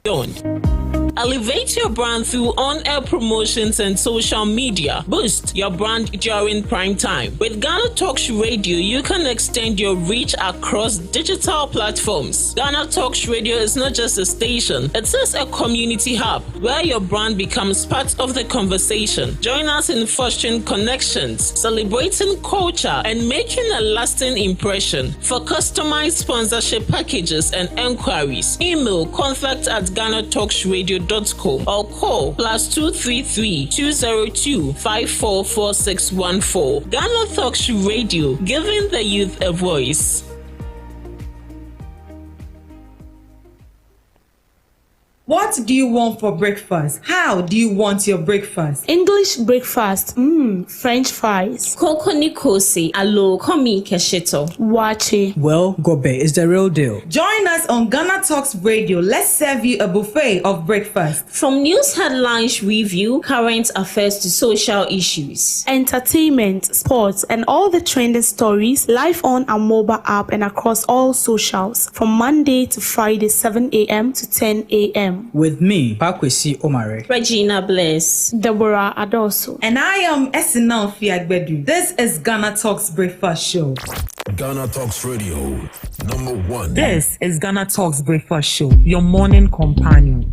done. Elevate your brand through on-air promotions and social media. Boost your brand during prime time. With GhanaTalks Radio, you can extend your reach across digital platforms. GhanaTalks Radio is not just a station, it is a community hub where your brand becomes part of the conversation. Join us in fostering connections, celebrating culture, and making a lasting impression. For customized sponsorship packages and enquiries, email contact@GhanaTalksRadio.com or call +233 202 544614. GhanaTalks Radio, giving the youth a voice. What do you want for breakfast? How do you want your breakfast? English breakfast, French fries. Koko nikosi, alo komi kesheto. Wache. Well, Gobe is the real deal. Join us on GhanaTalks Radio. Let's serve you a buffet of breakfast. From news headlines review, current affairs to social issues. Entertainment, sports, and all the trending stories live on our mobile app and across all socials from Monday to Friday 7 a.m. to 10 a.m. With me, Pakwesi Omare, Regina Bless, Deborah Adoso, and I am Esinal Fiagbedu. This is GhanaTalks Breakfast Show. GhanaTalks Radio, #1. This is GhanaTalks Breakfast Show, your morning companion.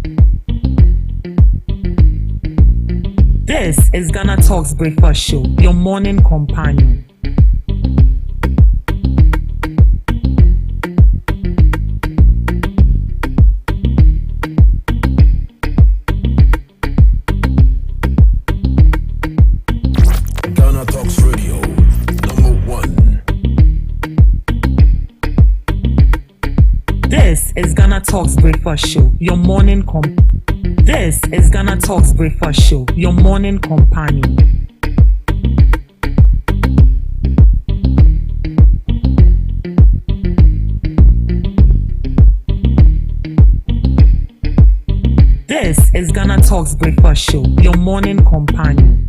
This is GhanaTalks Breakfast Show, your morning companion. GhanaTalks Radio, #1. This is GhanaTalks Breakfast Show, your morning This is GhanaTalks Breakfast Show, your morning companion. This is GhanaTalks Breakfast Show, your morning companion.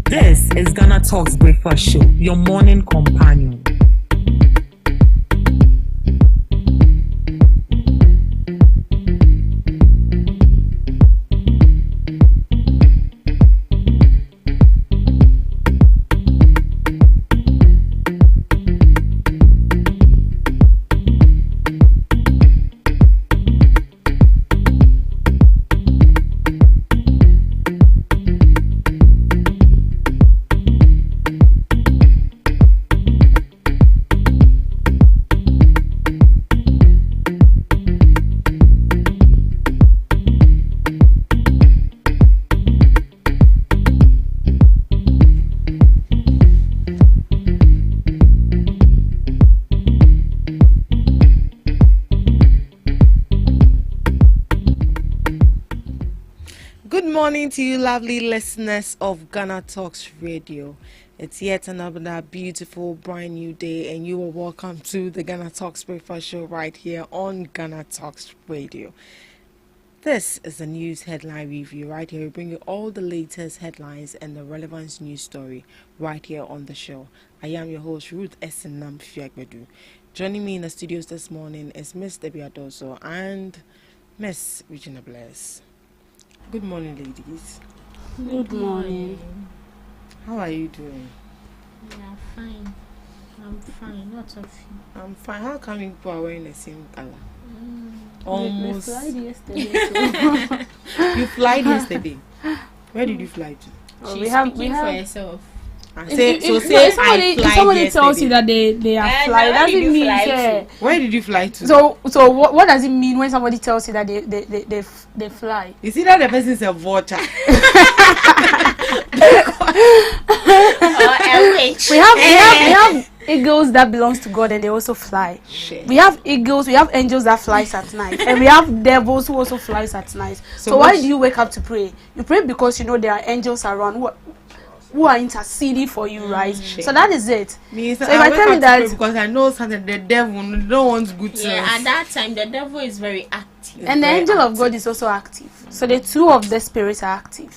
This is GhanaTalks Breakfast Show, your morning companion. Good morning to you lovely listeners of GhanaTalks Radio. It's yet another beautiful brand new day and you are welcome to the GhanaTalks Breakfast Show right here on GhanaTalks Radio. This is the news headline review right here. We bring you all the latest headlines and the relevant news story right here on the show. I am your host Ruth Esenam Fiagbedu. Joining me in the studios this morning is Miss Deborah Adoso and Miss Regina Bless. Good morning, ladies. Good morning. How are you doing? Yeah, fine. I'm fine. What of you? I'm fine. How come you people are wearing the same color? Almost. We flied yesterday. You flied yesterday. Where did you fly to? So, She's speaking for herself. Say if somebody tells you that they are flying, doesn't mean Where did you fly to? So what does it mean when somebody tells you that they fly? You see that the person is a vulture. We have eagles that belongs to God and they also fly. Shit. We have eagles, we have angels that flies at night, and we have devils who also flies at night. So why do you wake up to pray? You pray because you know there are angels around who are interceding for you, right? So that is it. So if I tell you that, because I know something, the devil don't want good things. Yeah, at that time the devil is very active. And the angel of God is also active. So the two of the spirits are active.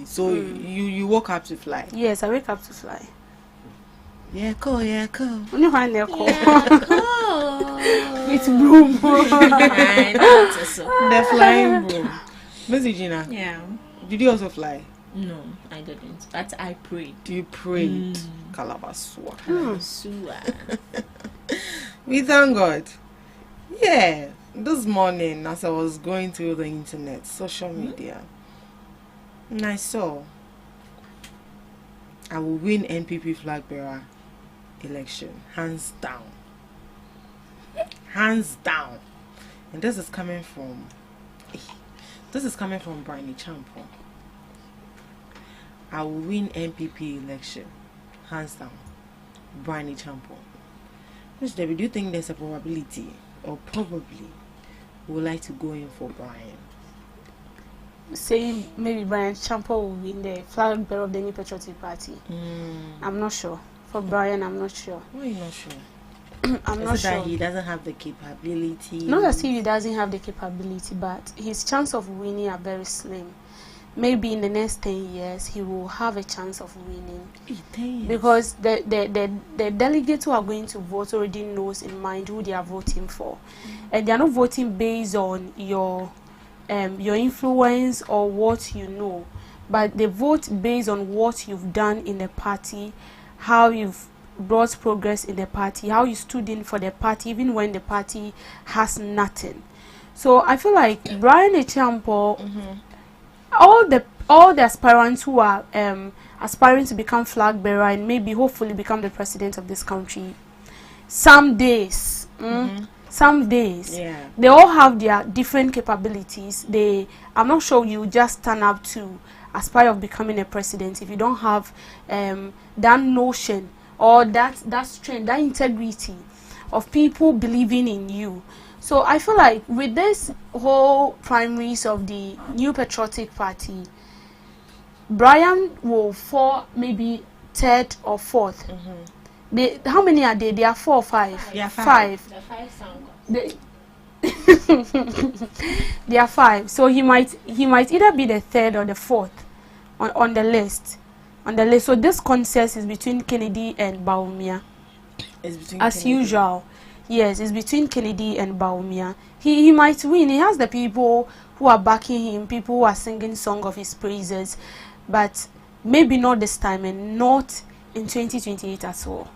So you woke up to fly. Yes, I wake up to fly. Yeah, cool. Only one there call. With broom. The flying broom. Miss Gina. Yeah. Did you also fly? No, I didn't. But I prayed. You prayed. Kalabasua. We thank God. Yeah. This morning, as I was going through the internet, social media, and I saw I will win NPP flag bearer election, hands down. Hands down. And this is coming from Brian Champo. I will win NPP election, hands down. Brian Champo. Mr. David, do you think there's a probability, or probably, would like to go in for Brian? Saying maybe Brian Champo will win the flag bearer of the New Patriotic Party. I'm not sure. For Brian, I'm not sure. Why are you not sure? I'm not sure. That he doesn't have the capability. Not as if he doesn't have the capability, but his chance of winning are very slim. Maybe in the next 10 years he will have a chance of winning. Because the delegates who are going to vote already knows in mind who they are voting for. And they are not voting based on your influence or what you know, but they vote based on what you've done in the party, how you've brought progress in the party, how you stood in for the party even when the party has nothing. So I feel like Brian Echampo, all the aspirants who are aspiring to become flag bearer and maybe hopefully become the president of this country some days, they all have their different capabilities. I'm not sure you just stand up to aspire of becoming a president if you don't have that notion or that strength, that integrity of people believing in you. So I feel like with this whole primaries of the New Patriotic Party, Brian will fall maybe third or fourth. How many are they? They are 4 or 5. Yeah, five. The 5 sound. They are 5. So he might either be the third or the fourth on the list. So this contest is between Kennedy and Baumia. As usual. Yes, it's between Kennedy and Baumia. He might win. He has the people who are backing him, people who are singing song of his praises, but maybe not this time and not in 2028 at all.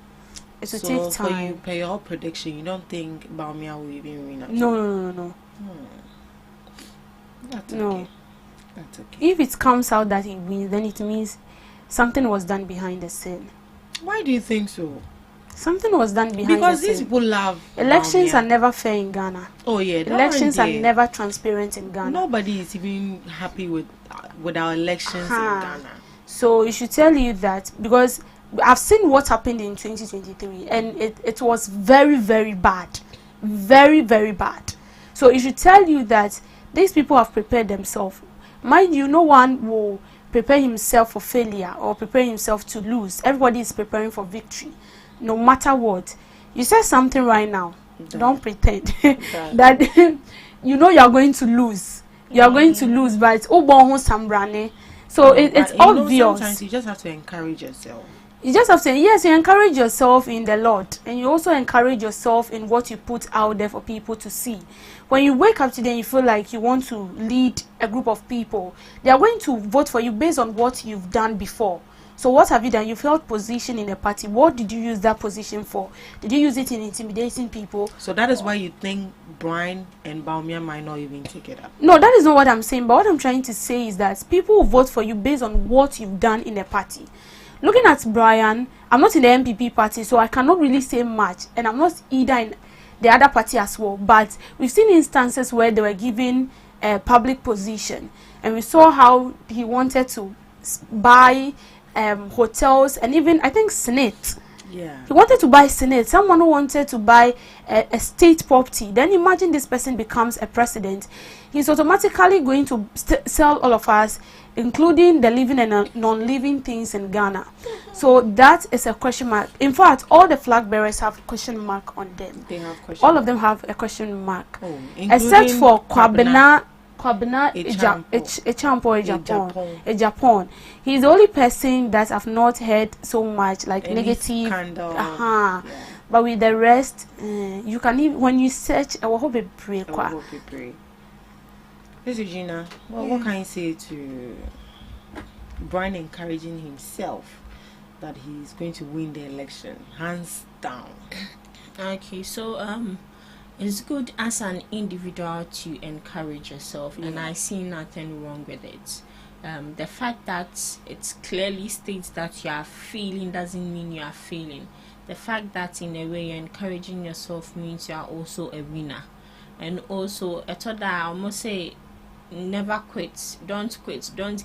It will take time. For your prediction, you don't think Baumia will even win? No. That's No. okay. That's okay. If it comes out that he wins, then it means something was done behind the scene. Why do you think so? Something was done behind the scene. Because these people love elections Baumia. are never fair in Ghana. Oh yeah, elections are never transparent in Ghana. Nobody is even happy with our elections in Ghana. So it should tell you that, because I've seen what happened in 2023 and it was very, very bad. Very, very bad. So it should tell you that these people have prepared themselves. Mind you, no one will prepare himself for failure or prepare himself to lose. Everybody is preparing for victory, no matter what. You said something right now. Don't pretend that you know you are going to lose. You are going to lose, but so it's obvious. Sometimes you just have to encourage yourself. You just have to, yes, you encourage yourself in the Lord, and you also encourage yourself in what you put out there for people to see. When you wake up today and you feel like you want to lead a group of people, they are going to vote for you based on what you've done before. So what have you done? You've held position in a party. What did you use that position for? Did you use it in intimidating people? So that is why you think Brian and Baumia might not even take it up? No, that is not what I'm saying. But what I'm trying to say is that people will vote for you based on what you've done in a party. Looking at Brian, I'm not in the MPP party, so I cannot really say much. And I'm not either in the other party as well. But we've seen instances where they were given a public position. And we saw how he wanted to buy hotels and even, I think, Senate. Yeah. He wanted to buy Senate. Someone who wanted to buy a state property. Then imagine this person becomes a president. He's automatically going to sell all of us, including the living and non-living things in Ghana. So that is a question mark. In fact, all the flag bearers have a question mark on them. They have question All mark. of them have a question mark. Oh, except for Kwabena Japan. He's the only person that I've not heard so much like any negative scandal. Yeah. But with the rest, you can even, when you search, I will hope it pray. Miss Regina, well, what can you say to Brian encouraging himself that he's going to win the election hands down? Okay, so it's good as an individual to encourage yourself, and I see nothing wrong with it. The fact that it clearly states that you are failing doesn't mean you are failing. The fact that in a way you're encouraging yourself means you are also a winner. And also, I thought that I almost say, never quit, don't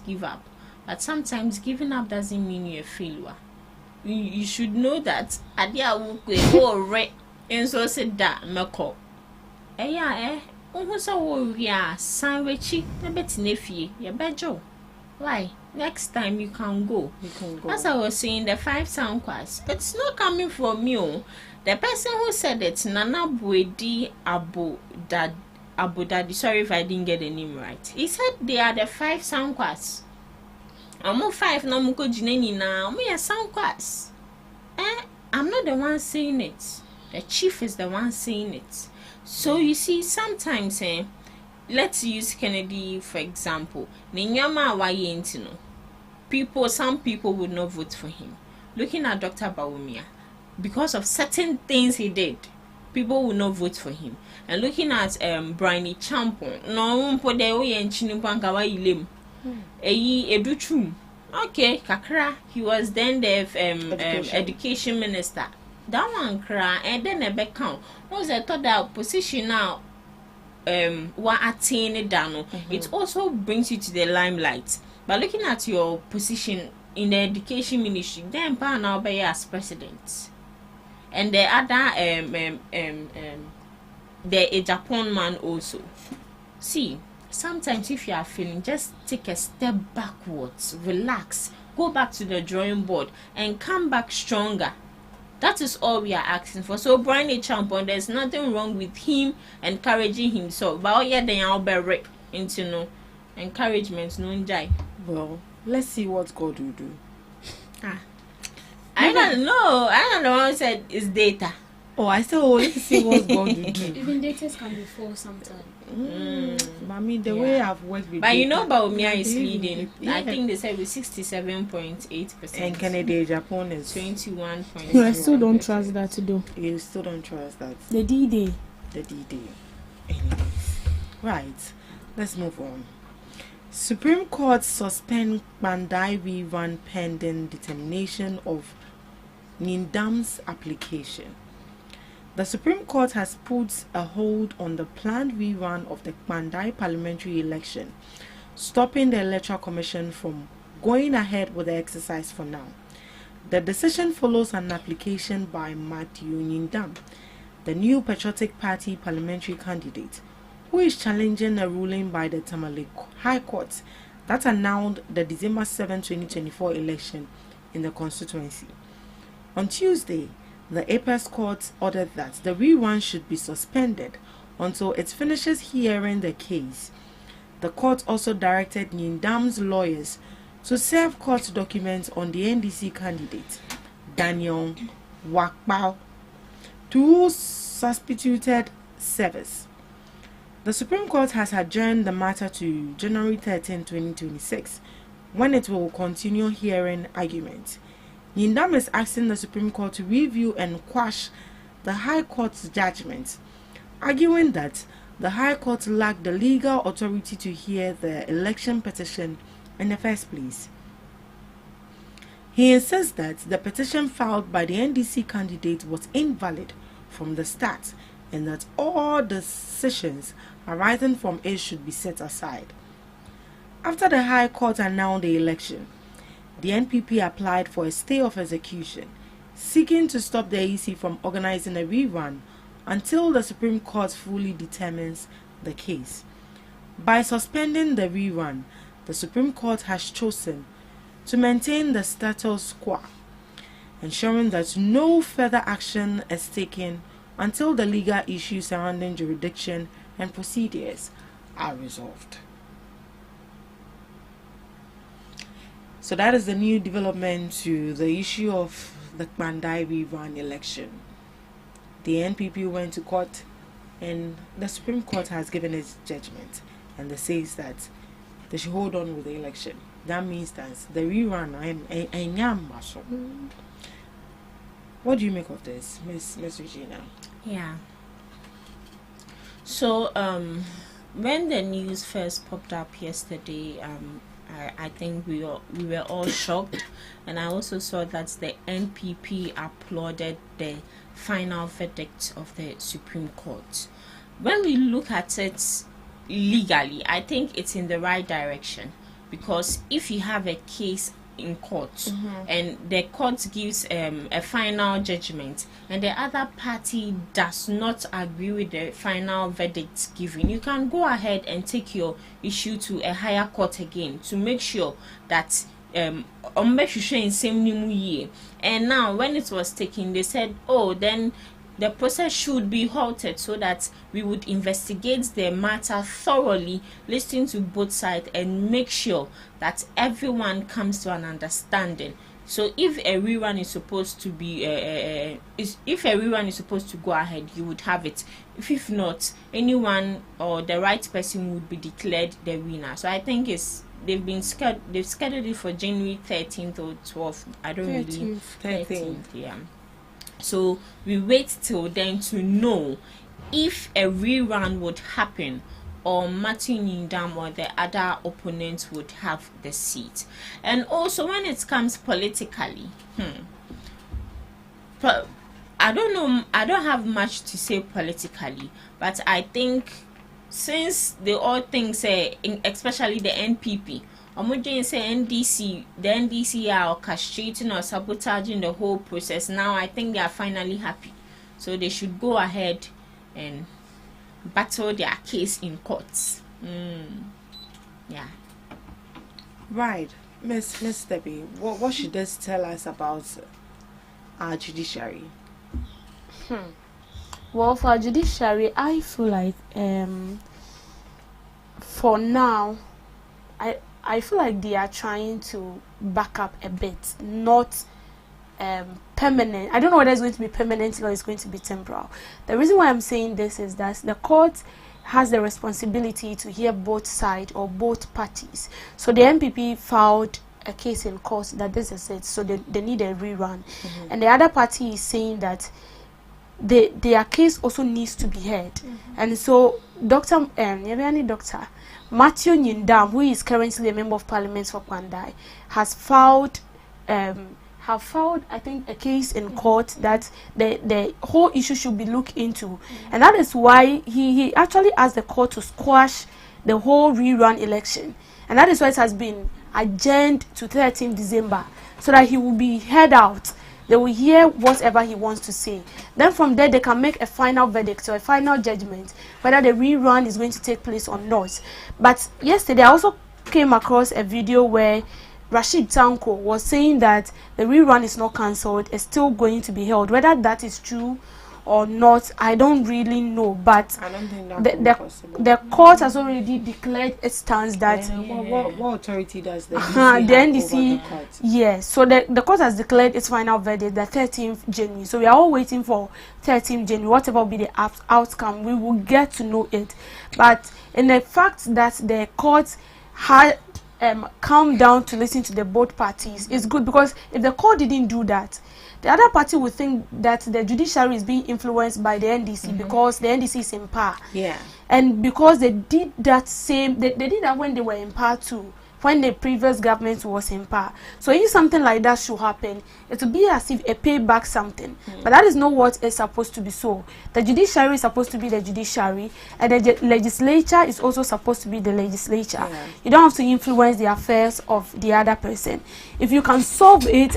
give up. But sometimes giving up doesn't mean you're a failure. You should know that adia wo re enso se da meko unhu so wo wia san wechi na betina fie ye bejo. Why? Next time you can go. As I was saying, the 5 sound class, it's not coming from you. The person who said it, Nana Buedi Abu Daddy, sorry if I didn't get the name right. He said they are the 5 sound class. I'm 5 no muko jineni na me a sound class. I'm not the one saying it. The chief is the one saying it. So you see, sometimes let's use Kennedy for example. Some people would not vote for him. Looking at Dr. Bawumia, because of certain things he did, people will not vote for him. And looking at Brian Champon, no put the way and Chinimpanka lim. Okay, kakra. He was then the education minister. That one cry and then a back count. Was I thought that position now what attain it down. It also brings you to the limelight. But looking at your position in the education ministry, then pan now be as president. And the other the Japan man also. See, sometimes if you are feeling, just take a step backwards, relax, go back to the drawing board and come back stronger. That is all we are asking for. So Brian Champon, there's nothing wrong with him encouraging himself. But oh yeah, then I'll be right into no encouragement, no enjoy. Well, let's see what God will do. I don't know. I don't know. I said it's data. Oh, I still want to see what God will do. Even data can be false sometimes. But I mean, the way I've worked with. But you know, Baumia is leading. I think they said with 67.8%. And Canada, Japan is 21. I still don't trust that to do. You still don't trust that. The D-Day. The D-Day. Anyways. Right. Let's move on. Supreme Court suspend Bandai rerun pending determination of Nindam's application. The Supreme Court has put a hold on the planned rerun of the Bandai parliamentary election, stopping the Electoral Commission from going ahead with the exercise for now. The decision follows an application by Matthew Nindam, the new Patriotic Party parliamentary candidate, who is challenging a ruling by the Tamale High Court that announced the December 7, 2024 election in the constituency. On Tuesday, the Apex Court ordered that the rerun should be suspended until it finishes hearing the case. The court also directed Nindam's lawyers to serve court documents on the NDC candidate, Daniel Wakbao, to substituted service. The Supreme Court has adjourned the matter to January 13, 2026, when it will continue hearing arguments. Yindam is asking the Supreme Court to review and quash the High Court's judgment, arguing that the High Court lacked the legal authority to hear the election petition in the first place. He insists that the petition filed by the NDC candidate was invalid from the start and that all decisions arising from it should be set aside. After the High Court announced the election, the NPP applied for a stay of execution, seeking to stop the EC from organizing a rerun until the Supreme Court fully determines the case. By suspending the rerun, the Supreme Court has chosen to maintain the status quo, ensuring that no further action is taken until the legal issues surrounding jurisdiction and procedures are resolved. So that is the new development to the issue of the Mandai rerun election. The NPP went to court and the Supreme Court has given its judgment, and they says that they should hold on with the election. That means that the rerun What do you make of this, Miss Regina? Yeah. So when the news first popped up yesterday, I think we were all shocked, and I also saw that the NPP applauded the final verdict of the Supreme Court. When we look at it legally, I think it's in the right direction, because if you have a case in court and the court gives a final judgment and the other party does not agree with the final verdict given, you can go ahead and take your issue to a higher court again to make sure that and now when it was taken, they said, oh, then the process should be halted so that we would investigate the matter thoroughly, listen to both sides, and make sure that everyone comes to an understanding. So if a rerun is supposed to be, if a rerun is supposed to go ahead, you would have it. If not, anyone or the right person would be declared the winner. So I think they've scheduled it for January 13th or 12th. I don't 13th, really 13th. Yeah. So we wait till then to know if a rerun would happen or Martin Yindam or the other opponents would have the seat. And also when it comes politically, I don't know, I don't have much to say politically, but I think since they all think, say, especially the NPP, say the NDC are orchestrating or sabotaging the whole process. Now I think they are finally happy, so they should go ahead and battle their case in courts. Yeah. Right, Miss Debbie. What should this tell us about our judiciary? Well, for our judiciary, I feel like for now, I feel like they are trying to back up a bit, not permanent. I don't know whether it's going to be permanent or it's going to be temporal. The reason why I'm saying this is that the court has the responsibility to hear both sides or both parties. So the NPP filed a case in court that this is it, so they need a rerun. And the other party is saying that their case also needs to be heard. And so Dr. Matthew Yindam, who is currently a member of parliament for Kwandai, has filed I think a case in court that the whole issue should be looked into, and that is why he actually asked the court to squash the whole rerun election, and that is why it has been adjourned to 13th December so that he will be heard out. They will hear whatever he wants to say. Then from there, they can make a final verdict or a final judgment whether the rerun is going to take place or not. But yesterday, I also came across a video where Rashid Tanko was saying that the rerun is not cancelled, it's still going to be held. Whether that is true or not, I don't really know. But I don't think that's the court has already declared its stance that what authority does the NDC yes, so the court has declared its final verdict the 13th January. So we are all waiting for 13th January. Whatever will be the outcome, we will get to know it. But in the fact that the court had calm down to listen to the both parties is good, because if the court didn't do that, the other party would think that the judiciary is being influenced by the NDC because the NDC is in power. Yeah. And because they did that they did that when they were in power too, when the previous government was in power. So if something like that should happen, it will be as if a payback something. But that is not what is supposed to be so. The judiciary is supposed to be the judiciary, and the legislature is also supposed to be the legislature. Yeah. You don't have to influence the affairs of the other person. If you can solve it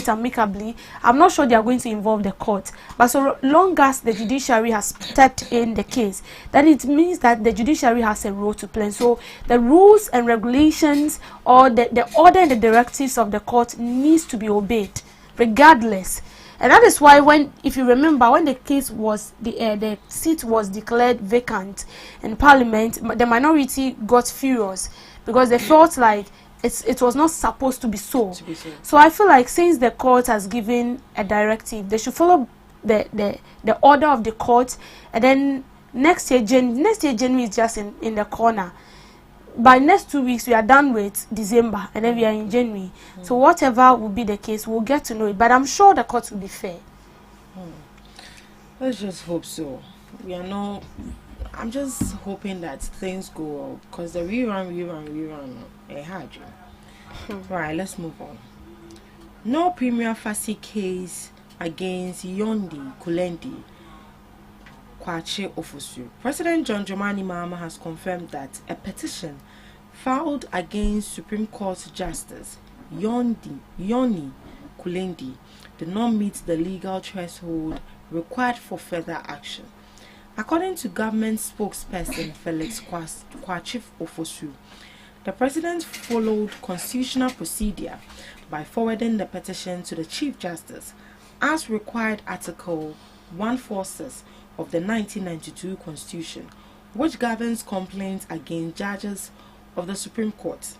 amicably, I'm not sure they are going to involve the court. But so long as the judiciary has stepped in the case, then it means that the judiciary has a role to play. So the rules and regulations, or the order and the directives of the court needs to be obeyed regardless. And that is why, if you remember, when the case was the seat was declared vacant in Parliament, the minority got furious because they felt like it was not supposed to be so. So I feel like since the court has given a directive, they should follow the order of the court. And then next year January is just in the corner. By next 2 weeks we are done with December, and then we are in January. So whatever will be the case, we'll get to know it. But I'm sure the court will be fair. Let's just hope so. I'm just hoping that things go well, because the rerun, it had you. Right, let's move on. No prima facie case against Yondi Kulendi Kwache Ofosu. President John Dramani Mahama has confirmed that a petition filed against Supreme Court Justice Yoni Kulendi did not meet the legal threshold required for further action. According to government spokesperson Felix Kwache Ofosu, the president followed constitutional procedure by forwarding the petition to the Chief Justice as required Article 146 of the 1992 Constitution, which governs complaints against judges of the Supreme Court.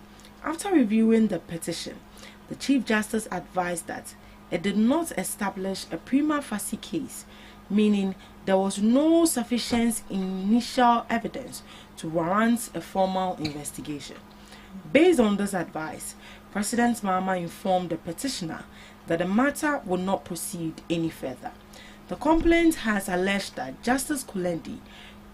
After reviewing the petition, the Chief Justice advised that it did not establish a prima facie case, meaning there was no sufficient initial evidence to warrant a formal investigation. Based on this advice, President Mahama informed the petitioner that the matter would not proceed any further. The complaint has alleged that Justice Kulendi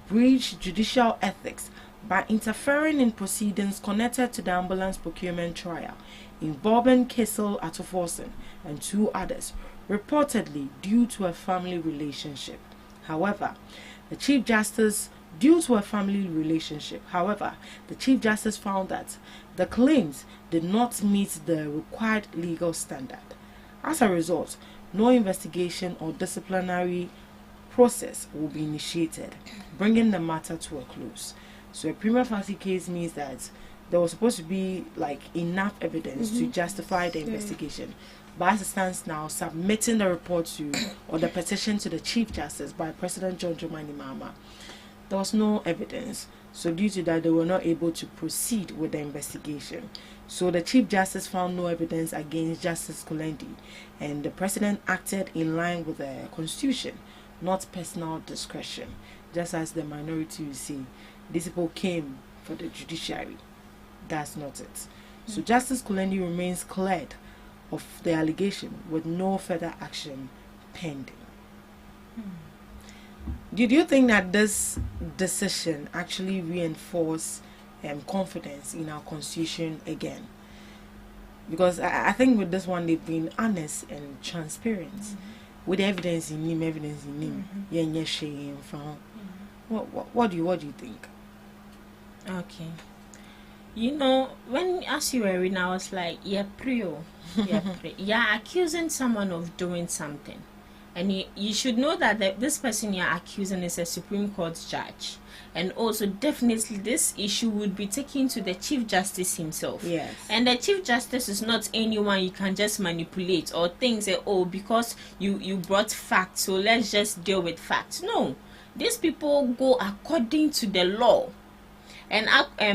breached judicial ethics by interfering in proceedings connected to the ambulance procurement trial involving Kessel Atoforsen and two others, reportedly due to a family relationship. However, the Chief Justice found that the claims did not meet the required legal standard. As a result, no investigation or disciplinary process will be initiated, bringing the matter to a close. So a prima facie case means that there was supposed to be enough evidence to justify the investigation. But as it stands now, submitting the report or the petition to the Chief Justice by President John Dramani Mahama, there was no evidence. So due to that, they were not able to proceed with the investigation. So the Chief Justice found no evidence against Justice Kulendi, and the President acted in line with the Constitution, not personal discretion. Just as the minority will say, these people came for the judiciary. That's not it. So Justice Kulendi remains cleared of the allegation with no further action pending. Did you think that this decision actually reinforced confidence in our constitution again? Because I think with this one they've been honest and transparent with evidence in him. What do you think? Okay. When as you were reading, I was like, you're accusing someone of doing something. And you should know that this person you're accusing is a Supreme Court judge. And also, definitely, this issue would be taken to the Chief Justice himself. Yes. And the Chief Justice is not anyone you can just manipulate or think that, because you brought facts, so let's just deal with facts. No. These people go according to the law. And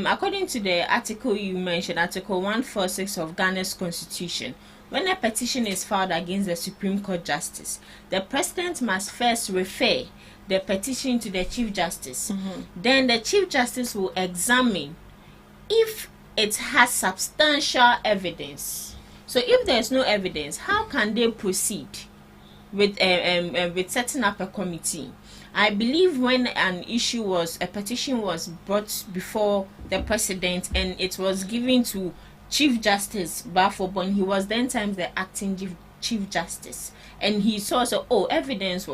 according to the article you mentioned, Article 146 of Ghana's Constitution, when a petition is filed against the Supreme Court Justice, the President must first refer the petition to the Chief Justice. Then the Chief Justice will examine if it has substantial evidence. So if there's no evidence, how can they proceed with setting up a committee? I believe when a petition was brought before the president and it was given to Chief Justice Bafobon, he was then times the acting Chief Justice, and he saw evidence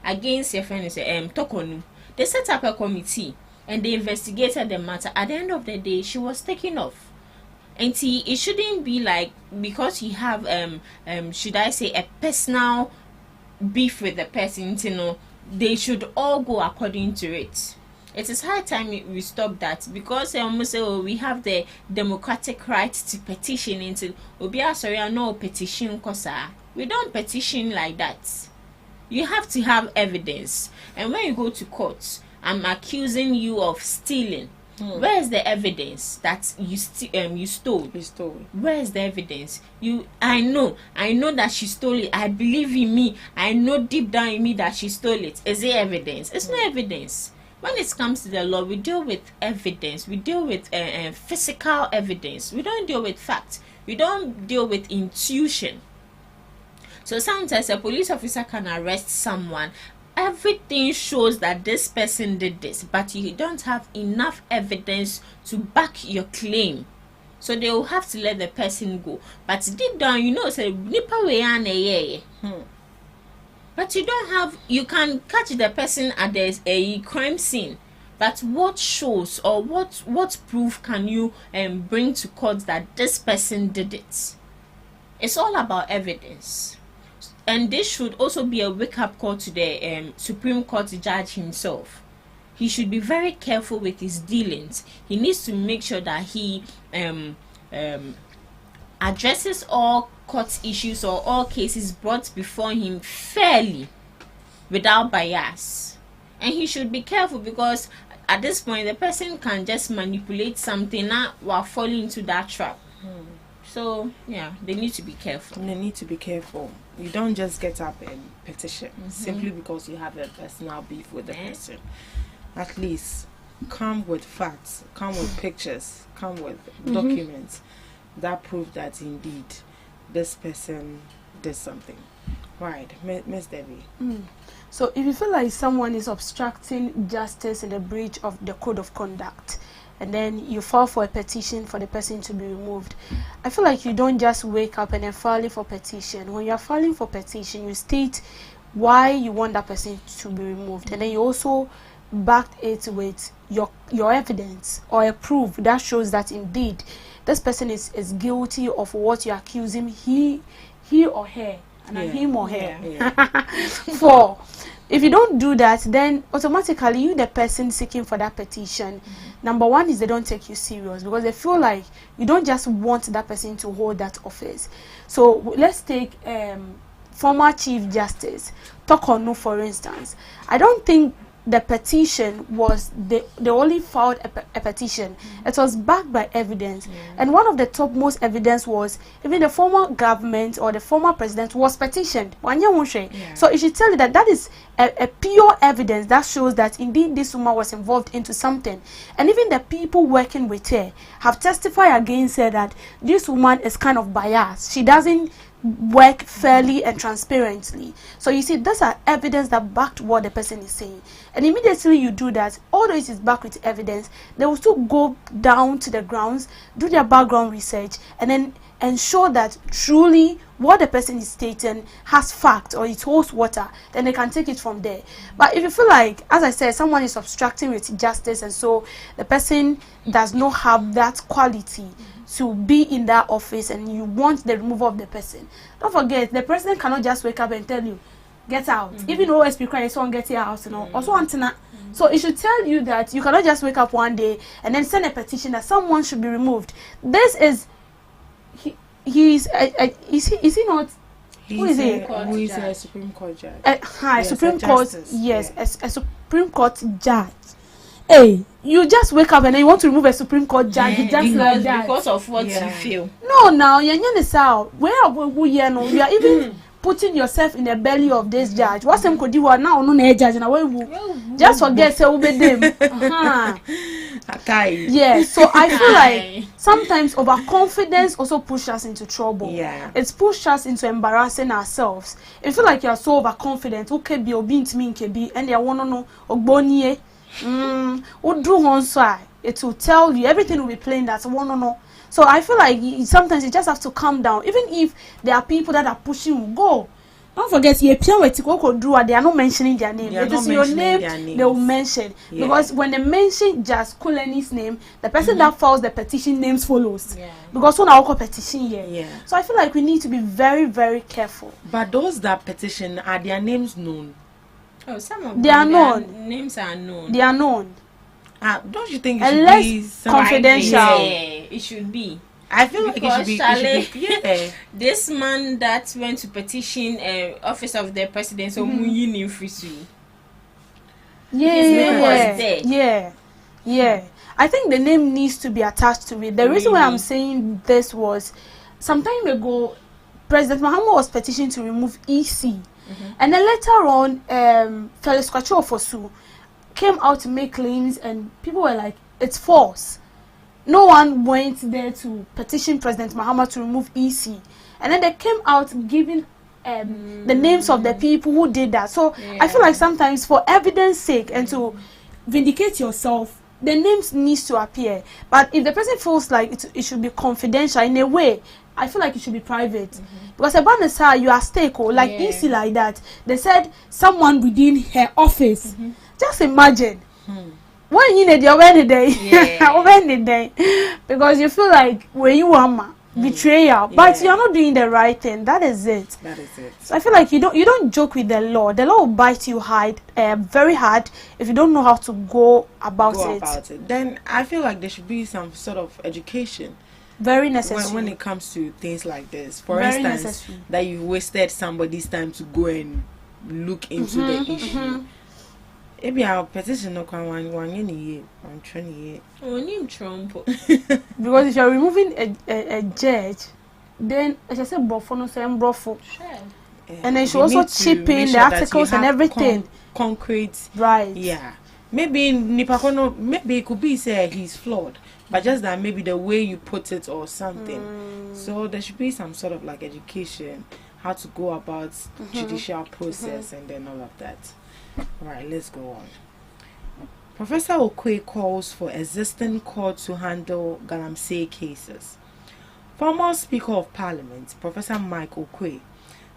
against your friend Tokonu. They set up a committee and they investigated the matter. At the end of the day, she was taken off. And it shouldn't be like because you have should I say a personal beef with the person, they should all go according to it. It is high time we stop that, because we have the democratic right to petition into no petition kosa. We don't petition like that. You have to have evidence. And when you go to court, I'm accusing you of stealing. Where is the evidence that you stole? You stole. Where is the evidence? I know that she stole it. I believe in me. I know deep down in me that she stole it. Is there evidence? It's no evidence. When it comes to the law, we deal with evidence. We deal with physical evidence. We don't deal with facts. We don't deal with intuition. So sometimes a police officer can arrest someone. Everything shows that this person did this, but you don't have enough evidence to back your claim. So they will have to let the person go. But deep down, say nipa we but you can catch the person at a crime scene. But what shows or what proof can you bring to court that this person did it? It's all about evidence. And this should also be a wake-up call to the Supreme Court judge himself. He should be very careful with his dealings. He needs to make sure that he addresses all court issues or all cases brought before him fairly, without bias. And he should be careful, because at this point the person can just manipulate something while falling into that trap. So yeah, they need to be careful. You don't just get up and petition simply because you have a personal beef with the person. At least come with facts, come with pictures, come with documents that prove that indeed this person did something. Right, Miss Debbie. So if you feel like someone is obstructing justice in the breach of the code of conduct, and then you file for a petition for the person to be removed, I feel like you don't just wake up and then file for petition. When you are filing for petition, you state why you want that person to be removed, and then you also back it with your evidence or a proof that shows that indeed this person is guilty of what you accuse him, he or her, and him or her. For if you don't do that, then automatically you, the person seeking for that petition, number one is they don't take you serious, because they feel like you don't just want that person to hold that office. So let's take former Chief Justice Tokonu, for instance. I don't think the petition was they only filed a petition. It was backed by evidence, and one of the topmost evidence was even the former government or the former president was petitioned. So it should tell you that is a pure evidence that shows that indeed this woman was involved into something. And even the people working with her have testified against her that this woman is kind of biased. She doesn't work fairly and transparently. So you see, those are evidence that backed what the person is saying. And immediately you do that, although it is backed with evidence, they will still go down to the grounds, do their background research, and then ensure that truly what the person is stating has fact or it holds water. Then they can take it from there. But if you feel like, as I said, someone is obstructing with justice, and so the person does not have that quality to be in that office, and you want the removal of the person, don't forget the president cannot just wake up and tell you get out. Even though OSP cries someone get out, also antenna. So it should tell you that you cannot just wake up one day and then send a petition that someone should be removed. This is is he not? Who is he? Who is a Supreme Court judge? Yes, Supreme Court, yes, a Supreme Court judge. Hey, you just wake up and then you want to remove a Supreme Court judge just like that because of what you feel. No, now you are even putting yourself in the belly of this judge. What's them could do now? No, judge now. Just forget say them. Okay. Yeah, so I feel like sometimes overconfidence also pushes us into trouble. Yeah. It's pushed us into embarrassing ourselves. If you feel like you're so overconfident, okay, be obedient me can be, and they want to know ogbonye. It will tell you everything will be plain that's one no. So I feel like sometimes you just have to calm down. Even if there are people that are pushing you, go. Don't forget, they are not mentioning their name. It is your name they will mention. Yeah. Because when they mention just Kuleni's name, the person that files the petition names follows. Yeah. Because one our petition here. Yeah. So I feel like we need to be very, very careful. But those that petition, are their names known? Oh, some of they them, are known. Names are known. They are known. Don't you think it should be confidential? Yeah, it should be. I feel because like it should be. Yeah. This man that went to petition office of the president, so Muyini Frisu. Yeah, his name was there. Yeah. I think the name needs to be attached to it. The reason why I'm saying this was some time ago, President Mahama was petitioning to remove EC. And then later on, Felix Kwacho Fosu came out to make claims, and people were like, it's false. No one went there to petition President Mahama to remove EC. And then they came out giving the names of the people who did that. So I feel like sometimes for evidence sake and to vindicate yourself, the names needs to appear. But if the person feels like it should be confidential in a way, I feel like it should be private. Because about the side, you are stake like EC like that. They said someone within her office. Just imagine. When you need your day, because you feel like when you are betrayal, but you're not doing the right thing. That is it. So I feel like you don't joke with the law. The law will bite you hard, very hard if you don't know how to go about it. Then I feel like there should be some sort of education. Very necessary when it comes to things like this. For instance, that you wasted somebody's time to go and look into the issue. Maybe our petition no can one year, 20 years. Because if you're removing a judge, then I should say brofo no say brofo. And then she also chip in the articles and everything. Concrete. Right. Yeah. Maybe Nipakono, maybe it could be say he's flawed, but just that maybe the way you put it or something. So there should be some sort of like education, how to go about judicial process and then all of that. Alright, let's go on. Professor Okwe calls for existing courts to handle Galamsey cases. Former Speaker of Parliament, Professor Mike Okwe,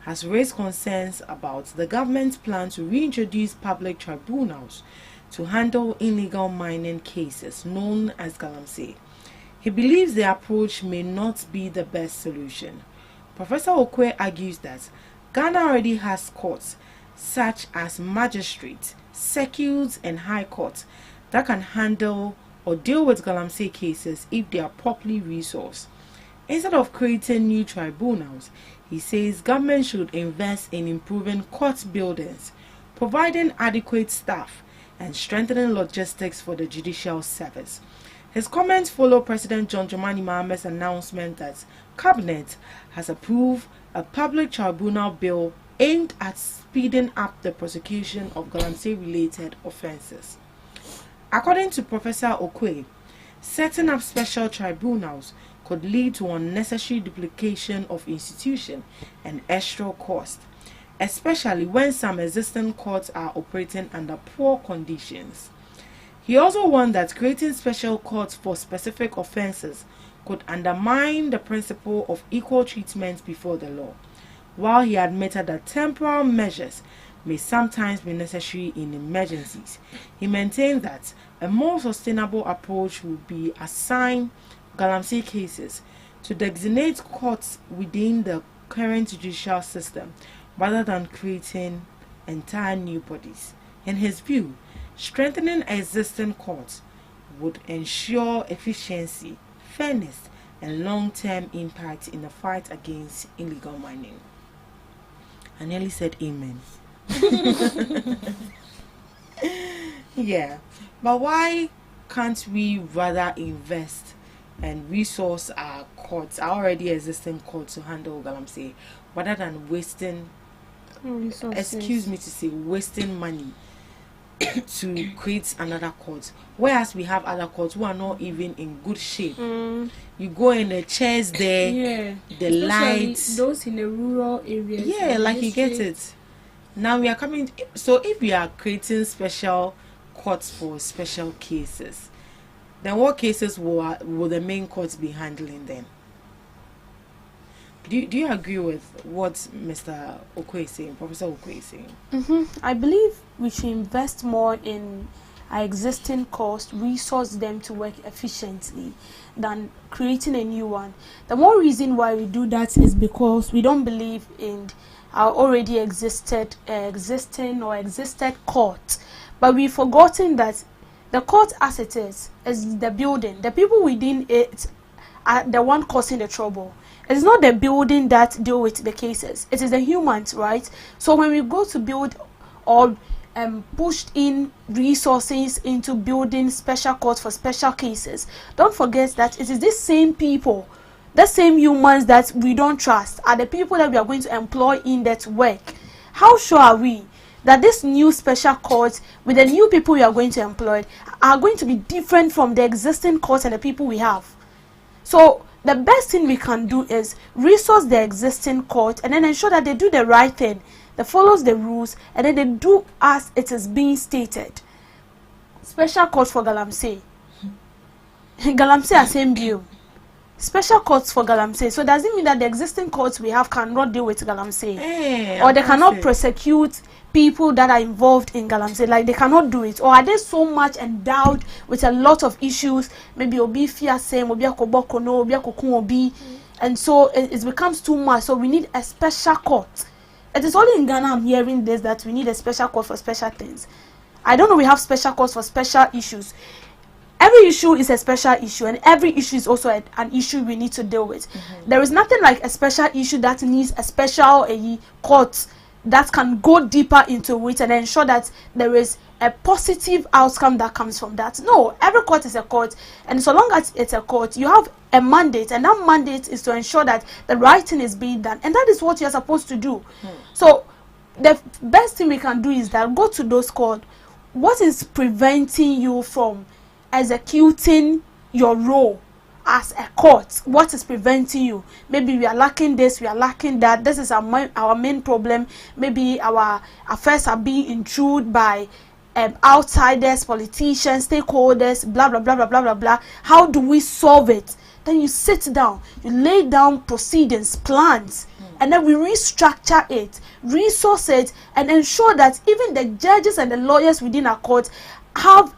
has raised concerns about the government's plan to reintroduce public tribunals to handle illegal mining cases known as Galamsey. He believes the approach may not be the best solution. Professor Okwe argues that Ghana already has courts such as magistrates, circuits, and high courts that can handle or deal with Galamsey cases if they are properly resourced. Instead of creating new tribunals, he says government should invest in improving court buildings, providing adequate staff, and strengthening logistics for the judicial service. His comments follow President John Dramani Mahamat's announcement that Cabinet has approved a public tribunal bill aimed at speeding up the prosecution of Galamsey-related offences. According to Professor Okwe, setting up special tribunals could lead to unnecessary duplication of institution and extra cost, especially when some existing courts are operating under poor conditions. He also warned that creating special courts for specific offences could undermine the principle of equal treatment before the law. While he admitted that temporal measures may sometimes be necessary in emergencies, he maintained that a more sustainable approach would be assign Galamsey cases to designate courts within the current judicial system rather than creating entire new bodies. In his view, strengthening existing courts would ensure efficiency, fairness, and long-term impact in the fight against illegal mining. I nearly said amen. Yeah, but why can't we rather invest and resource our courts, our already existing courts, to handle Galamsey, rather than wasting, wasting money to create another court, whereas we have other courts who are not even in good shape. You go in, the chairs there, the especially lights, those in the rural areas. like you get it. Now we are coming, so if we are creating special courts for special cases, then what cases will the main courts be handling then? Do you agree with what Mr. Oko is saying, Professor Oko is saying? I believe we should invest more in our existing courts, resource them to work efficiently than creating a new one. The more reason why we do that is because we don't believe in our already existed court, but we've forgotten that the court as it is the building. The people within it are the one causing the trouble. It's not the building that deal with the cases. It is the humans, right? So when we go to build or pushed in resources into building special courts for special cases, don't forget that it is these same people, the same humans that we don't trust, are the people that we are going to employ in that work. How sure are we that this new special court with the new people we are going to employ are going to be different from the existing courts and the people we have? So the best thing we can do is resource the existing court and then ensure that they do the right thing, that follows the rules, and then they do as it is being stated. Special court for Galamsey. Galamsey are same view. Special courts for Galamsey. So does it mean that the existing courts we have cannot deal with Galamsey? Or they cannot prosecute people that are involved in Galamsey? Like they cannot do it? Or are they so much endowed with a lot of issues? Maybe obi fia same, obi akoboko no, obi akokun obi, and so it becomes too much. So we need a special court. It is only in Ghana I'm hearing this, that we need a special court for special things. I don't know we have special courts for special issues. Every issue is a special issue, and every issue is also an issue we need to deal with. There is nothing like a special issue that needs a special court that can go deeper into it and ensure that there is a positive outcome that comes from that. No, every court is a court, and so long as it's a court, you have a mandate, and that mandate is to ensure that the right thing is being done, and that is what you're supposed to do. So the best thing we can do is that go to those courts. What is preventing you from executing your role as a court? What is preventing you? Maybe we are lacking this, we are lacking that. This is our main problem. Maybe our affairs are being intruded by outsiders, politicians, stakeholders, blah blah blah blah blah blah blah. How do we solve it? Then you sit down, you lay down proceedings, plans, and then we restructure it, resource it, and ensure that even the judges and the lawyers within our court have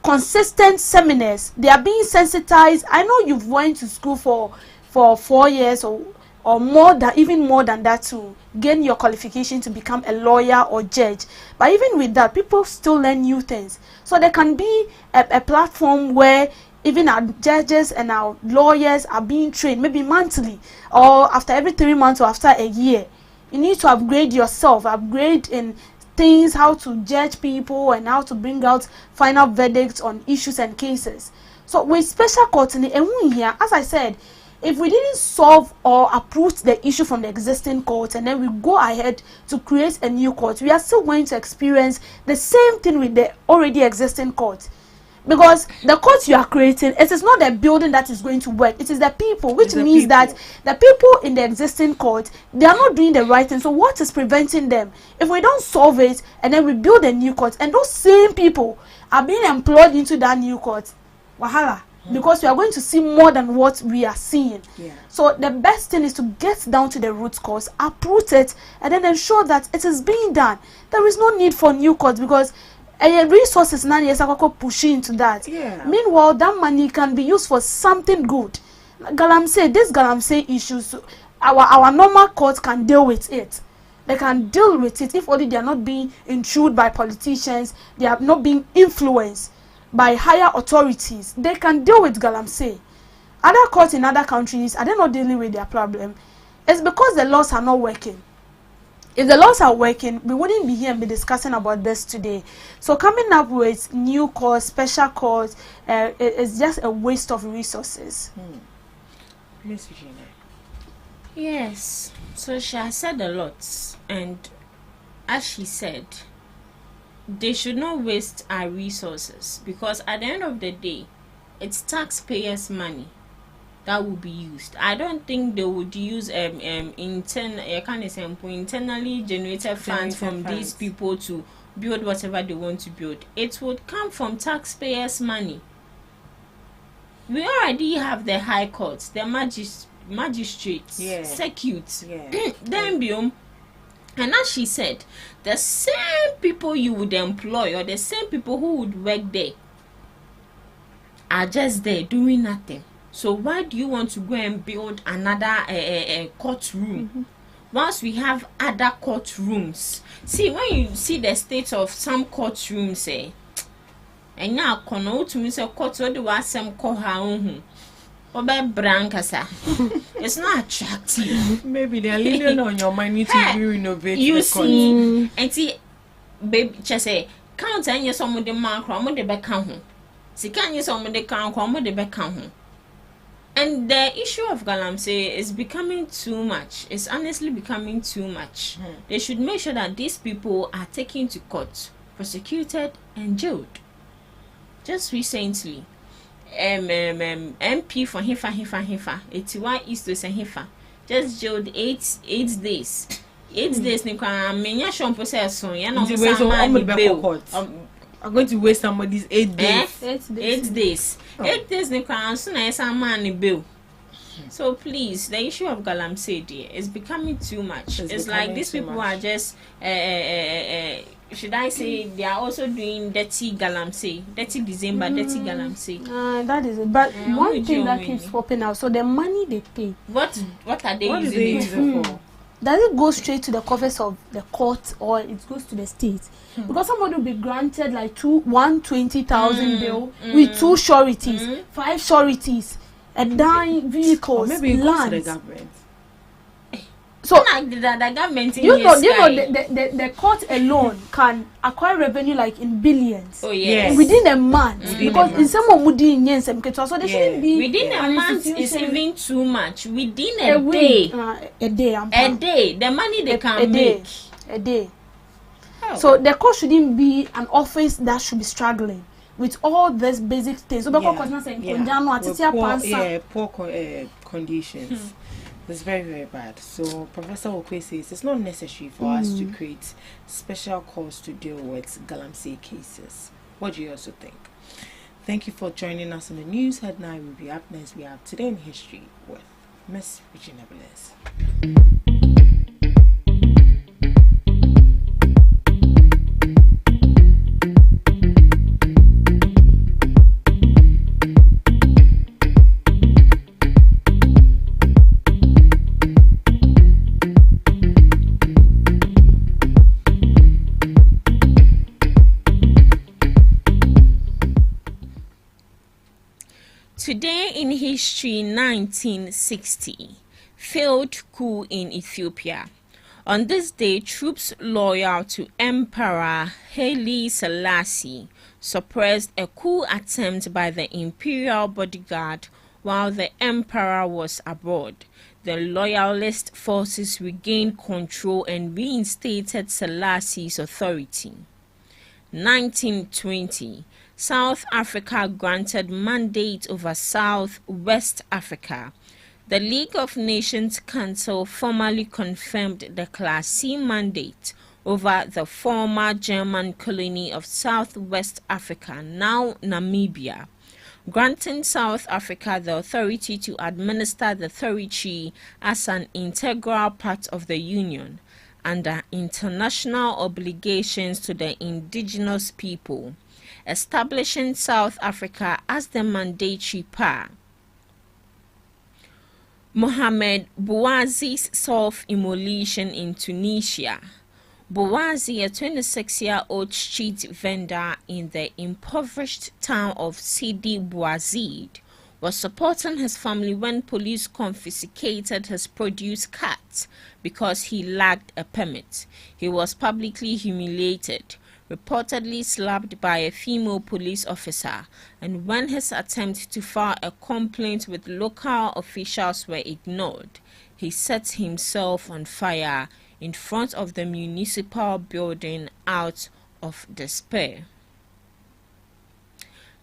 consistent seminars. They are being sensitized. I know you've went to school for 4 years or more than, even more than that, to gain your qualification to become a lawyer or judge. But even with that, people still learn new things. So there can be a platform where even our judges and our lawyers are being trained, maybe monthly or after every 3 months or after a year. You need to upgrade yourself, upgrade in things, how to judge people and how to bring out final verdicts on issues and cases. So with special court in here, as I said, if we didn't solve or uproot the issue from the existing court and then we go ahead to create a new court, we are still going to experience the same thing with the already existing court. Because the court you are creating, it is not the building that is going to work, it is the people, which means that the people in the existing court, they are not doing the right thing. So what is preventing them? If we don't solve it and then we build a new court and those same people are being employed into that new court, wahala, because we are going to see more than what we are seeing. So the best thing is to get down to the root cause, uproot it, and then ensure that it is being done. There is no need for new courts because resources now yes pushing into that. Meanwhile, that money can be used for something good. Galamsey issues, our normal courts can deal with it. They can deal with it if only they are not being intruded by politicians, they are not being influenced by higher authorities. They can deal with Galamsey. Other courts in other countries, are they not dealing with their problem? It's because the laws are not working. If the laws are working, we wouldn't be here and be discussing about this today. So coming up with new courts, special courts, is just a waste of resources. Miss Virginia. Yes, so she has said a lot, and as she said, they should not waste our resources, because at the end of the day, it's taxpayers' money that will be used. I don't think they would use internally generated funds from these people to build whatever they want to build. It would come from taxpayers' money. We already have the High Court, the magistrates, circuits, then and as she said, the same people you would employ, or the same people who would work there, are just there doing nothing. So why do you want to go and build another courtroom? Once we have other courtrooms, see, when you see the state of some courtrooms, and now to me say court or the was some it's not attractive. Maybe they're leaning on your money to renovate you the see, and see, baby, just say, count and yes, some of the man cram the back home. See, can you some of the count cram the back home? And the issue of Galamsey is becoming too much. It's honestly becoming too much. They should make sure that these people are taken to court, prosecuted, and jailed. Just recently, MP for Hifa, 81 East to Hifa, just jailed 8 days. 8 days, Menya Shon process on I'm going to waste somebody's 8 days. 8 days. 8 days, bill. So please, the issue of Galamsey is becoming too much. It's like these people are just should I say they are also doing dirty Galamsey, dirty December, dirty Galamsey. That is it. But one thing that keeps popping out, so the money they pay, what are they using it for? Does it go straight to the coffers of the court, or it goes to the state? Because somebody will be granted like 120,000 bill with 2 sureties, 5 sureties, a dying vehicles, or maybe it goes to the government. So the government, the court alone can acquire revenue like in billions. Oh yes. Within a month, because in some of Mudi so they shouldn't be within a month is even too much. Within a day, the money they can make a day. Oh. So the court shouldn't be an office that should be struggling with all these basic things. So poor conditions. It's very, very bad. So Professor Okwe says it's not necessary for us to create special courts to deal with Galamsey cases. What do you also think? Thank you for joining us on the news headline. We'll be up next. We have Today in History with Miss Regina Bliss. Today in History, 1960, failed coup in Ethiopia. On this day, troops loyal to Emperor Haile Selassie suppressed a coup attempt by the imperial bodyguard while the emperor was abroad. The loyalist forces regained control and reinstated Selassie's authority. 1920, South Africa granted mandate over South West Africa. The League of Nations Council formally confirmed the Class C mandate over the former German colony of Southwest Africa, now Namibia, granting South Africa the authority to administer the territory as an integral part of the Union under international obligations to the indigenous people, establishing South Africa as the mandatory power. Mohamed Bouazi's self-immolation in Tunisia. Bouazi, a 26-year-old street vendor in the impoverished town of Sidi Bouzid, was supporting his family when police confiscated his produce carts because he lacked a permit. He was publicly humiliated, reportedly slapped by a female police officer, and when his attempt to file a complaint with local officials were ignored, he set himself on fire in front of the municipal building out of despair.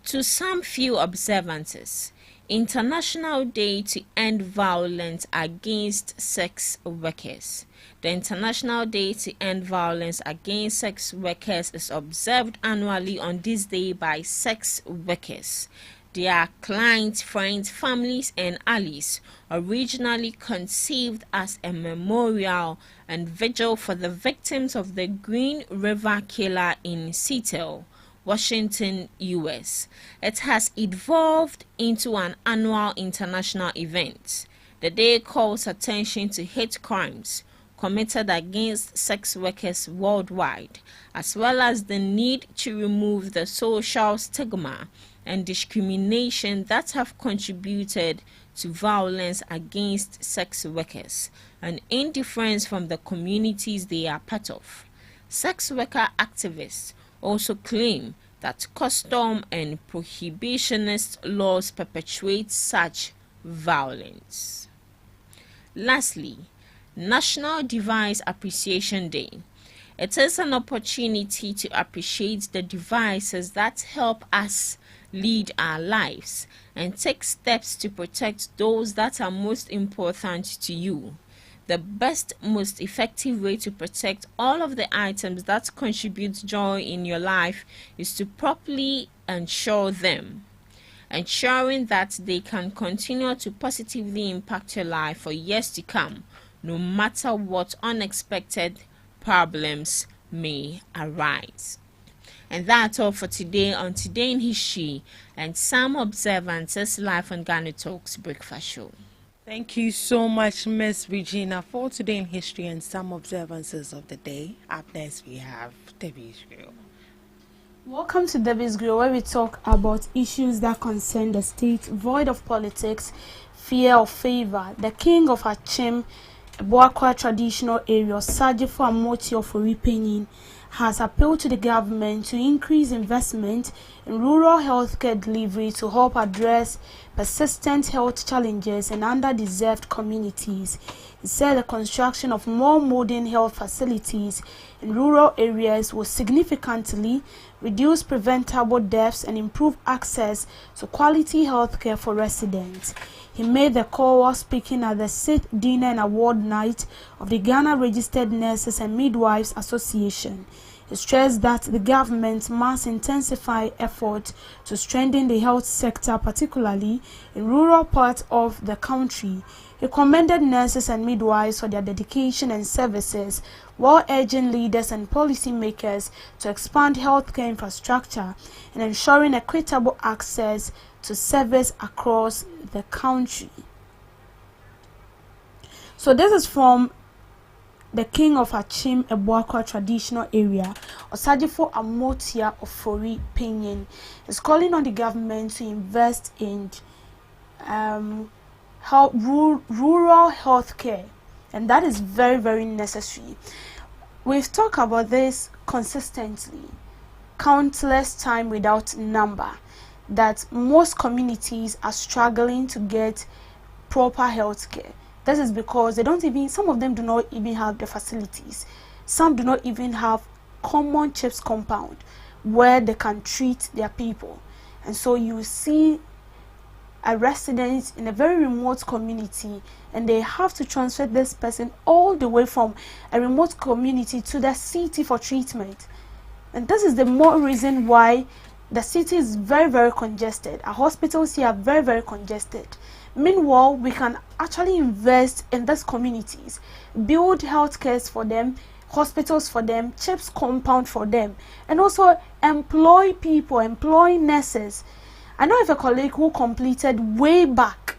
To some few observances, International Day to End Violence Against Sex Workers. The International Day to End Violence Against Sex Workers is observed annually on this day by sex workers, their clients, friends, families, and allies, originally conceived as a memorial and vigil for the victims of the Green River Killer in Seattle, Washington, U.S. It has evolved into an annual international event. The day calls attention to hate crimes committed against sex workers worldwide, as well as the need to remove the social stigma and discrimination that have contributed to violence against sex workers and indifference from the communities they are part of. Sex worker activists also claim that custom and prohibitionist laws perpetuate such violence. Lastly, National Device Appreciation Day. It is an opportunity to appreciate the devices that help us lead our lives and take steps to protect those that are most important to you. The best, most effective way to protect all of the items that contribute joy in your life is to properly insure them, ensuring that they can continue to positively impact your life for years to come, no matter what unexpected problems may arise. And that's all for today on Today in History and some observances live on GhanaTalks Breakfast Show. Thank you so much, Miss Regina, for Today in History and some observances of the day. Up next, we have Debbie's Grill. Welcome to Debbie's Grill, where we talk about issues that concern the state, void of politics, fear of favor. The king of Achim, Boakwa traditional area, Sajifo Amoti of Oripenyin, has appealed to the government to increase investment in rural healthcare delivery to help address persistent health challenges in underdeserved communities. He said the construction of more modern health facilities in rural areas will significantly reduce preventable deaths and improve access to quality healthcare for residents. He made the call while speaking at the 6th Dinner and Award Night of the Ghana Registered Nurses and Midwives Association. He stressed that the government must intensify efforts to strengthen the health sector, particularly in rural parts of the country. He commended nurses and midwives for their dedication and services, while urging leaders and policymakers to expand healthcare infrastructure and ensuring equitable access to service across the country. So this is from the king of Achim Ebuakwa traditional area, Osadifo Amotia of Oripenyin, is calling on the government to invest in rural health care, and that is very, very necessary. We've talked about this consistently, countless time without number, that most communities are struggling to get proper health care. This is because some of them do not even have the facilities. Some do not even have common CHIPS compound where they can treat their people. And so you see a resident in a very remote community and they have to transfer this person all the way from a remote community to the city for treatment. And this is the more reason why the city is very, very congested. Our hospitals here are very, very congested. Meanwhile, we can actually invest in these communities, build health cares for them, hospitals for them, CHIPS compound for them, and also employ people, employ nurses. I know of a colleague who completed way back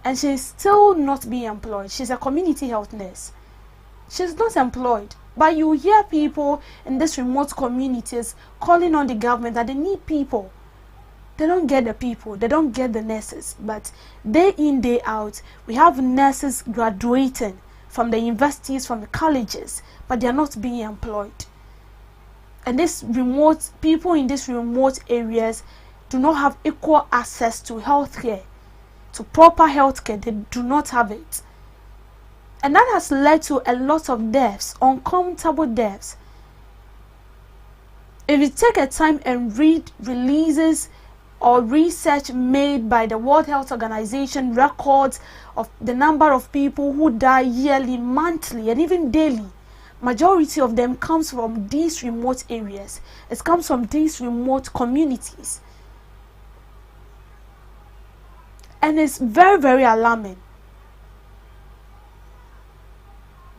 and she's still not being employed. She's a community health nurse. She's not employed. But you hear people in these remote communities calling on the government that they need people. They don't get the people, they don't get the nurses. But day in, day out, we have nurses graduating from the universities, from the colleges, but they are not being employed. And people in these remote areas do not have equal access to healthcare, to proper healthcare. They do not have it. And that has led to a lot of deaths, uncountable deaths. If you take a time and read releases or research made by the World Health Organization, records of the number of people who die yearly, monthly, and even daily, majority of them comes from these remote areas. It comes from these remote communities. And it's very, very alarming.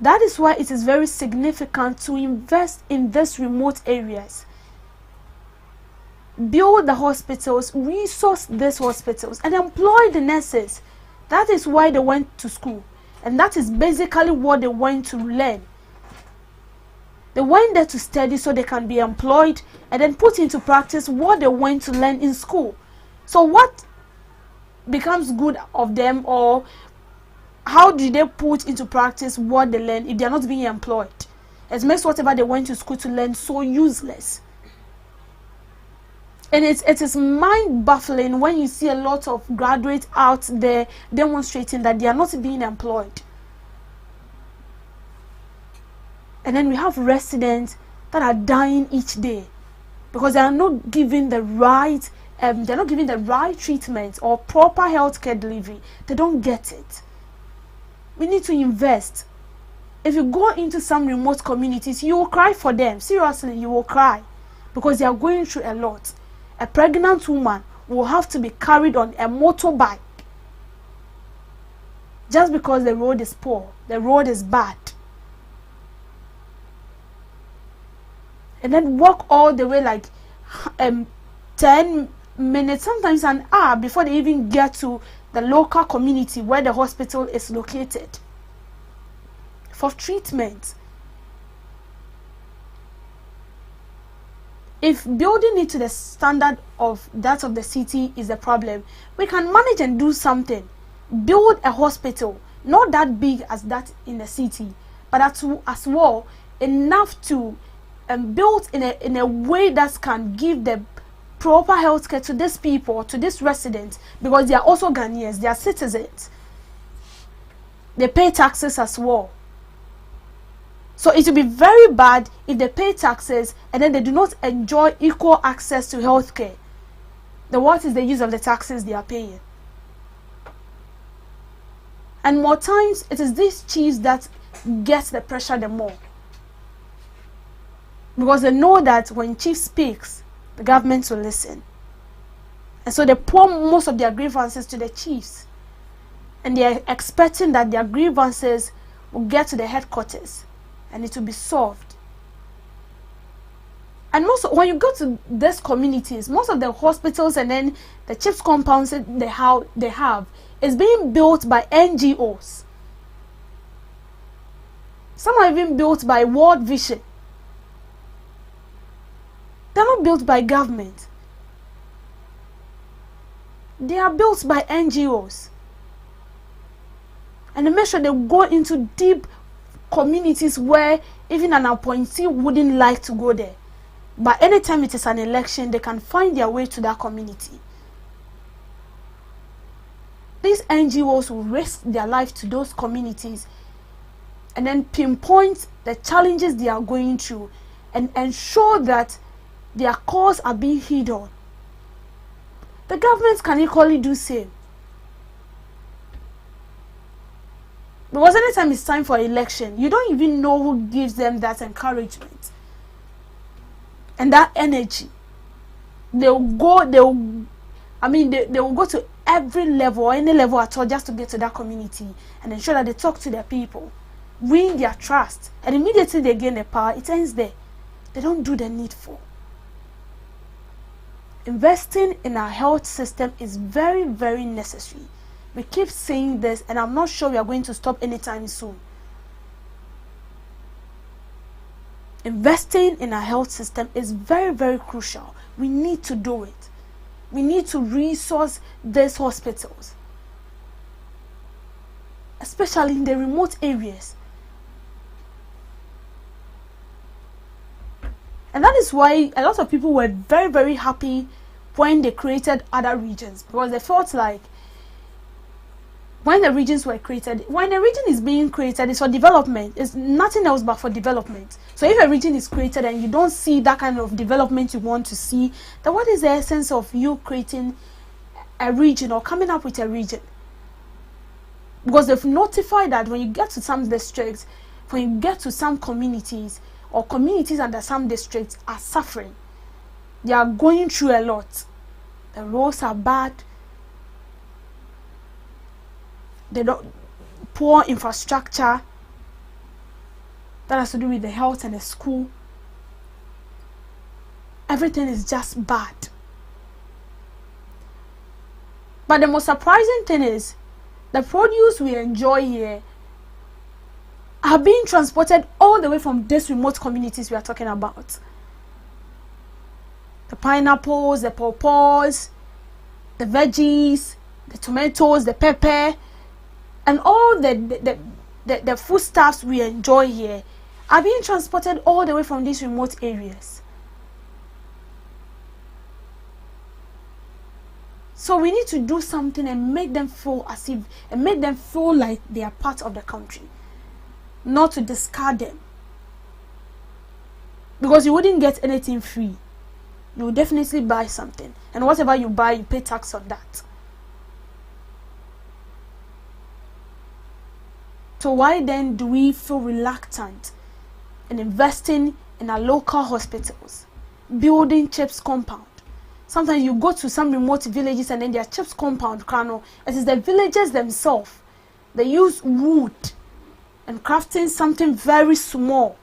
That is why it is very significant to invest in these remote areas. Build the hospitals, resource these hospitals, and employ the nurses. That is why they went to school. And that is basically what they went to learn. They went there to study so they can be employed and then put into practice what they went to learn in school. So what becomes good of them, or how do they put into practice what they learn if they are not being employed? It makes whatever they went to school to learn so useless. And it is mind-baffling when you see a lot of graduates out there demonstrating that they are not being employed. And then we have residents that are dying each day because they are not given the right treatment or proper healthcare delivery. They don't get it. We need to invest. If you go into some remote communities, you will cry for them. Seriously, you will cry because they are going through a lot. A pregnant woman will have to be carried on a motorbike just because the road is poor, the road is bad. And then walk all the way like 10 minutes, sometimes an hour before they even get to the local community where the hospital is located for treatment. If building it to the standard of that of the city is a problem, we can manage and do something. Build a hospital, not that big as that in the city, but as well enough to build in a way that can give the proper healthcare to these people, to these residents, because they are also Ghanaians, they are citizens. They pay taxes as well. So it will be very bad if they pay taxes and then they do not enjoy equal access to healthcare. Then what is the use of the taxes they are paying? And more times, it is these chiefs that get the pressure the more. Because they know that when chief speaks, the government will listen. And so they pour most of their grievances to the chiefs. And they are expecting that their grievances will get to the headquarters and it will be solved. And most when you go to these communities, most of the hospitals and then the chief's compounds they have is being built by NGOs. Some are even built by World Vision. They're not built by government. They are built by NGOs. And they make sure they go into deep communities where even an appointee wouldn't like to go there. But anytime it is an election, they can find their way to that community. These NGOs will risk their life to those communities and then pinpoint the challenges they are going through and ensure that their cause are being heeded on. The government can equally do same. Because anytime it's time for election, you don't even know who gives them that encouragement and that energy. They will go to every level or any level at all just to get to that community and ensure that they talk to their people, win their trust, and immediately they gain the power, it ends there. They don't do the needful. Investing in our health system is very, very necessary. We keep saying this, and I'm not sure we are going to stop anytime soon. Investing in our health system is very, very crucial. We need to do it. We need to resource these hospitals, especially in the remote areas. And that is why a lot of people were very, very happy when they created other regions, because they felt like when the regions were created, when a region is being created, it's for development. It's nothing else but for development. So if a region is created and you don't see that kind of development you want to see, then what is the essence of you creating a region or coming up with a region? Because they've notified that when you get to some districts, when you get to some communities, or communities under some districts are suffering. They are going through a lot. The roads are bad. They don't poor infrastructure that has to do with the health and the school. Everything is just bad. But the most surprising thing is the produce we enjoy here are being transported all the way from these remote communities we are talking about. The pineapples, the pawpaws, the veggies, the tomatoes, the pepper, and all the foodstuffs we enjoy here are being transported all the way from these remote areas. So we need to do something and make them feel as if, and make them feel like they are part of the country, not to discard them. Because you wouldn't get anything free. You will definitely buy something, and whatever you buy, you pay tax on that. So why then do we feel reluctant in investing in our local hospitals, building CHIPS compound? Sometimes you go to some remote villages and then their CHIPS compound, it is the villagers themselves. They use wood and crafting something very small.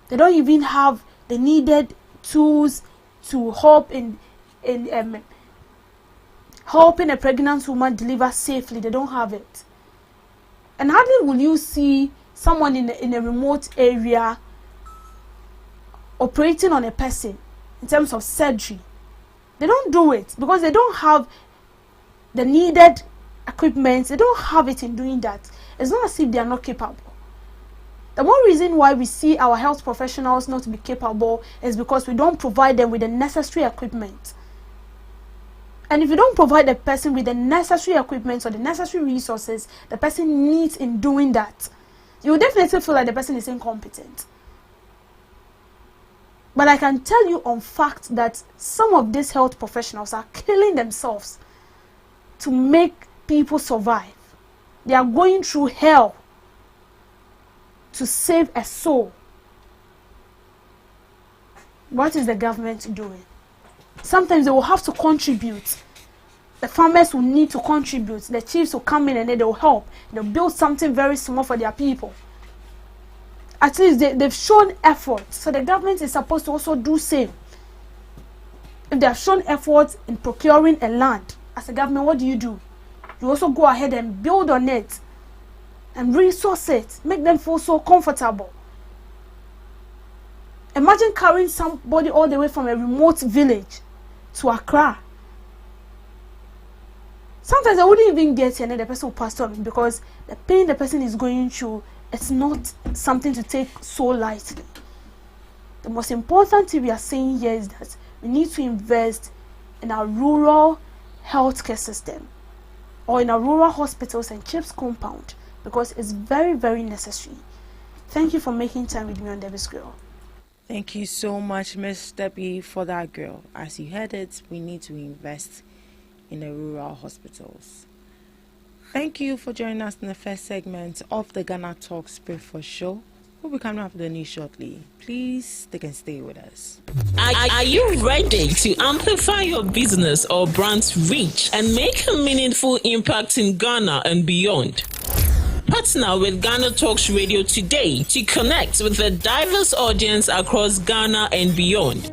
They don't even have the needed tools to help in helping a pregnant woman deliver safely. They don't have it. And hardly will you see someone in a remote area operating on a person in terms of surgery. They don't do it because they don't have the needed equipment. They don't have it in doing that. It's not as if they are not capable. The one reason why we see our health professionals not to be capable is because we don't provide them with the necessary equipment. And if you don't provide the person with the necessary equipment or the necessary resources the person needs in doing that, you will definitely feel like the person is incompetent. But I can tell you on fact that some of these health professionals are killing themselves to make people survive. They are going through hell to save a soul. What is the government doing? Sometimes they will have to contribute. The farmers will need to contribute. The chiefs will come in and then they will help. They'll build something very small for their people. At least they've shown effort. So the government is supposed to also do same. If they have shown effort in procuring a land, as a government, what do? You also go ahead and build on it and resource it. Make them feel so comfortable. Imagine carrying somebody all the way from a remote village to Accra. Sometimes I wouldn't even get here and then the person will pass on because the pain the person is going through, it's not something to take so lightly. The most important thing we are saying here is that we need to invest in our rural healthcare system or in our rural hospitals and CHIPS compound because it's very, very necessary. Thank you for making time with me on Debbie's Girl. Thank you so much, Miss Debbie, for that, girl. As you heard it, we need to invest in the rural hospitals. Thank you for joining us in the first segment of the Ghana Talks Breakfast Show. We'll be coming after the news shortly. Please stick and stay with us. Are you ready to amplify your business or brand's reach and make a meaningful impact in Ghana and beyond? Partner with GhanaTalks Radio today to connect with a diverse audience across Ghana and beyond.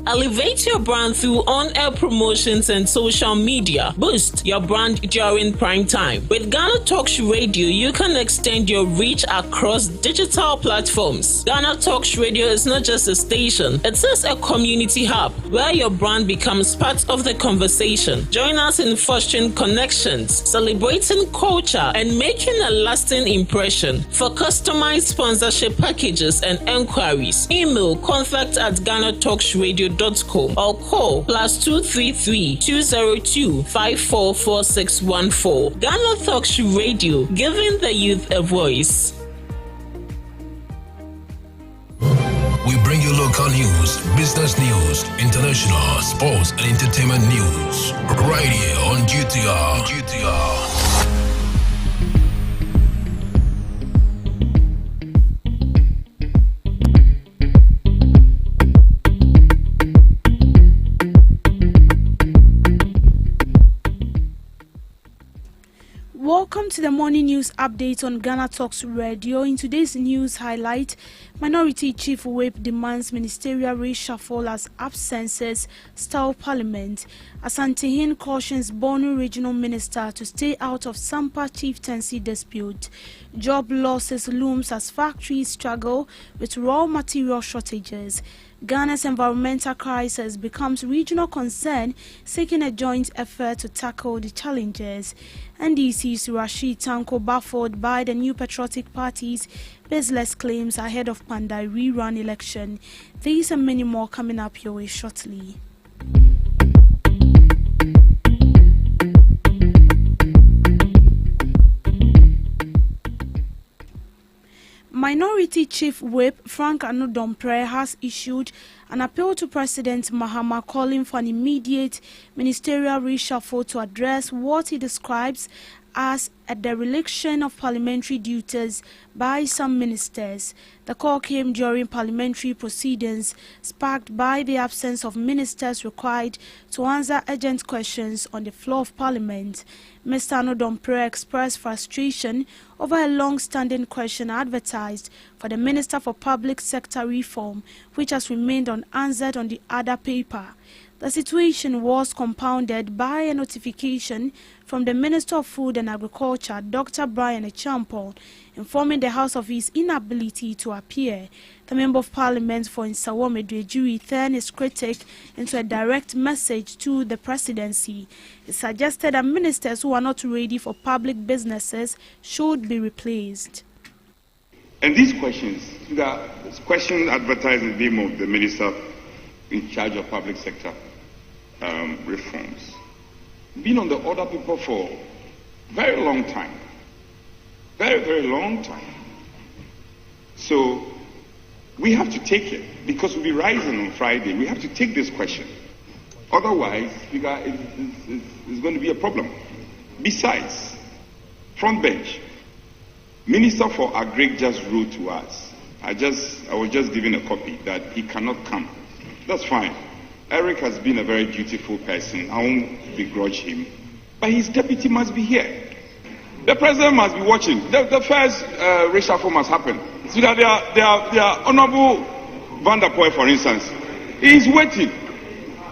Elevate your brand through on-air promotions and social media. Boost your brand during prime time. With GhanaTalks Radio, you can extend your reach across digital platforms. GhanaTalks Radio is not just a station, it is a community hub where your brand becomes part of the conversation. Join us in fostering connections, celebrating culture, and making a lasting impression. For customized sponsorship packages and enquiries, email contact@GhanaTalksRadio.com ghanatalksradio.com or call +233 202 544614. Ghana Talks Radio, giving the youth a voice. We bring you local news, business news, international, sports, and entertainment news. Right here on GTR. Welcome to the morning news update on Ghana Talks Radio. In today's news highlight, Minority Chief Whip demands ministerial reshuffle as absences stall Parliament. Asante cautions Borno Regional Minister to stay out of Sampa chieftaincy dispute. Job losses looms as factories struggle with raw material shortages. Ghana's environmental crisis becomes regional concern, seeking a joint effort to tackle the challenges. NDC's Rashid Tanko baffled by the new patriotic party's baseless claims ahead of Pandai rerun election. These and many more coming up your way shortly. Minority Chief Whip Frank Anodompre has issued an appeal to President Mahama calling for an immediate ministerial reshuffle to address what he describes as a dereliction of parliamentary duties by some ministers. The call came during parliamentary proceedings sparked by the absence of ministers required to answer urgent questions on the floor of Parliament. Mr. Anodompre expressed frustration over a long-standing question advertised for the Minister for Public Sector Reform, which has remained unanswered on the other paper. The situation was compounded by a notification from the Minister of Food and Agriculture, Dr. Brian Echampong, informing the House of his inability to appear. The Member of Parliament for Nsawam Edwejuri turned his critic into a direct message to the presidency. He suggested that ministers who are not ready for public businesses should be replaced. And these questions, this question advertised in the name of the Minister in charge of public sector reforms, been on the order paper for a very long time. Very, very long time. So we have to take it because we'll be rising on Friday. We have to take this question. Otherwise, it's going to be a problem. Besides, front bench, Minister for Agric just wrote to us. I was just given a copy that he cannot come. That's fine. Eric has been a very dutiful person. I won't begrudge him. But his deputy must be here. The president must be watching. The first reshuffle must happen. See that they are Honorable Van der Poel, for instance. He is waiting.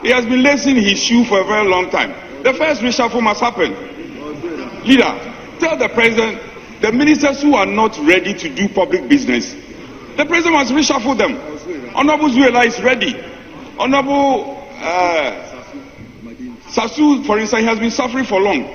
He has been lacing his shoe for a very long time. The first reshuffle must happen. Leader, tell the president, the ministers who are not ready to do public business, the president must reshuffle them. Honorable Zuela is ready. Honorable Sasu, for instance, has been suffering for long.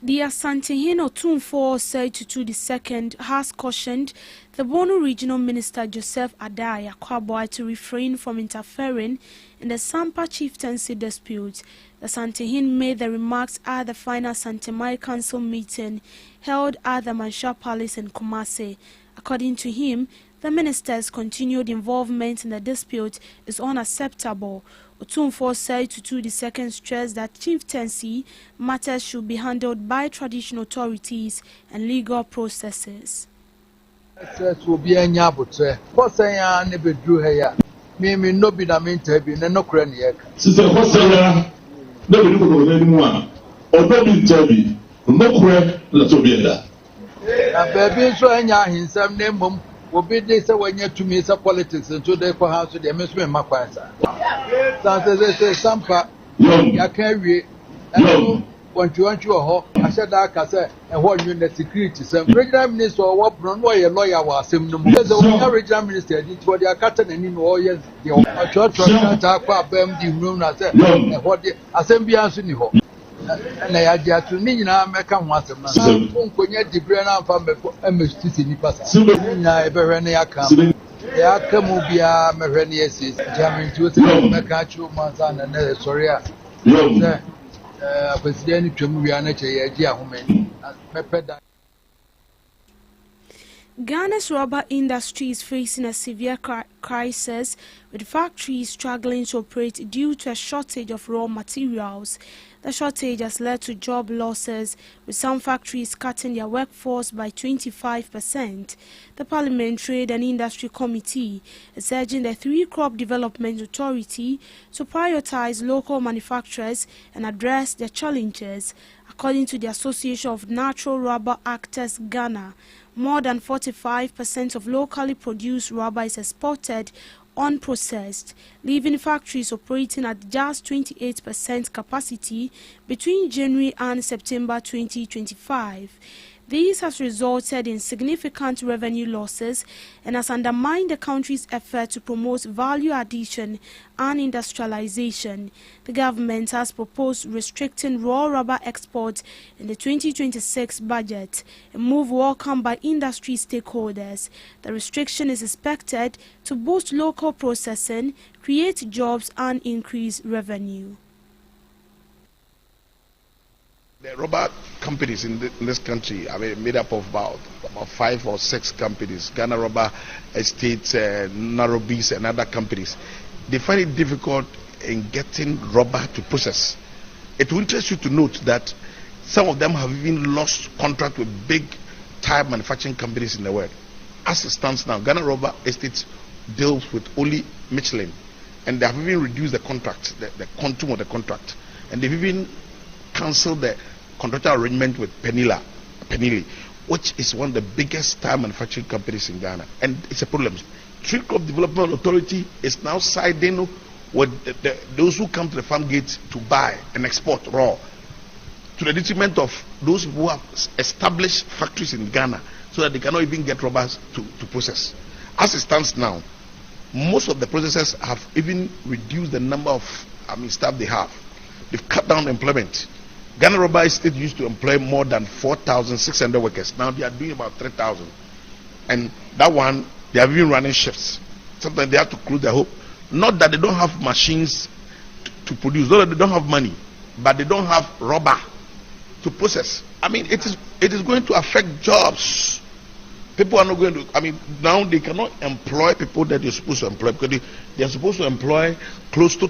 The Asante Otumfuo said to the second has cautioned the Borno Regional Minister Joseph Adai Akwaboy to refrain from interfering in the Sampa chieftaincy dispute. The Asante made the remarks at the final Santemai Council meeting held at the Mansha Palace in Kumasi. According to him, the minister's continued involvement in the dispute is unacceptable. Otumfuo said to the second stressed that chieftaincy matters should be handled by traditional authorities and legal processes. Obi dey say when you to me say politics into the house the amusement makwasa. Say Sampa ya can we and want you ho I said that ka say and what you the security some regional minister or what no lawyer was him no the regional minister did what they are cutting and in all years the church ta kwa bam di room na say and what the assembly anso ni ho na ya dia to ni nyina meka ho asem na konkonya dibre na amfa meko emestisi ni pasa na ebehwe na ya ka ya kamu biya mehwɛ ne yɛsi jamin tí o ti ka mɛka akyerɛ mu ansa na ne sɔre a sɛ akwasideɛ ne twam wia no kyɛ yɛagye ahome mɛpɛ da. Ghana's rubber industry is facing a severe crisis, with factories struggling to operate due to a shortage of raw materials. The shortage has led to job losses, with some factories cutting their workforce by 25%. The Parliament Trade and Industry Committee is urging the Three-Crop Development Authority to prioritize local manufacturers and address their challenges. According to the Association of Natural Rubber Actors Ghana, more than 45% of locally produced rubber is exported unprocessed, leaving factories operating at just 28% capacity between January and September 2025. This has resulted in significant revenue losses and has undermined the country's effort to promote value addition and industrialization. The government has proposed restricting raw rubber exports in the 2026 budget, a move welcomed by industry stakeholders. The restriction is expected to boost local processing, create jobs and increase revenue. The rubber companies in this country are made up of about 5 or 6 companies. Ghana Rubber Estates, Narobis and other companies. They find it difficult in getting rubber to process. It will interest you to note that some of them have even lost contract with big tire manufacturing companies in the world. As it stands now, Ghana Rubber Estates deals with only Michelin, and they have even reduced the contract, the quantum of the contract, and they've even cancelled the contractual arrangement with Penili, which is one of the biggest tire manufacturing companies in Ghana, and it's a problem. Three-Crop Development Authority is now siding with those who come to the farm gate to buy and export raw, to the detriment of those who have established factories in Ghana, so that they cannot even get rubbers to process. As it stands now, most of the processors have even reduced the number of staff they have. They've cut down employment. Ghana Rubber Estate used to employ more than 4,600 workers. Now they are doing about 3,000. And that one, they have been running shifts. Sometimes they have to close their home. Not that they don't have machines to produce, not that they don't have money, but they don't have rubber to process. It is going to affect jobs. People are not going to, now they cannot employ people that they're supposed to employ, because they are supposed to employ close to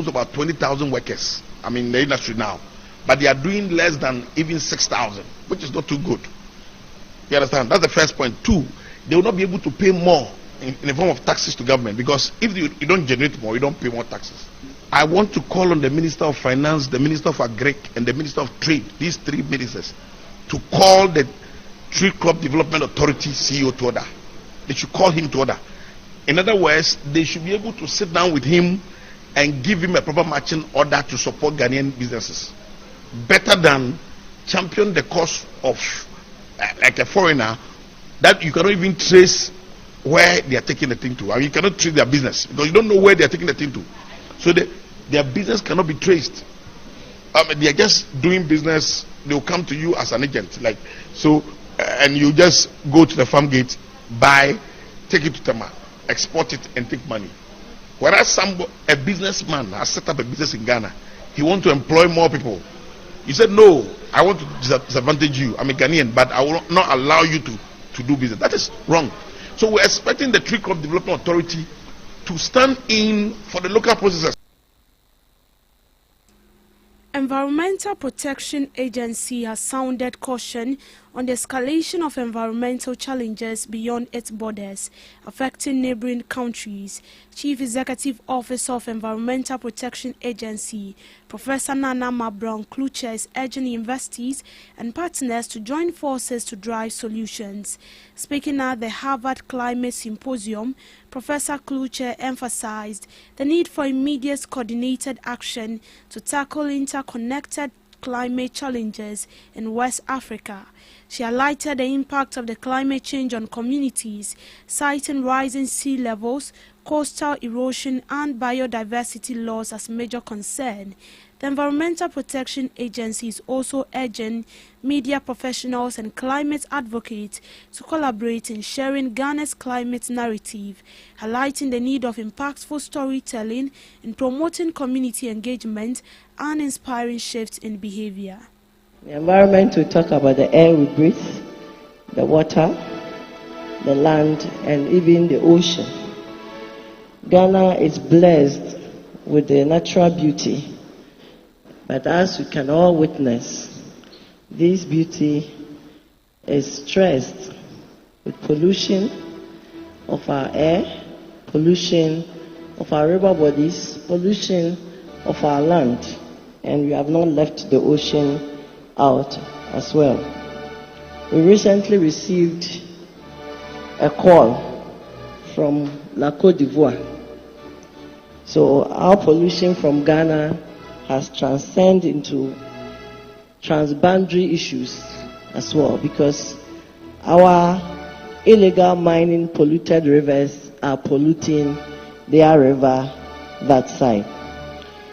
about 20,000 workers. In the industry now. But they are doing less than even 6,000, which is not too good. You understand? That's the first point. 2, they will not be able to pay more in the form of taxes to government, because if you don't generate more, you don't pay more taxes. I want to call on the Minister of Finance, the Minister of Agric, and the Minister of Trade, these 3 ministers, to call the Three-Crop Development Authority CEO to order. They should call him to order. In other words, they should be able to sit down with him and give him a proper matching order to support Ghanaian businesses. Better than champion the cause of like a foreigner that you cannot even trace where they are taking the thing to. You cannot trace their business because you don't know where they are taking the thing to. So their business cannot be traced. They are just doing business. They will come to you as an agent, and you just go to the farm gate, buy, take it to Tema, export it, and take money. Whereas a businessman has set up a business in Ghana, he wants to employ more people. You said, no, I want to disadvantage you. I'm a Ghanaian, but I will not allow you to do business. That is wrong. So we're expecting the Three-Crop Development Authority to stand in for the local processors. Environmental Protection Agency has sounded caution on the escalation of environmental challenges beyond its borders, affecting neighboring countries. Chief Executive Officer of Environmental Protection Agency, Professor Nana Mabron Kluche, is urging universities and partners to join forces to drive solutions. Speaking at the Harvard Climate Symposium, Professor Kluche emphasized the need for immediate coordinated action to tackle interconnected climate challenges in West Africa. She highlighted the impact of the climate change on communities, citing rising sea levels, coastal erosion and biodiversity loss as major concern. The Environmental Protection Agency is also urging media professionals and climate advocates to collaborate in sharing Ghana's climate narrative, highlighting the need of impactful storytelling in promoting community engagement and inspiring shifts in behavior. The environment, we talk about the air we breathe, the water, the land, and even the ocean. Ghana is blessed with the natural beauty. But as we can all witness, this beauty is stressed with pollution of our air, pollution of our river bodies, pollution of our land, and we have not left the ocean out as well. We recently received a call from La Côte d'Ivoire. So our pollution from Ghana has transcended into transboundary issues as well, because our illegal mining polluted rivers are polluting their river that side.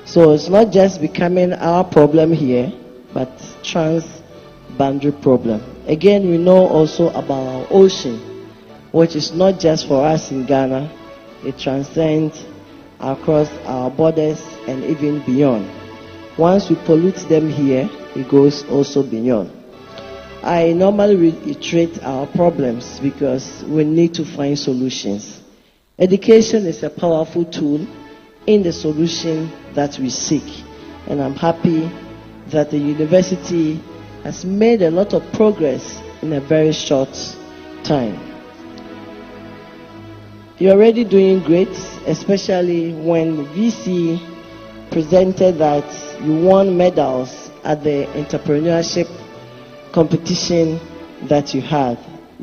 So it's not just becoming our problem here, but transboundary problem. Again, we know also about our ocean, which is not just for us in Ghana, it transcends across our borders and even beyond. Once we pollute them here, it goes also beyond. I normally reiterate our problems because we need to find solutions. Education is a powerful tool in the solution that we seek, and I'm happy that the university has made a lot of progress in a very short time. You're already doing great, especially when VC presented that you won medals at the entrepreneurship competition that you had.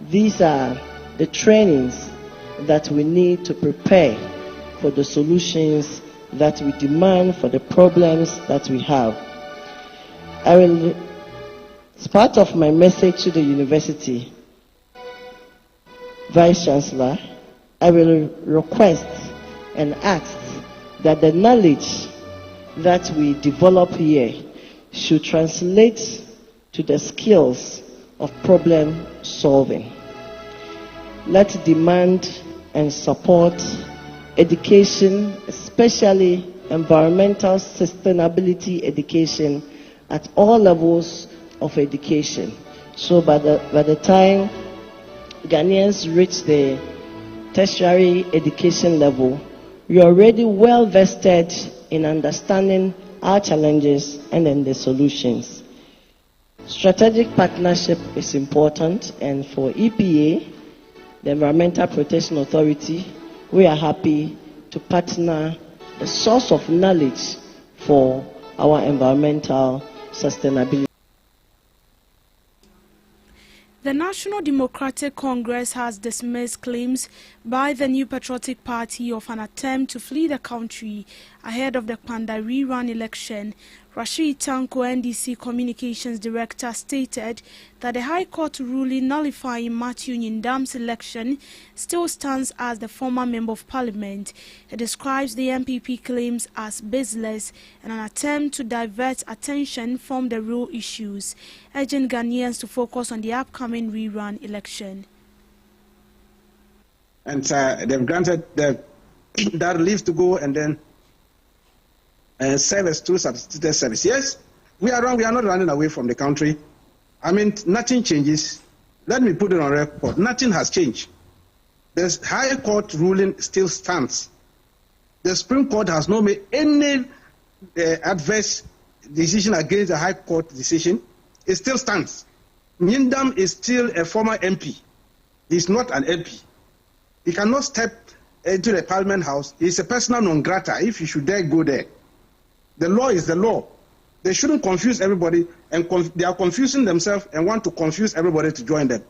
These are the trainings that we need to prepare for the solutions that we demand for the problems that we have. As part of my message to the university, Vice Chancellor, I will request and ask that the knowledge that we develop here should translate to the skills of problem solving. Let's demand and support education, especially environmental sustainability education at all levels of education. So by the time Ghanaians reach the tertiary education level, we are already well vested in understanding our challenges and then the solutions. Strategic partnership is important, and for EPA, the Environmental Protection Authority, we are happy to partner the source of knowledge for our environmental sustainability. The National Democratic Congress has dismissed claims by the New Patriotic Party of an attempt to flee the country ahead of the Kwanda rerun election. Rashid Tanko, NDC Communications Director, stated that the High Court ruling nullifying Matthew Nyindam's election still stands as the former Member of Parliament. He describes the MPP claims as baseless and an attempt to divert attention from the real issues, urging Ghanaians to focus on the upcoming rerun election. And they've granted that leave to go and then service through substituted service. Yes, we are not running away from the country. I mean, nothing changes. Let me put it on record. Nothing has changed. The High Court ruling still stands. The Supreme Court has not made any adverse decision against the High Court decision. It still stands. Nyindam is still a former MP. He's not an MP. He cannot step into the Parliament House. He's a persona non grata if you should dare go there. The law is the law. They shouldn't confuse everybody, and they are confusing themselves and want to confuse everybody to join them.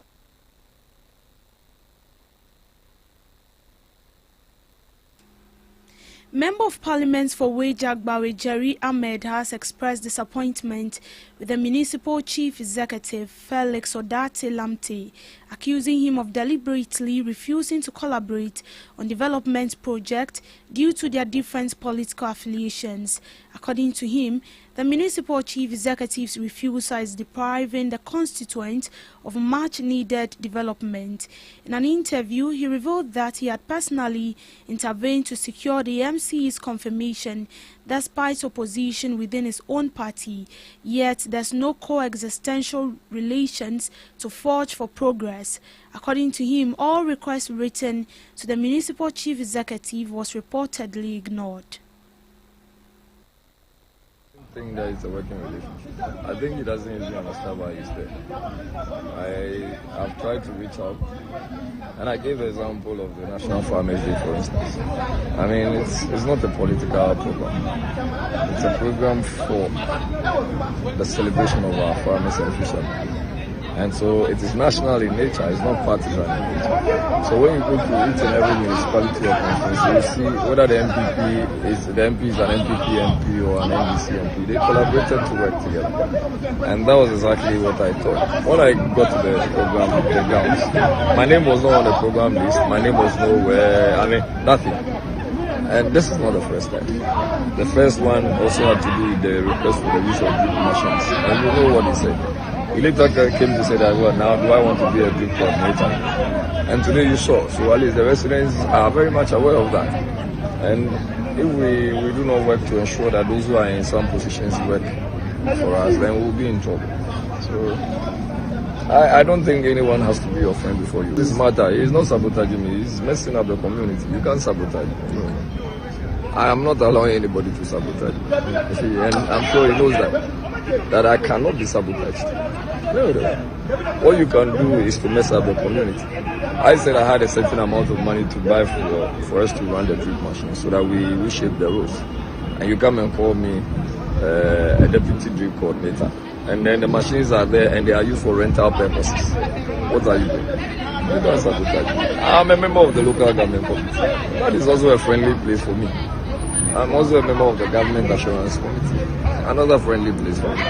Member of Parliament for Wejagbawe Jerry Ahmed has expressed disappointment with the Municipal Chief Executive Felix Odate Lamte, accusing him of deliberately refusing to collaborate on development projects due to their different political affiliations. According to him, the Municipal Chief Executive's refusal is depriving the constituent of much-needed development. In an interview, he revealed that he had personally intervened to secure the MC's confirmation despite opposition within his own party, yet there's no coexistential relations to forge for progress. According to him, all requests written to the Municipal Chief Executive was reportedly ignored. I think that it's a working relationship. I think he doesn't even understand why he's there. I have tried to reach out, and I gave the example of the National Farmers Day, for instance. I mean, it's not a political program. It's a program for the celebration of our farmers and fishermen. And so it is national in nature, it's not partisan in nature. So when you go to each and every municipality or conference, you see whether the MPP is an MPP MP or an NDC MP, they collaborated to work together. And that was exactly what I thought. When I got to the program, the grounds, my name was not on the program list, my name was nowhere, nothing. And this is not the first time. The first one also had to do with the request for the use of drip machines. And you know what he said. He later came to say that, well, now do I want to be a drip coordinator? And today you saw. So at least the residents are very much aware of that. And if we do not work to ensure that those who are in some positions work for us, then we'll be in trouble. So I don't think anyone has to be your friend before you. This matter, he's not sabotaging me, he's messing up the community. You can't sabotage me. No. I am not allowing anybody to sabotage me. And I'm sure he knows that I cannot be sabotaged. No. What you can do is to mess up the community. I said I had a certain amount of money to buy for us to run the drip machine so that we reshape the roads. And you come and call me a deputy drip coordinator. And then the machines are there and they are used for rental purposes. What are you doing? You don't sabotage. I'm a member of the local government committee. That is also a friendly place for me. I'm also a member of the government assurance committee. Another friendly place for me.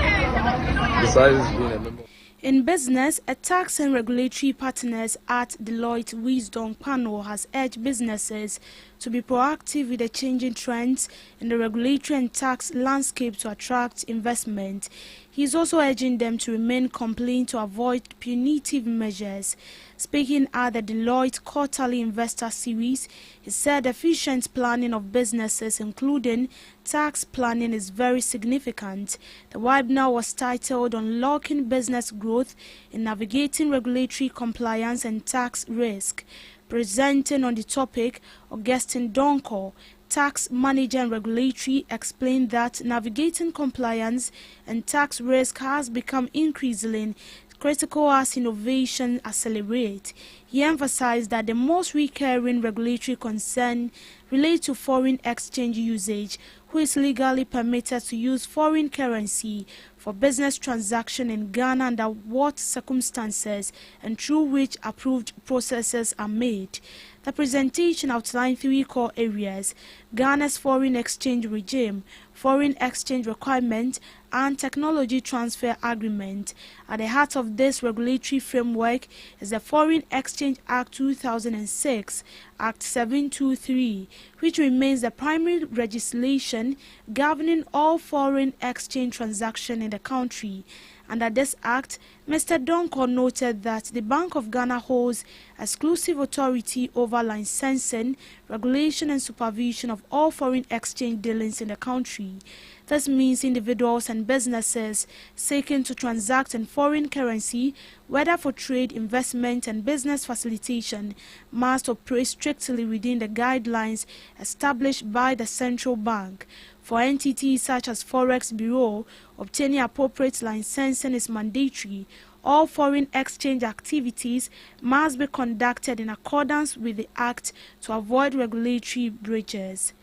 Besides being a member. In business, a tax and regulatory partners at Deloitte Wisdom panel has urged businesses to be proactive with the changing trends in the regulatory and tax landscape to attract investment. He is also urging them to remain compliant to avoid punitive measures. Speaking at the Deloitte Quarterly Investor Series, he said efficient planning of businesses, including tax planning, is very significant. The webinar was titled Unlocking Business Growth in Navigating Regulatory Compliance and Tax Risk. Presenting on the topic, Augustine Donko, tax manager and regulatory, explained that navigating compliance and tax risk has become increasingly critical as innovation accelerates. He emphasized that the most recurring regulatory concern relates to foreign exchange usage, who is legally permitted to use foreign currency for business transaction in Ghana, under what circumstances and through which approved processes are made. The presentation outlined 3 core areas: Ghana's foreign exchange regime, foreign exchange requirement, and technology transfer agreement. At the heart of this regulatory framework is the Foreign Exchange Act 2006, Act 723, which remains the primary legislation governing all foreign exchange transactions in the country. Under this act, Mr. Donko noted that the Bank of Ghana holds exclusive authority over licensing, regulation and supervision of all foreign exchange dealings in the country. This means individuals and businesses seeking to transact in foreign currency, whether for trade, investment and business facilitation, must operate strictly within the guidelines established by the central bank. For entities such as Forex Bureau, obtaining appropriate licensing is mandatory. All foreign exchange activities must be conducted in accordance with the Act to avoid regulatory breaches.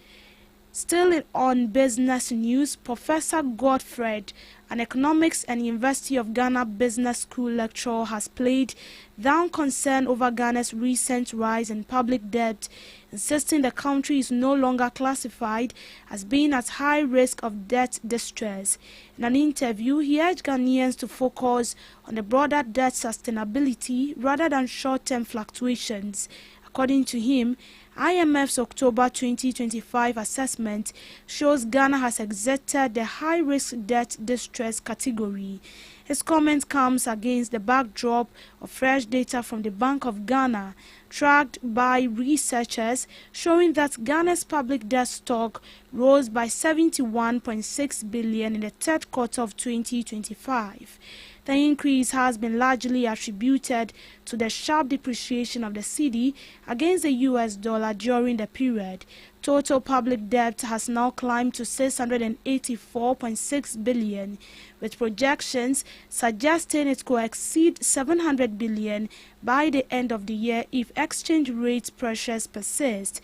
Still on business news, Professor Godfred, an economics and University of Ghana Business School lecturer, has played down concern over Ghana's recent rise in public debt, insisting the country is no longer classified as being at high risk of debt distress. In an interview, he urged Ghanaians to focus on the broader debt sustainability rather than short-term fluctuations. According to him, IMF's October 2025 assessment shows Ghana has exited the high-risk debt distress category. His comment comes against the backdrop of fresh data from the Bank of Ghana, tracked by researchers, showing that Ghana's public debt stock rose by 71.6 billion in the third quarter of 2025. The increase has been largely attributed to the sharp depreciation of the cedi against the US dollar during the period. Total public debt has now climbed to 684.6 billion, with projections suggesting it could exceed 700 billion by the end of the year if exchange rate pressures persist.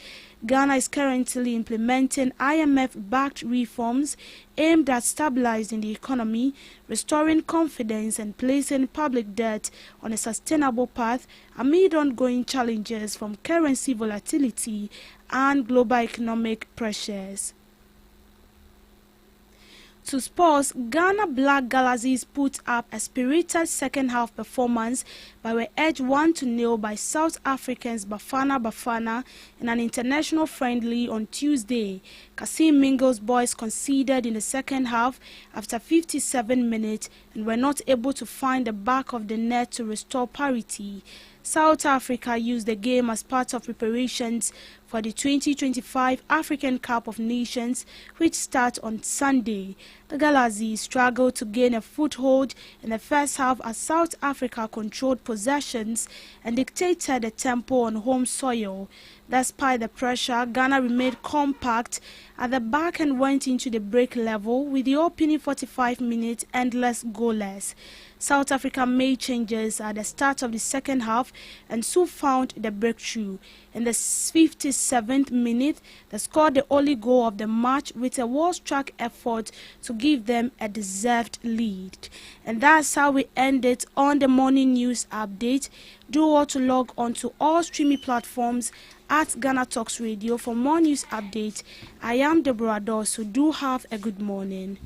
Ghana is currently implementing IMF-backed reforms aimed at stabilizing the economy, restoring confidence and placing public debt on a sustainable path amid ongoing challenges from currency volatility and global economic pressures. To sports, Ghana Black Galaxies put up a spirited second-half performance but were edged 1-0 by South Africans Bafana in an international friendly on Tuesday. Kasim Mingo's boys conceded in the second half after 57 minutes and were not able to find the back of the net to restore parity. South Africa used the game as part of preparations for the 2025 African Cup of Nations, which starts on Sunday. The Galaxies struggled to gain a foothold in the first half as South Africa controlled possessions and dictated the tempo on home soil. Despite the pressure, Ghana remained compact at the back and went into the break level with the opening 45 minutes endless goalless. South Africa made changes at the start of the second half and soon found the breakthrough. In the 57th minute, they scored the only goal of the match with a well-struck effort to give them a deserved lead. And that's how we end it on the morning news update. Do all to log on to all streaming platforms at GhanaTalks Radio for more news updates. I am Deborah Dawes, so do have a good morning.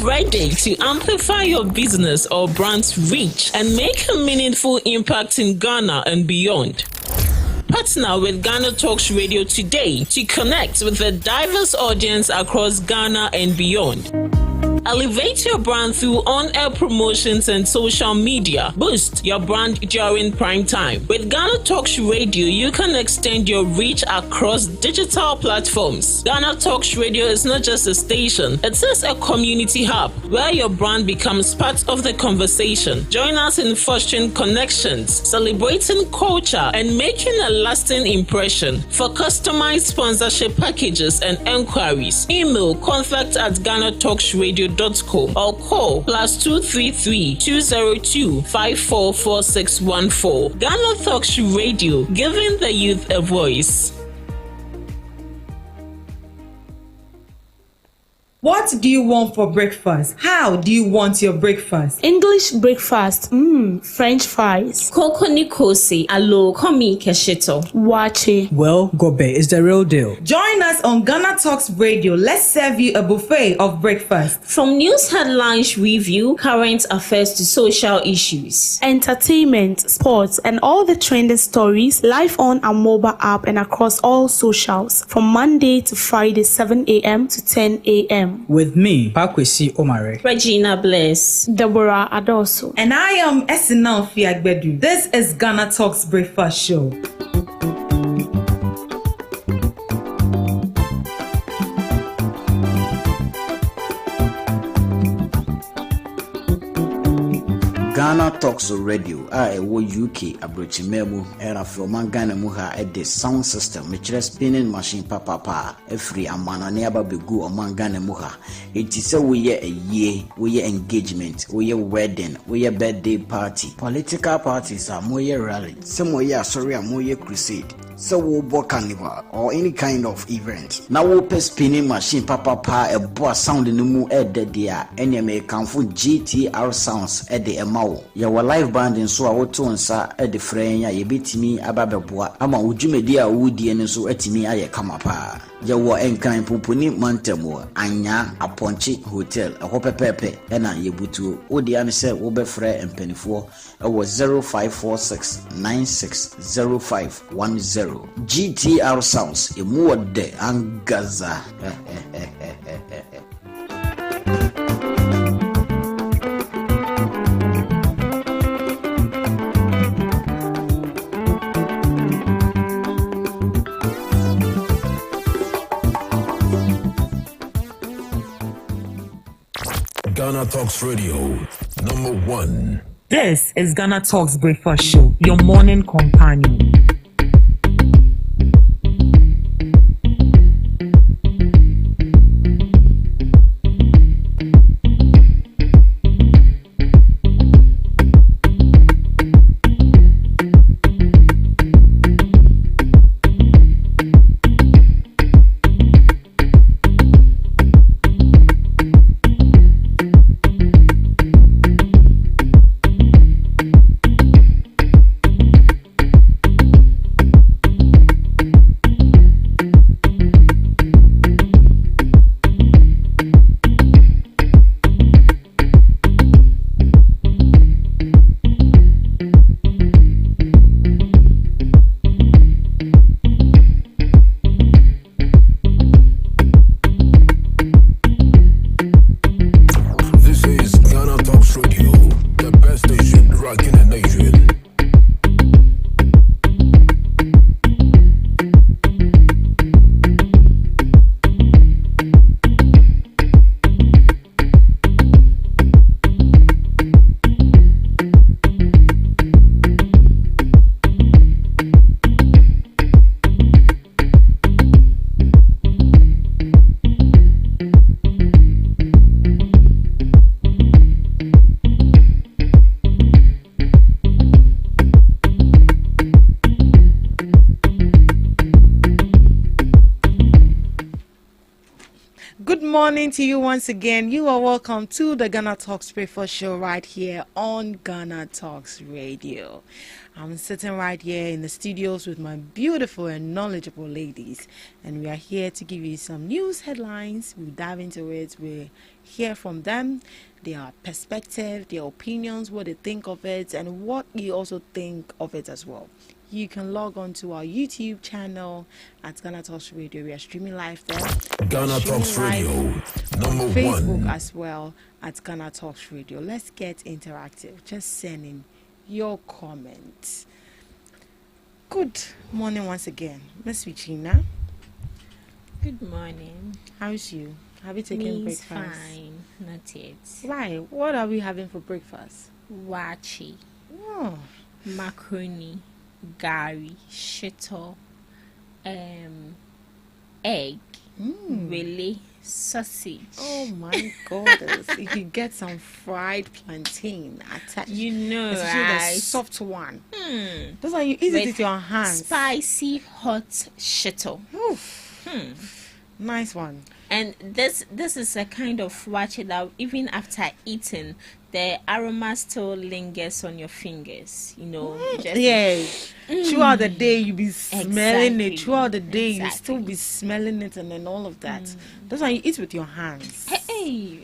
Ready to amplify your business or brand's reach and make a meaningful impact in Ghana and beyond? Partner with GhanaTalks Radio today to connect with a diverse audience across Ghana and beyond. Elevate your brand through on-air promotions and social media. Boost your brand during prime time. With GhanaTalks Radio, you can extend your reach across digital platforms. GhanaTalks Radio is not just a station, it is a community hub where your brand becomes part of the conversation. Join us in fostering connections, celebrating culture, and making a lasting impression. For customized sponsorship packages and enquiries, email contact@GhanaTalksRadio.com or call +233 202 544614. GhanaTalks Radio, giving the youth a voice. What do you want for breakfast? How do you want your breakfast? English breakfast, French fries. Koko Nikosi, alo komi keshito. Wache. Well, Gobe is the real deal. Join us on GhanaTalks Radio. Let's serve you a buffet of breakfast. From news headlines review, current affairs to social issues. Entertainment, sports, and all the trending stories live on our mobile app and across all socials. From Monday to Friday, 7 a.m. to 10 a.m. M. With me, Pakwesi Omare. Regina Bliss. Deborah Adoso. And I am Esinal Fiagbedu. This is Ghana Talks Breakfast Show. Ghana Talks Radio wo UK abrochimemu era from Ghana mu ha the sound system which spinning machine papa every amana ne aba begu o Ghana mu ha it is say we a year we engagement we wedding we birthday party political parties are more rally some way sorry more crusade so we book carnival or any kind of event now we pay spinning machine papa a boa sound no mu dia any me kanfo GTR sounds the emawo ya wa live band nso a woto nsa the friend ya yebetimi ababeboa ama wudwumedi a wudi ene nso atimi aye kama pa ya wo enkan poponi mantamo anya aponchi hotel ahopepepe na yebutuo wodi ane se wo be frɛ empanifo ɛwɔ 0546960510 GTR sounds emu wode angaza Ghana Talks Radio, #1. This is Ghana Talks Breakfast Show, your morning companion. Good morning to you once again. You are welcome to the Ghana Talks Breakfast Show right here on Ghana Talks Radio. I'm sitting right here in the studios with my beautiful and knowledgeable ladies, and we are here to give you some news headlines. We'll dive into it. We'll hear from them, their perspective, their opinions, what they think of it, and what you also think of it as well. You can log on to our YouTube channel at Ghana Talks Radio. We are streaming live there. Ghana Talks Radio, on #1. Facebook as well at Ghana Talks Radio. Let's get interactive. Just send in your comments. Good morning once again, Miss Regina. Good morning. How's you? Have you taken Me's breakfast? Fine, not yet. Why? What are we having for breakfast? Wachi. Oh. Macaroni, gari, shito, egg, really, sausage. Oh my goodness. If you get some fried plantain attached, you know, especially right? the soft one. That's how you eat it with your hands. Spicy hot shito. Nice one. And this is a kind of wachi that even after eating, the aroma still lingers on your fingers, you know. Yes. Throughout the day you be smelling it. Throughout the day you still be smelling it, and then all of that. That's why you eat with your hands. Hey,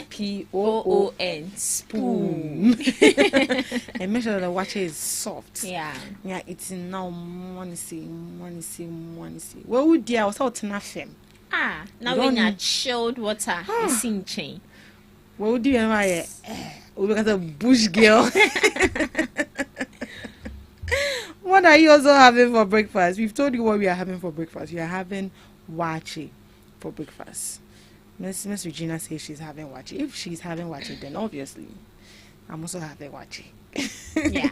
SPOON, spoon. And make sure that the water is soft. Yeah. Yeah, it's now money. Well, would you also turn FM? Now when you chilled water, it's in chain. What would you have? We got a bush girl. What are you also having for breakfast? We've told you what we are having for breakfast. We are having wachi for breakfast. Miss Regina says she's having wachi. If she's having wachi, then obviously I'm also having wachi. Yeah.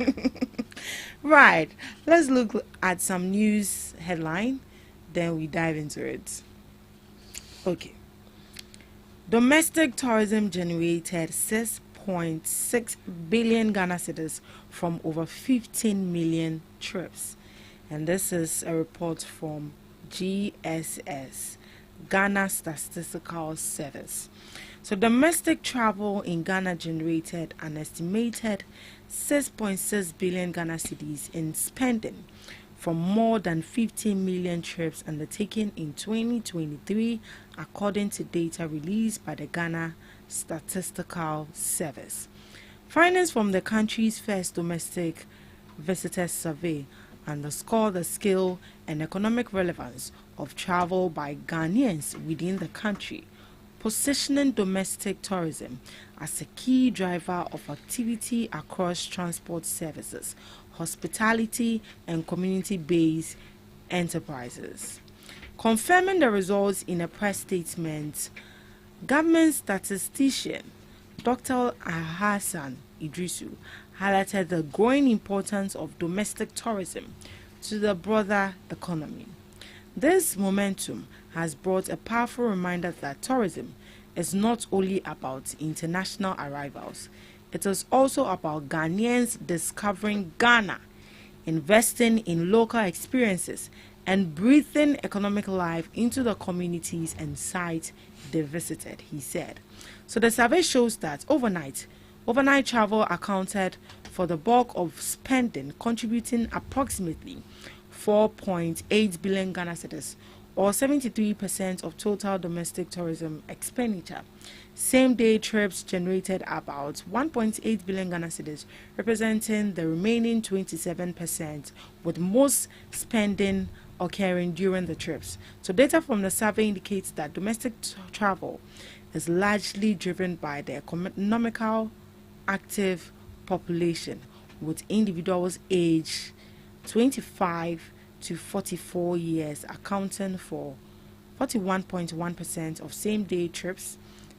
Right. Let's look at some news headline. Then we dive into it. Okay. Domestic tourism generated 6.6 billion Ghana cedis from over 15 million trips. And this is a report from GSS, Ghana Statistical Service. So domestic travel in Ghana generated an estimated 6.6 billion Ghana cedis in spending from more than 15 million trips undertaken in 2023, according to data released by the Ghana Statistical Service. Findings from the country's first domestic visitors survey underscore the scale and economic relevance of travel by Ghanaians within the country, positioning domestic tourism as a key driver of activity across transport services, hospitality, and community-based enterprises. Confirming the results in a press statement, government statistician Dr. Hassan Idrisu highlighted the growing importance of domestic tourism to the broader economy. This momentum has brought a powerful reminder that tourism is not only about international arrivals, it is also about Ghanaians discovering Ghana, investing in local experiences, and breathing economic life into the communities and sites they visited, he said. So the survey shows that overnight travel accounted for the bulk of spending, contributing approximately 4.8 billion Ghana cedis, or 73% of total domestic tourism expenditure. Same-day trips generated about 1.8 billion Ghana cedis, representing the remaining 27%, with most spending occurring during the trips. So data from the survey indicates that domestic travel is largely driven by the economical active population, with individuals aged 25 to 44 years accounting for 41.1% of same-day trips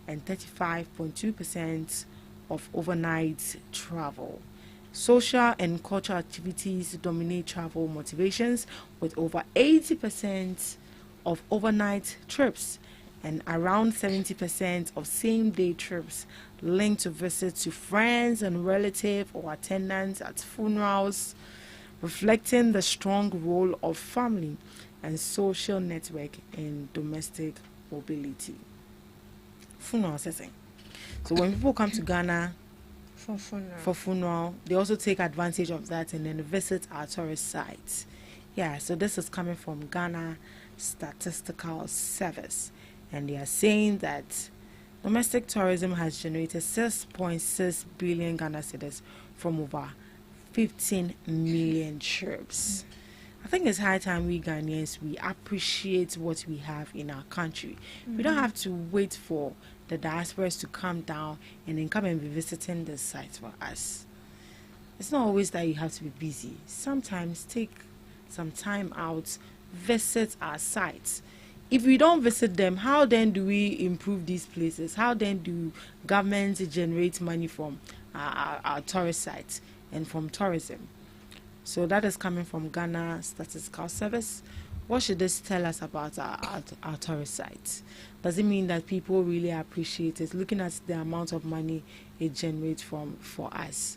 and 35.2% of overnight travel. Social and cultural activities dominate travel motivations, with over 80% of overnight trips and around 70% of same-day trips linked to visits to friends and relatives or attendance at funerals, reflecting the strong role of family and social network in domestic mobility. Funeral setting. So when people come to Ghana for funeral, they also take advantage of that and then visit our tourist sites. Yeah, so this is coming from Ghana Statistical Service, and they are saying that domestic tourism has generated 6.6 billion Ghana cedis from over 15 million trips. I think it's high time we Ghanaians, we appreciate what we have in our country. We don't have to wait for the diasporas to come down and then come and be visiting the sites for us. It's not always that you have to be busy. Sometimes take some time out, visit our sites. If we don't visit them, how then do we improve these places? How then do governments generate money from our tourist sites and from tourism? So that is coming from Ghana Statistical Service. What should this tell us about our tourist sites? Does it mean that people really appreciate it? Looking at the amount of money it generates for us.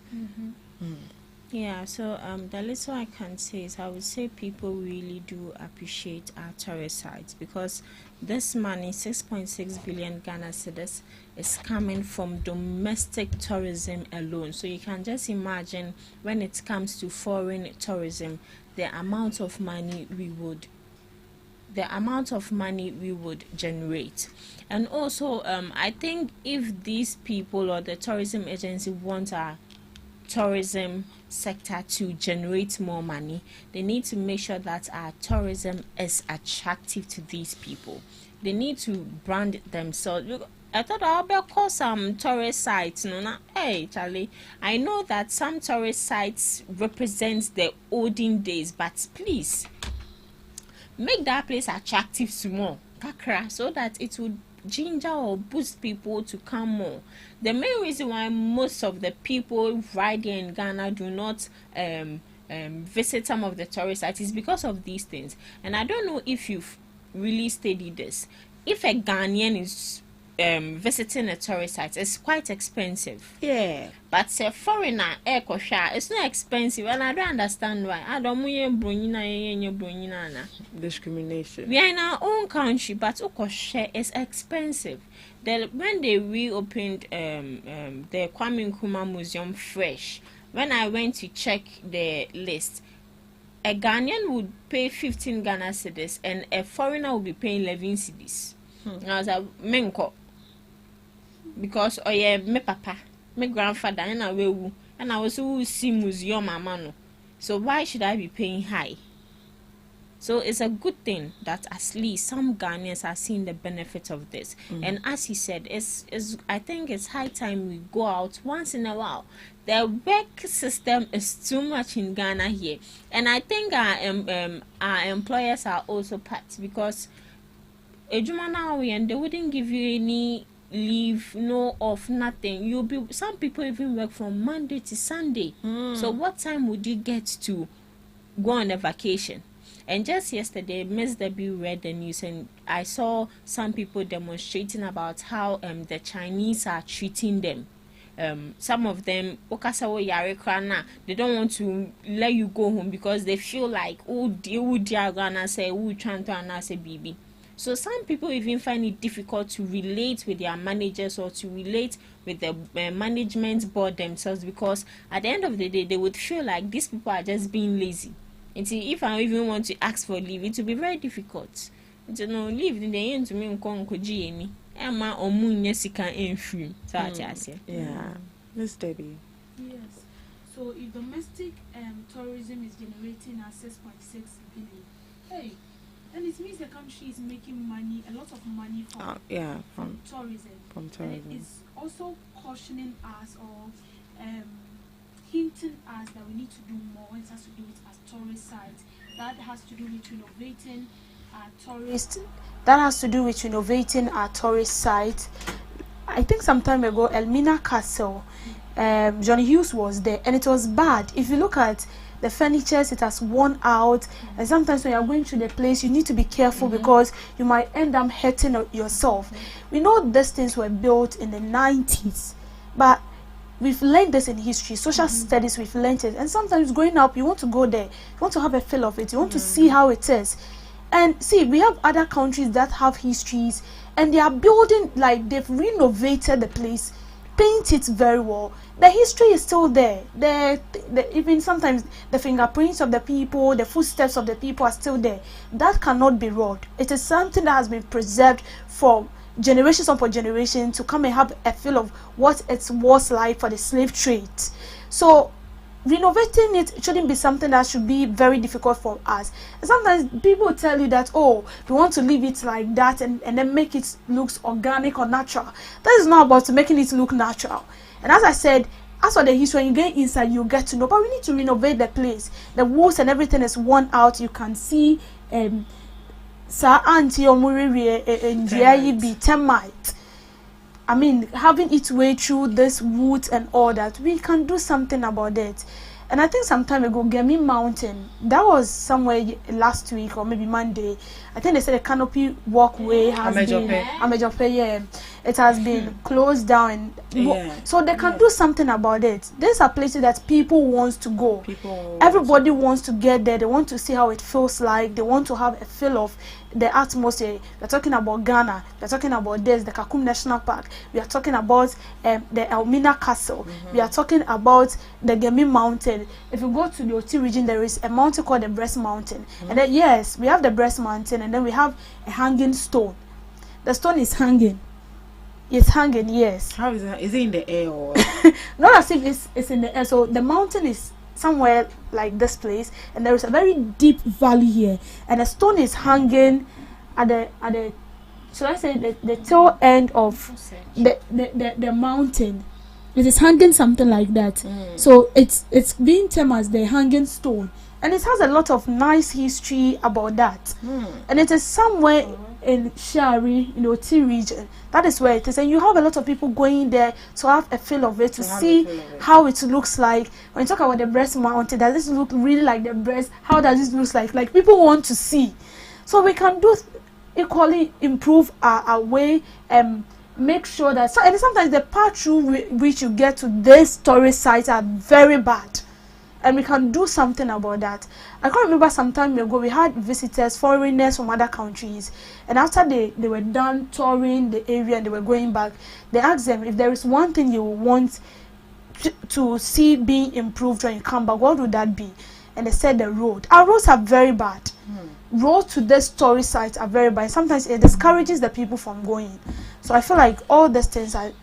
Yeah, so the little I can say is I would say people really do appreciate our tourist sites, because this money, 6.6 billion Ghana cedis, is coming from domestic tourism alone. So you can just imagine when it comes to foreign tourism, the amount of money we would generate. And also I think if these people or the tourism agency want our tourism sector to generate more money, they need to make sure that our tourism is attractive to these people. they need to brand themselves. I thought I'll be call some tourist sites. No, na. Hey, Charlie. I know that some tourist sites represent the olden days, but please make that place attractive to more, kakra, so that it would ginger or boost people to come more. The main reason why most of the people right here in Ghana do not visit some of the tourist sites is because of these things. And I don't know if you've really studied this. If a Ghanaian is visiting a tourist site, it's quite expensive. Yeah. But a foreigner, it's not expensive, and I don't understand why. I don't discrimination. We are in our own country, but Okoshe is expensive. When they reopened the Kwame Nkrumah Museum fresh, when I went to check the list, a Ghanaian would pay 15 Ghana cedis and a foreigner would be paying 11 cedis. And I was like, Menko. Because me papa, my grandfather, and I was who see museum mama. So why should I be paying high? So it's a good thing that at least some Ghanaians are seeing the benefit of this. And as he said, I think it's high time we go out once in a while. The work system is too much in Ghana here, and I think our employers are also part, because and they wouldn't give you any leave, no off, nothing. Some people even work from Monday to Sunday. So what time would you get to go on a vacation? And just yesterday, Ms. W read the news, and I saw some people demonstrating about how the Chinese are treating them. Some of them, they don't want to let you go home because they feel like, baby. So some people even find it difficult to relate with their managers or to relate with the management board themselves, because at the end of the day, they would feel like these people are just being lazy. And see, if I even want to ask for leave, it will be very difficult. Leave in the end to me Emma or Munyesika in free. Yeah. Miss Debbie. Yes. So if domestic tourism is generating 6.6 billion, hey, then it means the country is making money, a lot of money from tourism. From tourism. And it's also cautioning us or hinting us that we need to do more. It has to do with our tourist sites. That has to do with renovating our tourist. That has to do with renovating our tourist sites. I think some time ago, Elmina Castle, Johnny Hughes was there, and it was bad. If you look at the furniture, it has worn out, and sometimes when you are going through the place, you need to be careful because you might end up hurting yourself. We know these things were built in the 90s, but we've learned this in history, social studies, we've learned it, and sometimes growing up, you want to go there, you want to have a feel of it, you want to see how it is. And see, we have other countries that have histories, and they are building, like they've renovated the place, paint it very well. The history is still there. Even sometimes the fingerprints of the people, the footsteps of the people are still there. That cannot be robbed. It is something that has been preserved from generations upon generation to come and have a feel of what it was like for the slave trade. So renovating it shouldn't be something that should be very difficult for us. And sometimes people tell you that, oh, we want to leave it like that and then make it look organic or natural. That is not about making it look natural. And as I said, as for the history, when you get inside, you get to know. But we need to renovate the place. The walls and everything is worn out. You can see Sir Auntie Omuriri and be termite. I mean, having its way through this wood and all that, we can do something about it. And I think some time ago, Gemi Mountain, that was somewhere last week or maybe Monday. I think they said the canopy walkway has been, it has been closed down. So they can do something about it. These are places that people want to go. Everybody wants to get there. They want to see how it feels like. They want to have a feel of the atmosphere. We're talking about Ghana. We're talking about the Kakum National Park. We are talking about the Elmina Castle. We are talking about the Gemi Mountain. If you go to the Oti region, there is a mountain called the Breast Mountain. And then, yes, we have the Breast Mountain, and then we have a hanging stone. The stone is hanging. It's hanging, yes. How is it? Is it in the air or? Not as if it's in the air. So the mountain is somewhere like this place, and there is a very deep valley here, and the stone is hanging at the so I say the tail end of the mountain. It is hanging something like that. So it's being termed as the hanging stone, and it has a lot of nice history about that. And it is somewhere in Shari, T region. That is where it is, and you have a lot of people going there to have a feel of it, to see how it looks like. When you talk about the breast mountain, does this look really like the breast? How does this look like? Like, people want to see. So we can do equally improve our way and make sure that and sometimes the path through which you get to these tourist sites are very bad, and we can do something about that. I can't remember some time ago we had visitors, foreigners from other countries, and after they were done touring the area and they were going back, they asked them if there is one thing you want to see being improved when you come back, what would that be? And they said the road. Our roads are very bad. Roads to these tourist sites are very bad. Sometimes it discourages the people from going. So I feel like all these things are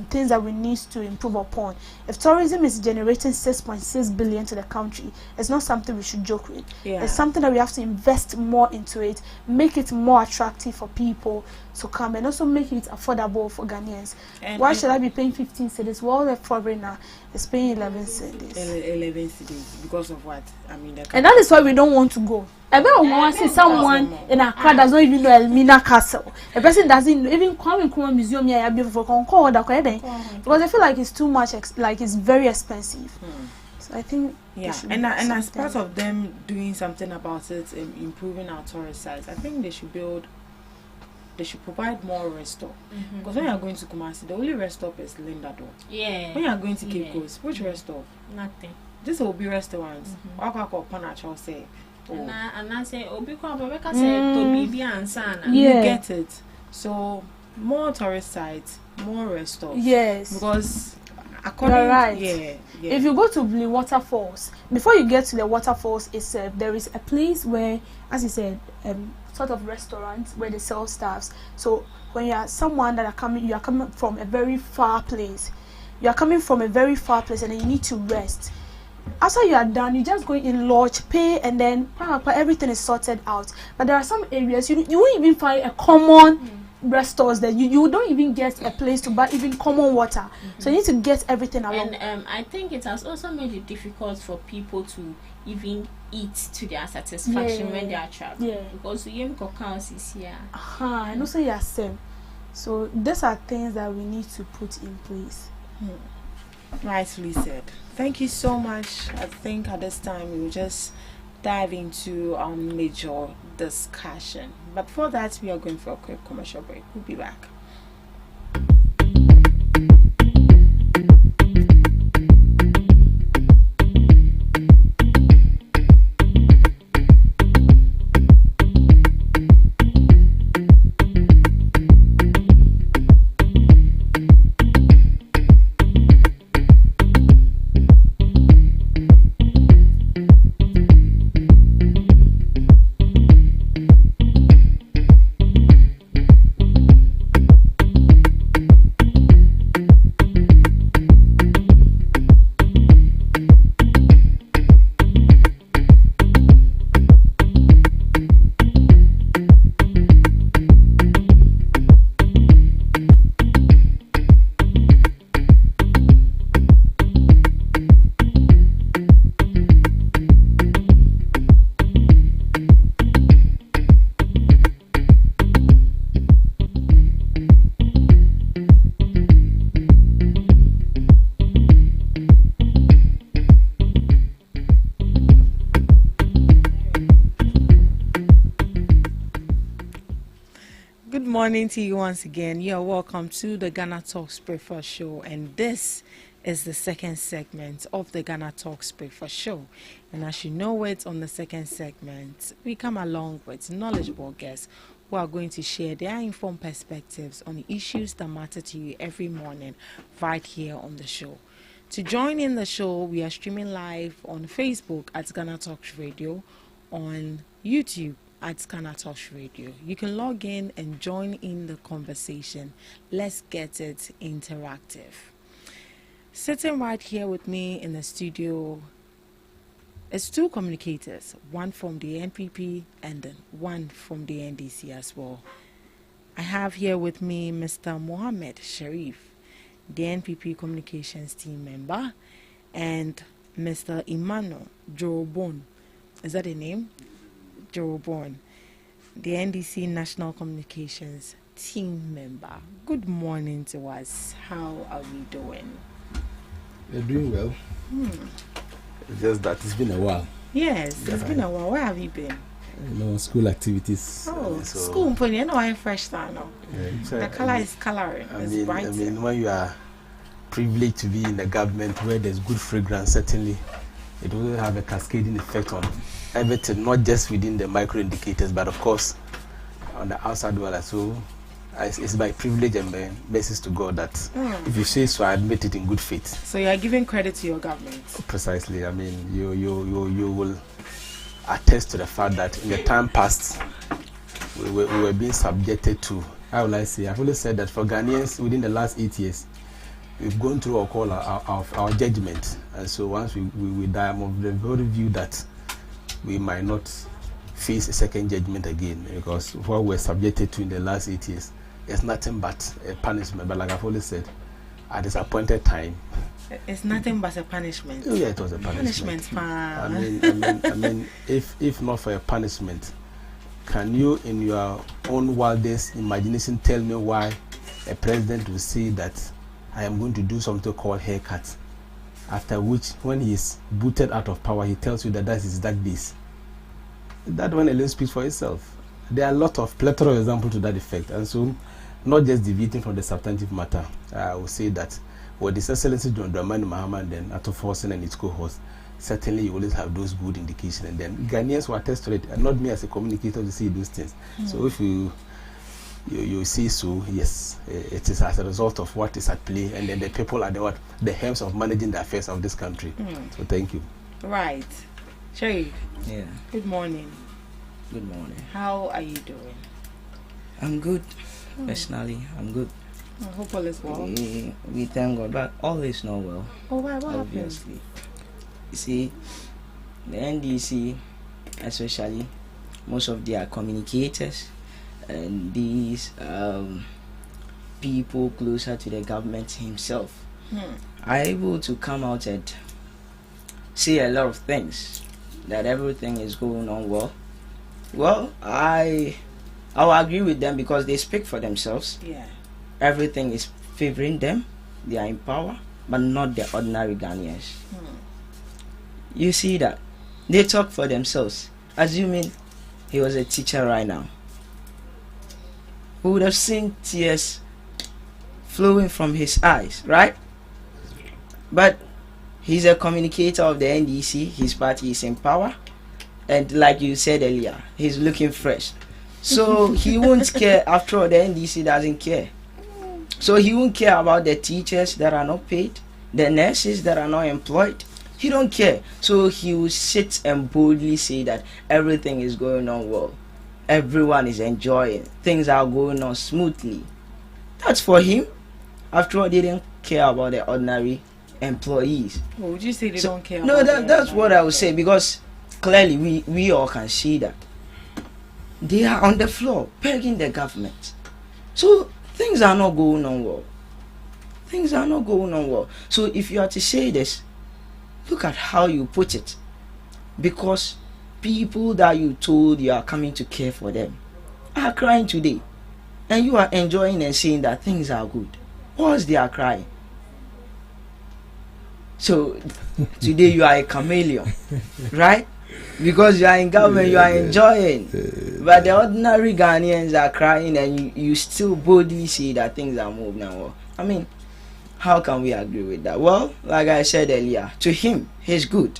things that we need to improve upon. If tourism is generating 6.6 billion to the country, it's not something we should joke with. It's something that we have to invest more into it, make it more attractive for people to come, and also make it affordable for Ghanaians. Why should I be paying 15 cedis while the foreigner is paying 11 cedis? 11 cedis because of what? I mean, and that is why we don't want to go. I bet we want to see someone in Accra does not even know Elmina Castle. A person doesn't even come in Kuma Museum here before because I feel like it's too much, like it's very expensive. So I think and as part of them doing something about it, improving our tourist sites, I think they should provide more rest stop. Because when you are going to Kumasi, the only rest stop is Linda Door. When you are going to Cape Coast, which rest stop? Nothing. This will be restaurants. And I say, you get it. So more tourist sites, more rest stops. Because you're right. If you go to Blue Waterfalls, before you get to the waterfalls itself, there is a place where, as you said, sort of restaurants where they sell stuffs. So when you are someone that you are coming from a very far place. You are coming from a very far place, and then you need to rest. After you are done, you just go in, lodge, pay, and then everything is sorted out. But there are some areas you won't even find a common restaurants that you don't even get a place to buy even common water. So you need to get everything along. And I think it has also made it difficult for people to even eat to their satisfaction when they are traveling. Because you is here. And also same. So these are things that we need to put in place. Nicely said. Thank you so much. I think at this time we will just dive into our major discussion. But before that, we are going for a quick commercial break. We'll be back. Good morning to you once again. You are welcome to the GhanaTalks Breakfast Show, and this is the second segment of the GhanaTalks Breakfast Show. And as you know it, on the second segment, we come along with knowledgeable guests who are going to share their informed perspectives on the issues that matter to you every morning right here on the show. To join in the show, we are streaming live on Facebook at GhanaTalks Radio, on YouTube at GhanaTalks Radio. You can log in and join in the conversation. Let's get it interactive. Sitting right here with me in the studio is two communicators, one from the NPP and then one from the NDC as well. I have here with me Mr. Mohammed Sharif, the NPP Communications team member, and Mr. Emmanuel Jorobon. Is that a name? Jorobon, the NDC National Communications team member. Good morning to us. How are we doing? We're doing well. It's just that it's been a while. Yes, it's been a while. Where have you been? School activities. Oh, school. You know, I'm fresh now. The color is coloring. I mean, when you are privileged to be in the government where there's good fragrance, certainly it will have a cascading effect on everything, not just within the micro indicators, but of course on the outside world. So it's my privilege and my message to God that if you say so, I admit it in good faith. So you are giving credit to your government. Precisely. I mean, you will attest to the fact that in the time past we were being subjected to, how will I say, I've always said that for Ghanaians within the last 8 years we've gone through our judgment, and so once we die, I'm of the very view that we might not face a second judgment again, because what we're subjected to in the last 8 years is nothing but a punishment. But like I've always said, at this appointed time, it's nothing but a punishment. Oh yeah, it was a punishment. I mean, if not for a punishment, can you in your own wildest imagination tell me why a president will say that I am going to do something called haircut, after which when he is booted out of power he tells you that that is that days? That one alone speaks for itself. There are a lot of plethora of examples to that effect, and so not just deviating from the substantive matter, I will say that with His Excellency John Dramani Mahama and then Ato Forsen and its cohorts, certainly you always have those good indications, and then Ghanaians will attest to it, and not me as a communicator to see those things. So if you see so, yes, it is as a result of what is at play, and then the people are the helms of managing the affairs of this country. So thank you. Right. Sharif. Yeah. Good morning. Good morning. How are you doing? I'm good. Personally, I'm good. I hope all is well. We thank God, but all is not well. Oh, why? What obviously happened? You see, the NDC, especially, most of their communicators and these people closer to the government himself are able to come out and say a lot of things, that everything is going on well. Well, I'll agree with them because they speak for themselves. Yeah. Everything is favoring them. They are in power, but not the ordinary Ghanaians. You see that they talk for themselves. Assuming he was a teacher right now, who would have seen tears flowing from his eyes, right? But he's a communicator of the NDC. His party is in power, and like you said earlier, he's looking fresh. So he won't care. After all, the NDC doesn't care. So he won't care about the teachers that are not paid, the nurses that are not employed. He don't care. So he will sit and boldly say that everything is going on well. Everyone is enjoying. Things are going on smoothly. That's for him. After all, they didn't care about the ordinary employees. Well, would you say they don't care? No, that's what I would say, because clearly we all can see that they are on the floor begging the government. So things are not going on well. Things are not going on well. So if you are to say this, look at how you put it. Because people that you told you are coming to care for them are crying today. And you are enjoying and saying that things are good. Whilst they are crying. So today you are a chameleon, right? Because you are in government, you are enjoying. But the ordinary Ghanaians are crying, and you still boldly say that things are moving now. I mean, how can we agree with that? Well, like I said earlier, to him, he's good.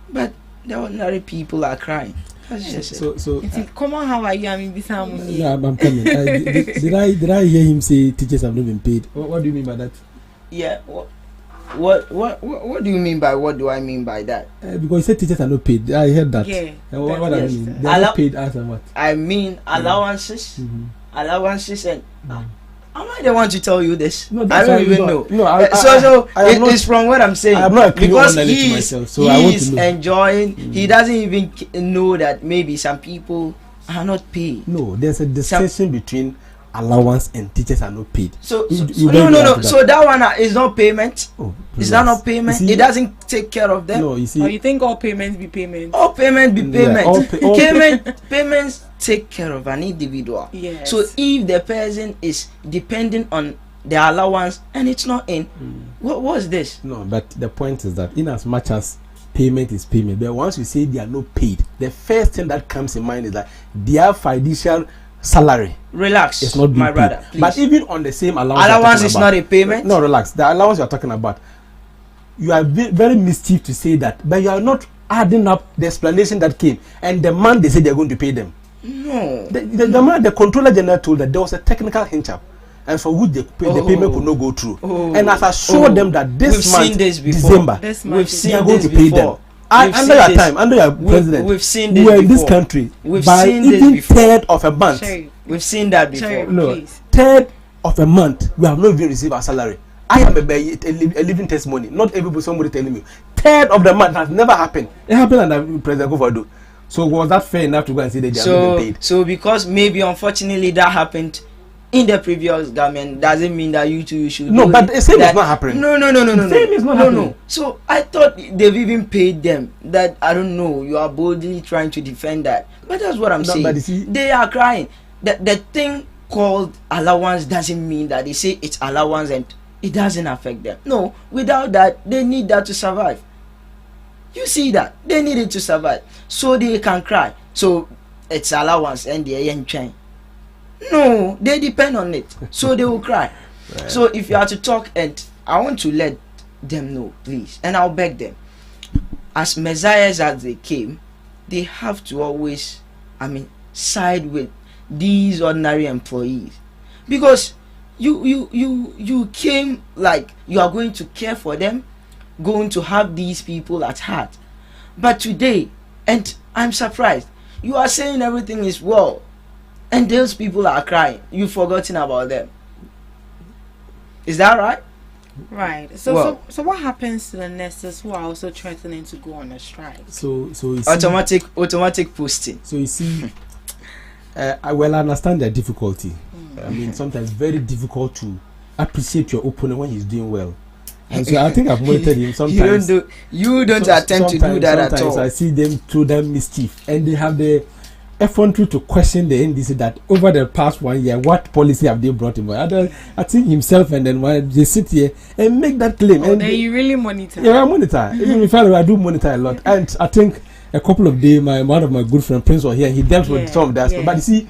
But the ordinary people are crying. That's just it. Come on, how are you? I mean, yeah, I'm coming. Did I hear him say teachers have not been paid? What do you mean by that? Yeah. What do you mean by what do I mean by that? Because you said teachers are not paid. I heard that. Yeah. What I mean? They are not paid as and what? I mean allowances. Allowances and am I the one to tell you this? No, I don't even know. No, it's from what I'm saying. I'm not because he is myself, so he is enjoying. He doesn't even know that maybe some people are not paid. No, there's a distinction between allowance and teachers are not paid. So no. So that one is not payment. Is that not payment? It doesn't take care of them. No, you see. Or you think all payments be payment? All payment be payment. Yeah, payments take care of an individual. Yes. So if the person is depending on the allowance and it's not in, what's this? No, but the point is that in as much as payment is payment, but once you say they are not paid, the first thing that comes in mind is that their fiduciary salary. Relax, it's not my paid. brother. Please. But even on the same allowance is not a payment. No, relax. The allowance you are talking about, you are very mischief to say that, but you are not adding up the explanation that came and the man they say they are going to pay them. No. The controller general told that there was a technical hitch up, and for which the payment could not go through. And as I showed them that this month, December, they are going to pay them. Under your time, under your president, we've seen this we are in before. this country We've by seen even this before. third of a month. Sherry, we've seen that before. Sherry, No, please. third of a month, we have not even received our salary. I am a living testimony. Not everybody, somebody telling me. Third of the month has never happened. It happened under President Kofado. So was that fair enough to go and say that they are not paid? So because maybe unfortunately that happened in the previous government doesn't mean that you two should. No, but the same is not happening. No. Same is not happening. No. So I thought they've even paid them. That I don't know. You are boldly trying to defend that, but that's what I'm saying. But see, they are crying. The thing called allowance doesn't mean that they say it's allowance and it doesn't affect them. No, without that, they need that to survive. You see that they need it to survive, so they can cry. So it's allowance and they ain't trying. No, they depend on it, so they will cry. Right. So if you are to talk, and I want to let them know, please, and I'll beg them, as messiahs as they came, they have to always, side with these ordinary employees, because you came like you are going to care for them, going to have these people at heart, but today, and I'm surprised, you are saying everything is well. And those people are crying. You've forgotten about them. Is that right? Right. So what happens to the nurses who are also threatening to go on a strike? So you see, automatic posting. So you see, I understand their difficulty. Sometimes very difficult to appreciate your opponent when he's doing well. And so I think I've monitored him. Sometimes you don't attempt to do that at all. Sometimes I see them through that mischief, and they have the effrontery to question the NDC that over the past 1 year, what policy have they brought him? I think himself, and then when they sit here and make that claim. And then you really monitor. Yeah, I monitor. Even if I do monitor a lot. And I think a couple of days, one of my good friend Prince was here. He dealt with some of that. Yeah. But you see,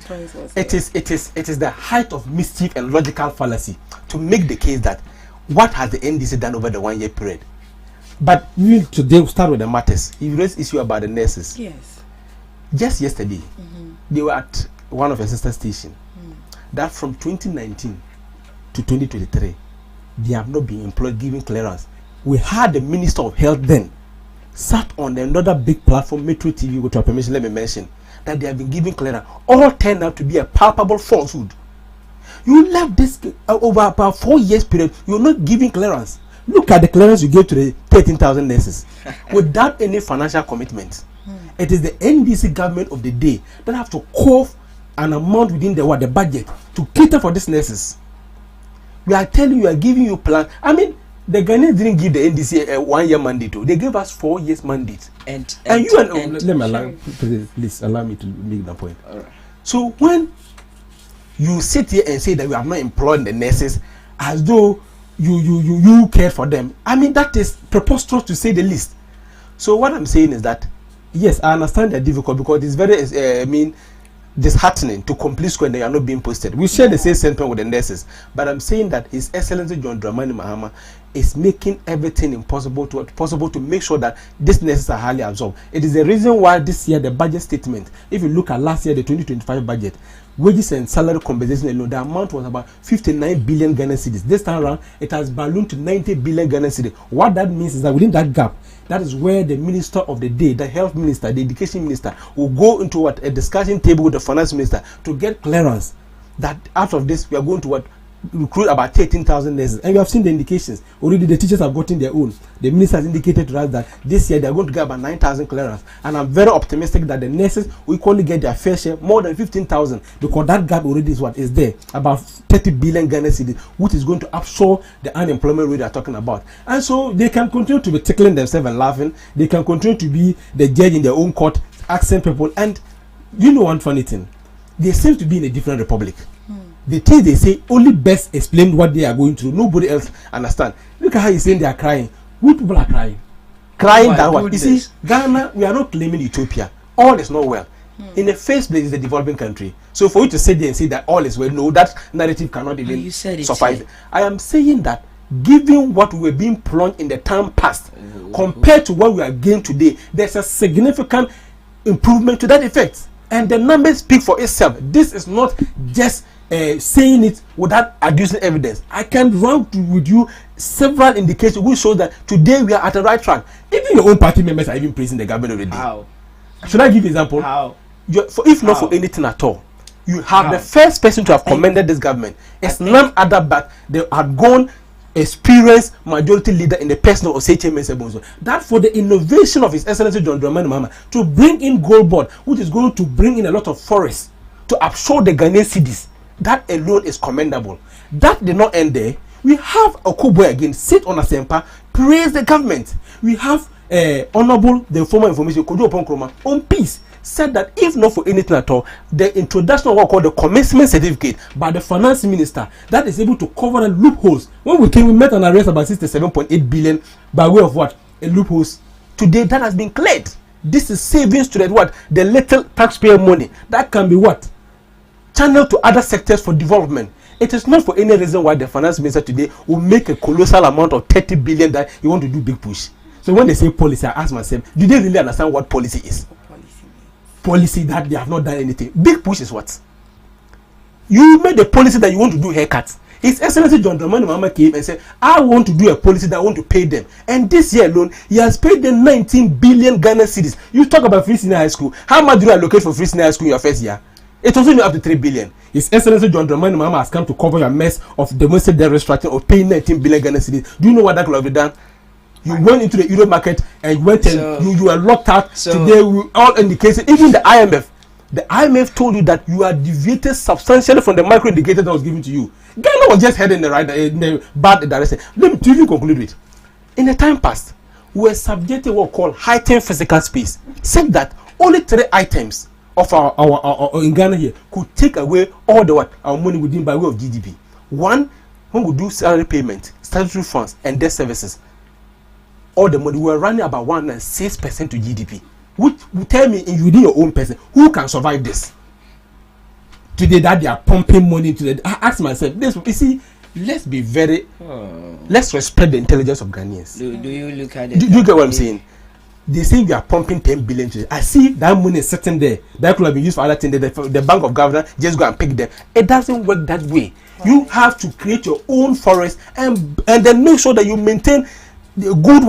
it is the height of mischief and logical fallacy to make the case that what has the NDC done over the 1 year period? But today we'll start with the matters. You raised issue about the nurses. Yes. Just yesterday, they were at one of the sister stations. That from 2019 to 2023, they have not been employed, giving clearance. We had the Minister of Health then sat on another big platform, Metro TV, with your permission, let me mention that they have been giving clearance. All turned out to be a palpable falsehood. You left this over about 4 years period. You're not giving clearance. Look at the clearance you gave to the 13,000 nurses without any financial commitment. It is the NDC government of the day that have to call an amount within the budget to cater for these nurses. We are telling you, we are giving you plan. The Ghanaians didn't give the NDC a 1 year mandate. They gave us 4 years mandate. Please allow me to make that point. Right. So when you sit here and say that we have not employed the nurses as though you care for them, that is preposterous to say the least. So what I'm saying is that yes, I understand they're difficult because it's very disheartening to complete school and they are not being posted. We share the same sentiment with the nurses, but I'm saying that His Excellency John Dramani Mahama is making everything possible to make sure that these nurses are highly absorbed. It is the reason why this year the budget statement, if you look at last year, the 2025 budget, wages and salary compensation alone, the amount was about 59 billion Ghana cedis. This time around, it has ballooned to 90 billion Ghana cedis. What that means is that within that gap, that is where the minister of the day, the health minister, the education minister, will go into a discussion table with the finance minister to get clearance that out of this we are going to recruit about 13,000 nurses, and you have seen the indications already. The teachers have gotten their own. The minister has indicated to us that this year they are going to get about 9,000 clearance, and I'm very optimistic that the nurses will equally get their fair share, more than 15,000, because that gap already is what is there, about 30 billion Ghana cedis, which is going to absorb the unemployment rate they are talking about. And so they can continue to be tickling themselves and laughing. They can continue to be the judge in their own court, asking people. And you know one funny thing, they seem to be in a different republic. The things they say only best explain what they are going through. Nobody else understand. Look at how he's saying they are crying. We people are crying. Crying down what? You see, Ghana, we are not claiming Ethiopia. All is not well. In the first place, it's a developing country. So for you to sit there and say that all is well, no, that narrative cannot even suffice. I am saying that given what we were being plunged in the time past, compared to what we are getting today, there's a significant improvement to that effect. And the numbers speak for itself. This is not just saying it without adducing evidence. I can run with you several indications which show that today we are at the right track. Even your own party members are even praising the government already. How? Should I give you an example? How? If not for anything at all, you have the first person to have commended this government. It's none other but the outgone experienced majority leader in the person of Osei Sebonzo. That for the innovation of His Excellency John Dramani Mahama to bring in gold board, which is going to bring in a lot of forests to absorb the Ghanaian cities. That alone is commendable. That did not end there. We have Okoboy again sit on Asempa, praise the government. We have Honorable, the former information, Kojo Ponkroma, on peace, said that if not for anything at all, the introduction of what called the commencement certificate by the finance minister that is able to cover the loopholes. When we came, we met an arrest about 67.8 billion by way of what? A loopholes. Today that has been cleared. This is savings to the little taxpayer money that can be what? Channeled to other sectors for development. It is not for any reason why the finance minister today will make a colossal amount of 30 billion that he want to do big push. So when they say policy, I ask myself, do they really understand what policy is? Policy that they have not done anything. Big push is what? You made a policy that you want to do haircuts. His Excellency John Dramani Mahama came and said, I want to do a policy that I want to pay them. And this year alone, he has paid them 19 billion Ghana cedis. You talk about free senior high school. How much do you allocate for free senior high school in your first year? It was only up to 3 billion. His Excellency John Dramani Mahama has come to cover your mess of domestic debt restructuring of paying 19 billion Ghana cedis. Do you know what that could have been done? You went into the Euro market and went and you were locked out. Today, we all indicated, even the IMF told you that you are deviated substantially from the micro indicator that was given to you. Ghana was just heading in the bad direction. Let me to even conclude with. In the time past, we were subjected to what we call heightened physical space. Said that only 3 items of our in Ghana here could take away all the our money within by way of GDP. One, when we do salary payment, statutory funds, and debt services, all the money we were running about 1.6% to GDP. Which will tell me, in within your own person, who can survive this? Today that they are pumping money into the. I ask myself, this you see, let's be very let's respect the intelligence of Ghanaians. Do you look at it? Do you get what I'm saying? They say we are pumping 10 billion today. I see that money is sitting there. That could have been used for other things. The Bank of Governor just go and pick them. It doesn't work that way. You have to create your own forest and then make sure that you maintain the good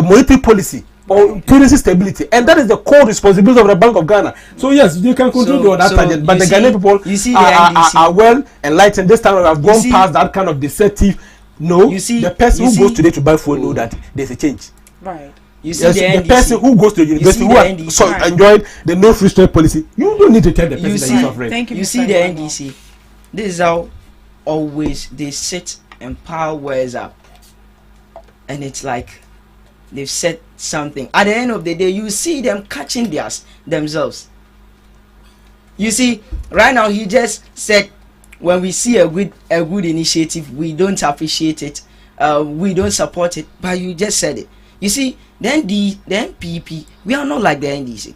monetary policy or currency stability, and that is the core responsibility of the Bank of Ghana. So yes, you can continue on that tangent, but the Ghanaian people are well enlightened. This time we have gone past that kind of deceptive. No, the person who goes today to buy food know that there's a change. Right. You see the person who goes to the university who has enjoyed the no free trade policy, you don't need to tell the person that you're suffering. Thank you. You see the NDC. This is how always they sit and pile words up, and it's like they've said something. At the end of the day, you see them catching themselves. You see, right now he just said, when we see a good initiative, we don't appreciate it, we don't support it. But you just said it. You see, then the NPP, we are not like the NDC.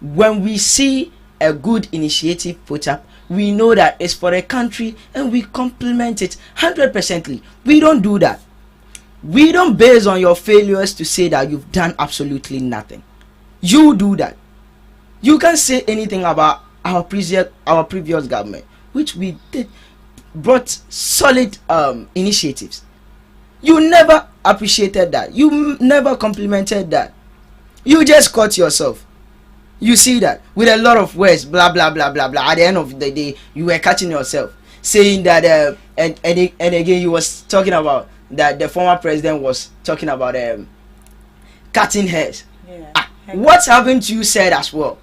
When we see a good initiative put up, we know that it's for a country and we compliment it 100%. We don't do that. We don't base on your failures to say that you've done absolutely nothing. You do that. You can't say anything about our previous government, which we did, brought solid initiatives. You never appreciated that. You never complimented that. You just caught yourself. You see that with a lot of words, blah blah blah blah blah. At the end of the day, you were catching yourself. saying that and again he was talking about that the former president was talking about cutting hairs. What's happened to you said as well.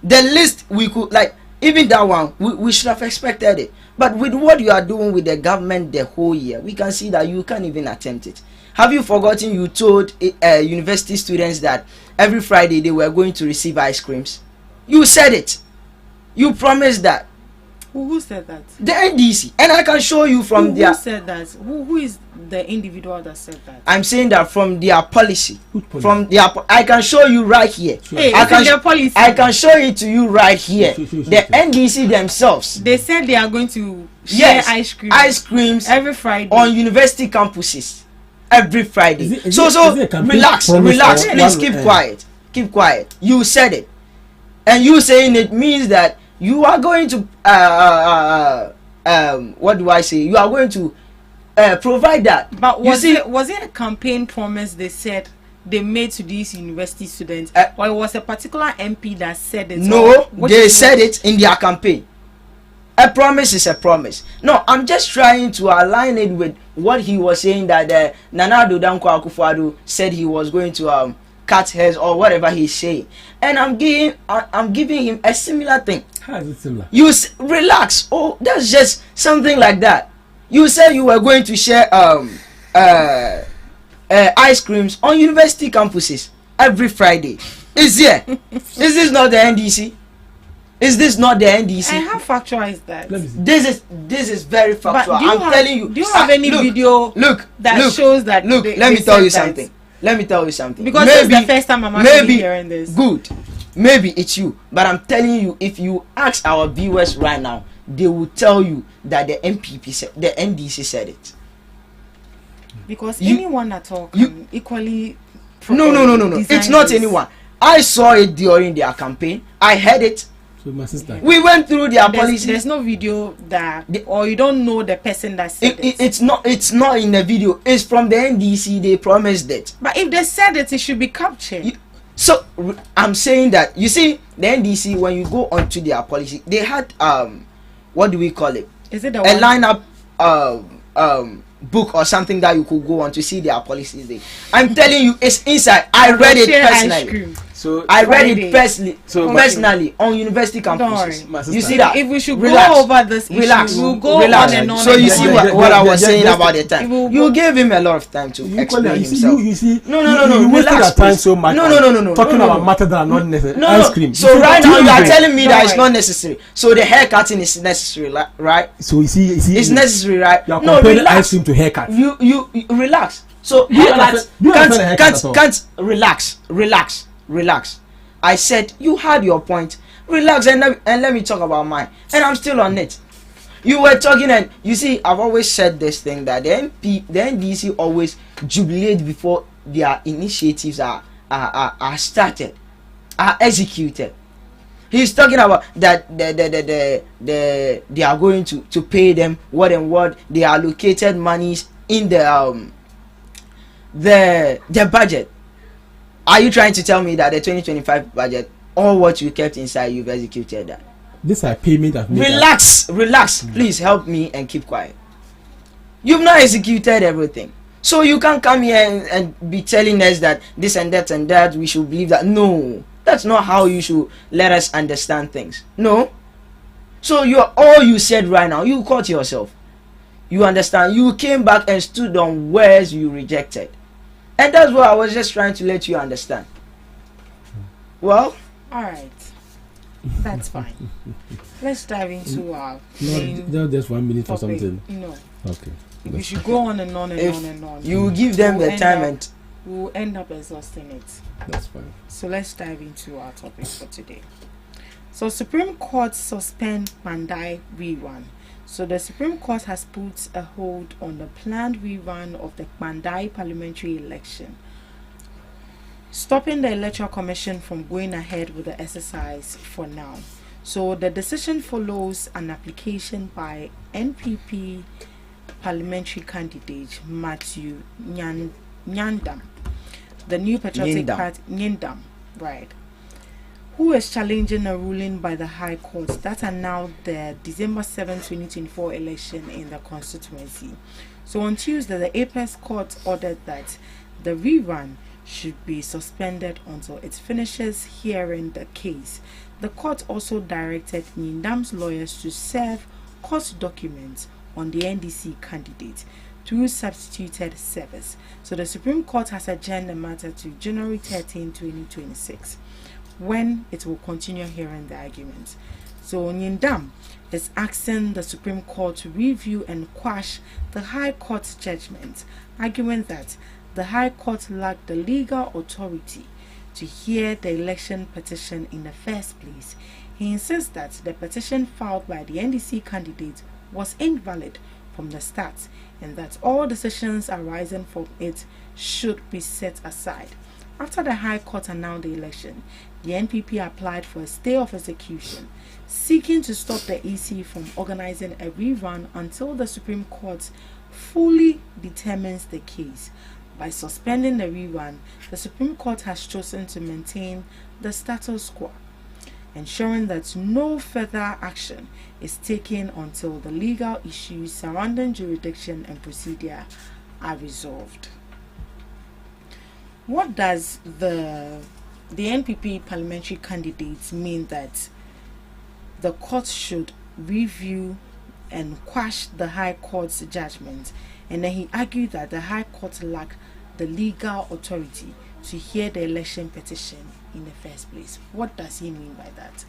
The least we could, like, even that one we should have expected it. But with what you are doing with the government the whole year, we can see that you can't even attempt it. Have you forgotten you told university students that every Friday they were going to receive ice creams? You said it. You promised that. Who said that? The NDC. And I can show you from who said that? Who is the individual that said that? I'm saying that from their policy. From their I can show you right here. Hey, their policy. I can show it to you right here. The NDC themselves. They said they are going to share ice creams every Friday on university campuses. Every Friday. Relax. Please keep quiet. Keep quiet. You said it. And you saying it means that you are going to what do I say? You are going to provide that. But was it a campaign promise they said they made to these university students, or it was a particular MP that said it? No, they said it in their campaign. A promise is a promise. No, I'm just trying to align it with what he was saying that Nana Addo Dankwa Akufo-Addo said he was going to cut hairs or whatever he's saying, and I'm giving him a similar thing. How is it similar? You relax. Oh, that's just something like that. You said you were going to share ice creams on university campuses every Friday. Is this not the NDC? Is this not the NDC? And how factual is that? This is very factual. I'm telling you. Do you have any video that shows that? Look, let me tell you something. Let me tell you something. Because maybe, this is the first time I'm actually hearing this. Good. Maybe it's you. But I'm telling you, if you ask our viewers right now, they will tell you that the NDC said it. Because anyone at all can equally... No. It's not anyone. I saw it during their campaign. I heard it. So my sister, we went through their policy. There's no video that, or you don't know the person that said it. It's not in the video. It's from the NDC. They promised it. But if they said it, it should be captured. So I'm saying that, you see, the NDC, when you go onto their policy, they had what do we call it? Is it a lineup book or something that you could go on to see their policies there. I'm telling you, it's inside. I read it personally. So I read it personally on university campuses. You see that? If we should go over this issue, we'll go on and on. So you see what I was saying about the time. You gave him a lot of time to explain himself. You see, no. You wasted your time so much. No. Talking about matters that are not necessary. Ice cream. So right now you are telling me that it's not necessary. So the hair cutting is necessary, right? So you see, it's necessary, right? You are comparing ice cream to haircut. You relax. So haircut can't relax. I said you had your point. Relax and let me talk about mine. And I'm still on it. You were talking, and you see, I've always said this thing that the NDC always jubilate before their initiatives are started, are executed. He's talking about that they are going to pay them what they allocated monies in the budget. Are you trying to tell me that the 2025 budget, all what you kept inside, you've executed that? This are payment of relax. Please help me and keep quiet. You've not executed everything. So you can't come here and be telling us that this and that we should believe that. No, that's not how you should let us understand things. No. So all you said right now, you caught yourself. You understand? You came back and stood on words you rejected. And that's what I was just trying to let you understand. Well, all right. That's fine. Let's dive into our no, just 1 minute topic. For something. No. Okay. We should go on and on and on and on. You give them the time and we'll end up exhausting it. That's fine. So let's dive into our topic for today. So Supreme Court suspend Mandai rerun. So the Supreme Court has put a hold on the planned rerun of the Mandai parliamentary election, stopping the Electoral Commission from going ahead with the exercise for now. So the decision follows an application by NPP parliamentary candidate Matthew Nyandam, the New Patriotic Party, right, who is challenging a ruling by the High Court that annulled the December 7, 2024 election in the constituency. So on Tuesday, the Apex Court ordered that the rerun should be suspended until it finishes hearing the case. The court also directed Nyindam's lawyers to serve court documents on the NDC candidate through substituted service. So the Supreme Court has adjourned the matter to January 13, 2026, when it will continue hearing the arguments. So Nyindam is asking the Supreme Court to review and quash the High Court's judgment, arguing that the High Court lacked the legal authority to hear the election petition in the first place. He insists that the petition filed by the NDC candidate was invalid from the start and that all decisions arising from it should be set aside. After the High Court announced the election, the NPP applied for a stay of execution, seeking to stop the EC from organizing a rerun until the Supreme Court fully determines the case. By suspending the rerun, the Supreme Court has chosen to maintain the status quo, ensuring that no further action is taken until the legal issues surrounding jurisdiction and procedure are resolved. What does the NPP parliamentary candidates mean that the court should review and quash the High Court's judgment? And then he argued that the High Court lacked the legal authority to hear the election petition in the first place. What does he mean by that?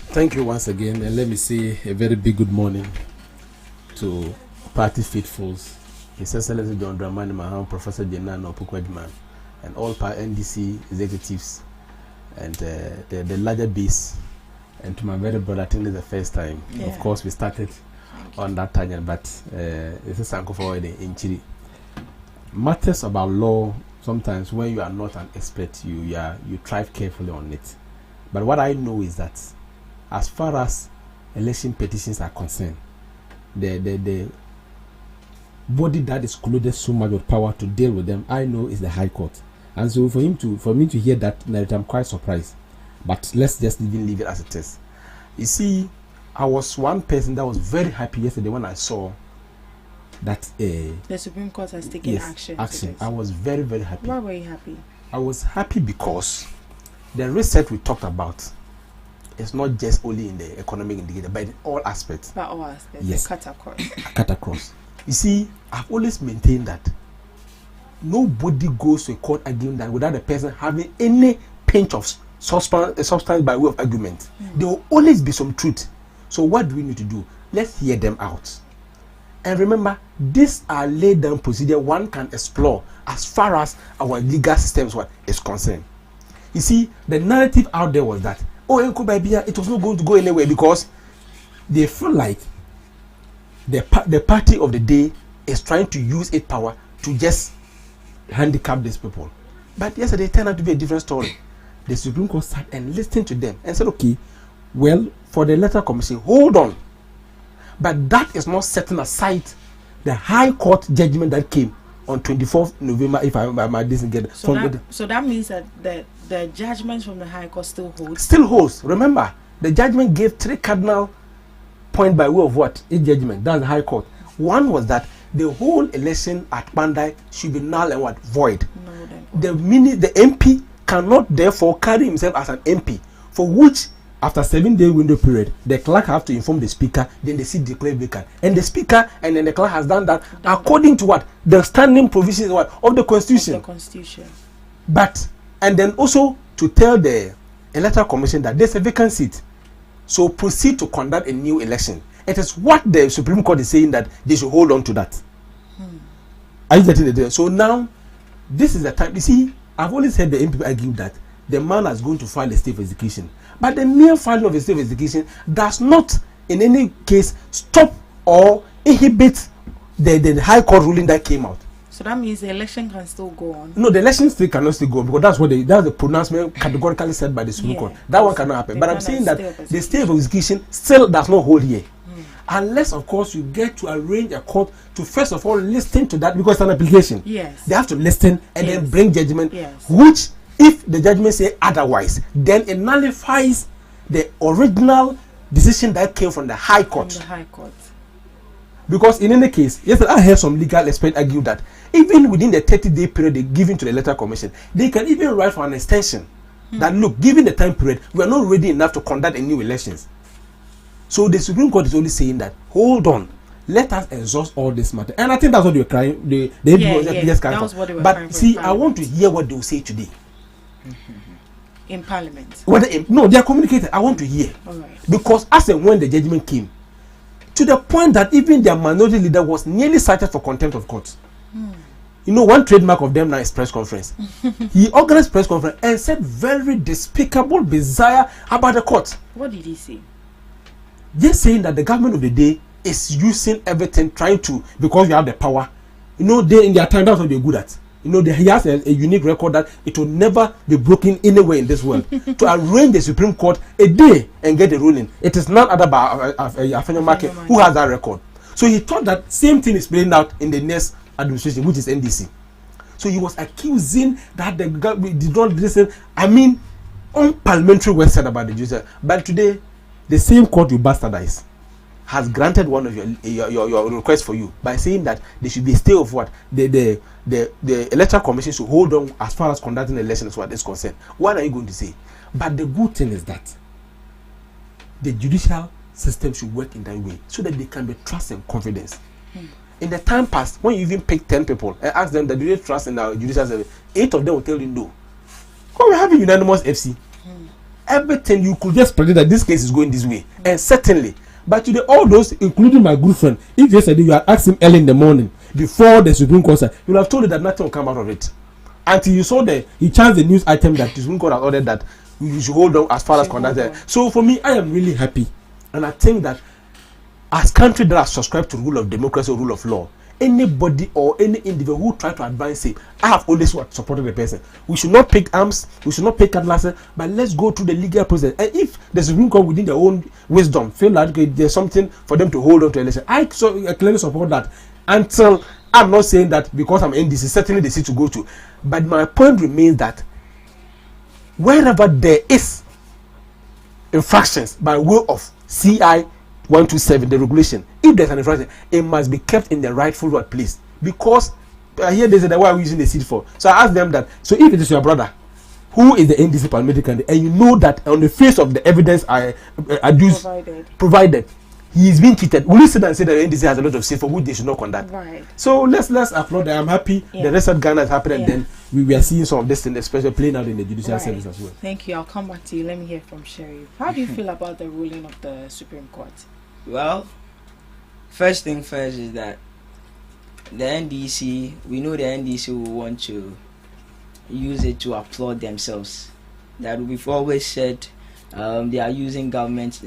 Thank you once again, and let me say a very big good morning to party faithfuls, His Excellency John Dramani Maham, Professor Jenana Opukwadman, and all NDC executives and the larger base, and to my very brother, I think this is the first time. Yeah. Of course, we started on that tangent, but this is Sanko for the Inchiri. Matters about law, sometimes when you are not an expert, you thrive carefully on it. But what I know is that as far as election petitions are concerned, the body that is clothed so much with power to deal with them, I know is the High Court. And so for me to hear that narrative, I'm quite surprised. But let's just even leave it as it is. You see, I was one person that was very happy yesterday when I saw that the Supreme Court has taken action. I was very, very happy. Why were you happy? I was happy because the research we talked about is not just only in the economic indicator, but in all aspects. By all aspects. Yes. Cut across. Cut across. You see, I've always maintained that nobody goes to a court arguing that without the person having any pinch of substance by way of argument. There will always be some truth. So what do we need to do? Let's hear them out. And remember, these are laid down procedure one can explore as far as our legal systems is concerned. You see, the narrative out there was that, it was not going to go anywhere because they feel like the party of the day is trying to use its power to just handicap these people. But yesterday it turned out to be a different story. The Supreme Court sat and listened to them and said, okay, well, for the electoral commission, hold on. But that is not setting aside the High Court judgment that came on 24th November, if I didn't get it. So that means that the judgment from the High Court still holds? Still holds. Remember, the judgment gave 3 cardinal points by way of what? Its judgment. That's the High Court. One was that the whole election at Bandai should be null and void. The MP cannot therefore carry himself as an MP, for which after 7-day window period, the clerk have to inform the speaker, then the seat declared vacant. And the speaker and then the clerk has done that according to what? The standing provisions of the Constitution. But, and then also to tell the Electoral Commission that there's a vacant seat. So proceed to conduct a new election. It is what the Supreme Court is saying that they should hold on to that. Are you getting it? So now, this is the time. You see, I've always heard the MP argue that the man is going to file a state of execution. But the mere filing of a state of execution does not, in any case, stop or inhibit the High Court ruling that came out. So that means the election can still go on? No, the election still cannot still go on because that's the pronouncement categorically said by the Supreme Court. That one cannot happen. But I'm saying that the state of execution still does not hold here. Unless, of course, you get to arrange a court to first of all listen to that because it's an application. Yes. They have to listen and then bring judgment, which If the judgment say otherwise, then it nullifies the original decision that came from the High Court. Because in any case, yesterday I heard some legal experts argue that even within the 30-day period they given to the Electoral Commission, they can even write for an extension. That look, given the time period, we are not ready enough to conduct a new elections. So the Supreme Court is only saying that, hold on, let us exhaust all this matter. And I think that's what they were crying. But see, I want to hear what they will say today. In Parliament. No, they are communicating. I want to hear. Because as and when the judgment came, to the point that even their minority leader was nearly cited for contempt of court. You know, one trademark of them now is press conference. He organized press conference and said very despicable, bizarre about the court. What did he say? Just saying that the government of the day is using everything, trying to, because you have the power. You know, they in their time, that's what they're good at. You know, he has a unique record that it will never be broken anywhere in this world. To arrange the Supreme Court a day and get the ruling, it is none other but Afenyo Market who has that record. So he thought that same thing is playing out in the next administration, which is NDC. So he was accusing that the government did not listen. I mean, unparliamentary words said about the judiciary. But today, the same court you bastardize has granted one of your requests for you by saying that there should be a stay of what the Electoral Commission should hold on as far as conducting the elections what is concerned. What are you going to say? But the good thing is that the judicial system should work in that way so that they can be trust and confidence. In the time past, when you even pick 10 people and ask them that do they trust in our judicial service, 8 of them will tell you no. Because we have a unanimous FC. Everything you could just predict that this case is going this way, and certainly. But today, all those, including my good friend, if yesterday you had asked him early in the morning before the Supreme Court, you will have told him that nothing will come out of it. Until you saw he chanced the news item that the Supreme Court has ordered that you should hold on as far as conducted. So for me, I am really happy, and I think that as country that have subscribed to rule of democracy or rule of law, anybody or any individual who try to advance say, I have always supported the person. We should not pick arms, we should not pick cutlasses, but let's go through the legal process. And if the Supreme Court within their own wisdom feel like there's something for them to hold on to election, I clearly support that. Until I'm not saying that because I'm NDC, certainly the seat to go to. But my point remains that wherever there is infractions by way of CI 127, the regulation, if there's an infraction, it must be kept in the rightful place. Because here they say that why are we using the seat for? So I asked them that, so if it is your brother who is the NDC parliamentary candidate, and you know that on the face of the evidence I provided, he is being cheated, will you sit and say that the NDC has a lot of seats for which they should not conduct? Right. So let's applaud that. I'm happy the rest of Ghana is happening, and then we are seeing some of this thing, especially playing out in the judicial service as well. Thank you. I'll come back to you. Let me hear from Sherry. How do you feel about the ruling of the Supreme Court? Well, first thing first is that the NDC, we know the NDC will want to use it to applaud themselves. That we've always said they are using government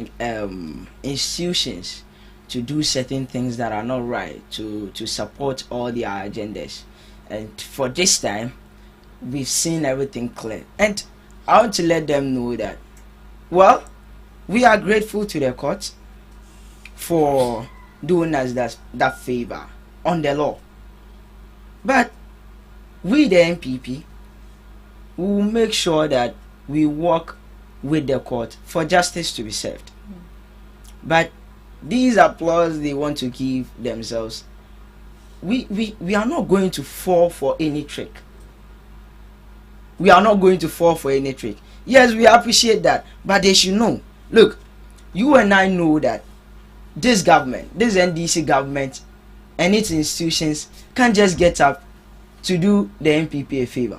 institutions to do certain things that are not right, to support all their agendas. And for this time, we've seen everything clear. And I want to let them know that, well, we are grateful to the court for doing us that favor on the law. But we, the MPP, will make sure that we work with the court for justice to be served. But these applause they want to give themselves, we are not going to fall for any trick. We are not going to fall for any trick. Yes, we appreciate that, but they should know. Look, you and I know that this government, this NDC government and its institutions can't just get up to do the MPP a favor.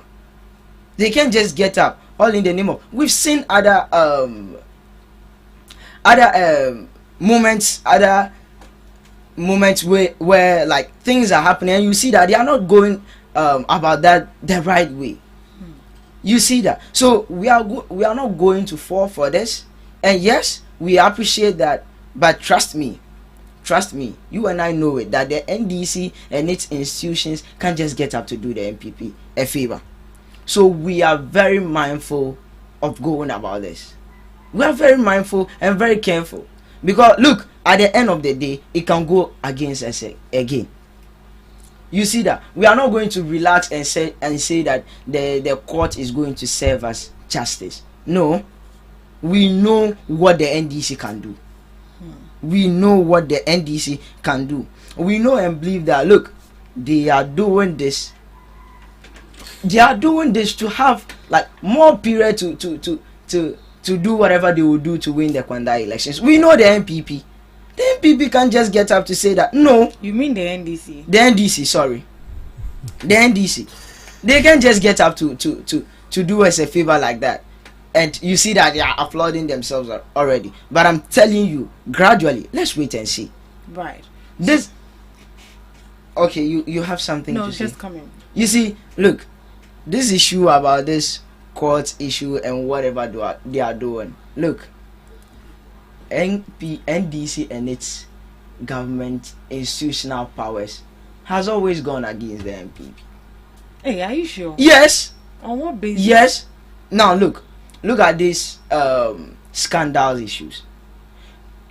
They can't just get up all in the name of, we've seen other moments where like things are happening and you see that they are not going about that the right way. You see that. So we are not going to fall for this. And yes, we appreciate that. But trust me, you and I know it, that the NDC and its institutions can't just get up to do the MPP a favor. So we are very mindful of going about this. We are very mindful and very careful. Because look, at the end of the day, it can go against us again. You see that we are not going to relax and say that the court is going to serve us justice. No, we know what the NDC can do. We know what the NDC can do. We know and believe that, look, they are doing this. They are doing this to have like more period to do whatever they will do to win the Kwanda elections. We know the NPP. The NPP can just get up to say that no. You mean the NDC? The NDC, sorry. The NDC. They can just get up to do us a favor like that. And you see that they are applauding themselves already. But I'm telling you, gradually, let's wait and see. Right. This. Okay, you have something no, to say? No, just coming. You see, look, this issue about this court issue and whatever they are doing. Look, NDC and its government institutional powers has always gone against the NPP. Hey, are you sure? Yes. On what basis? Yes. Now look at these scandal issues.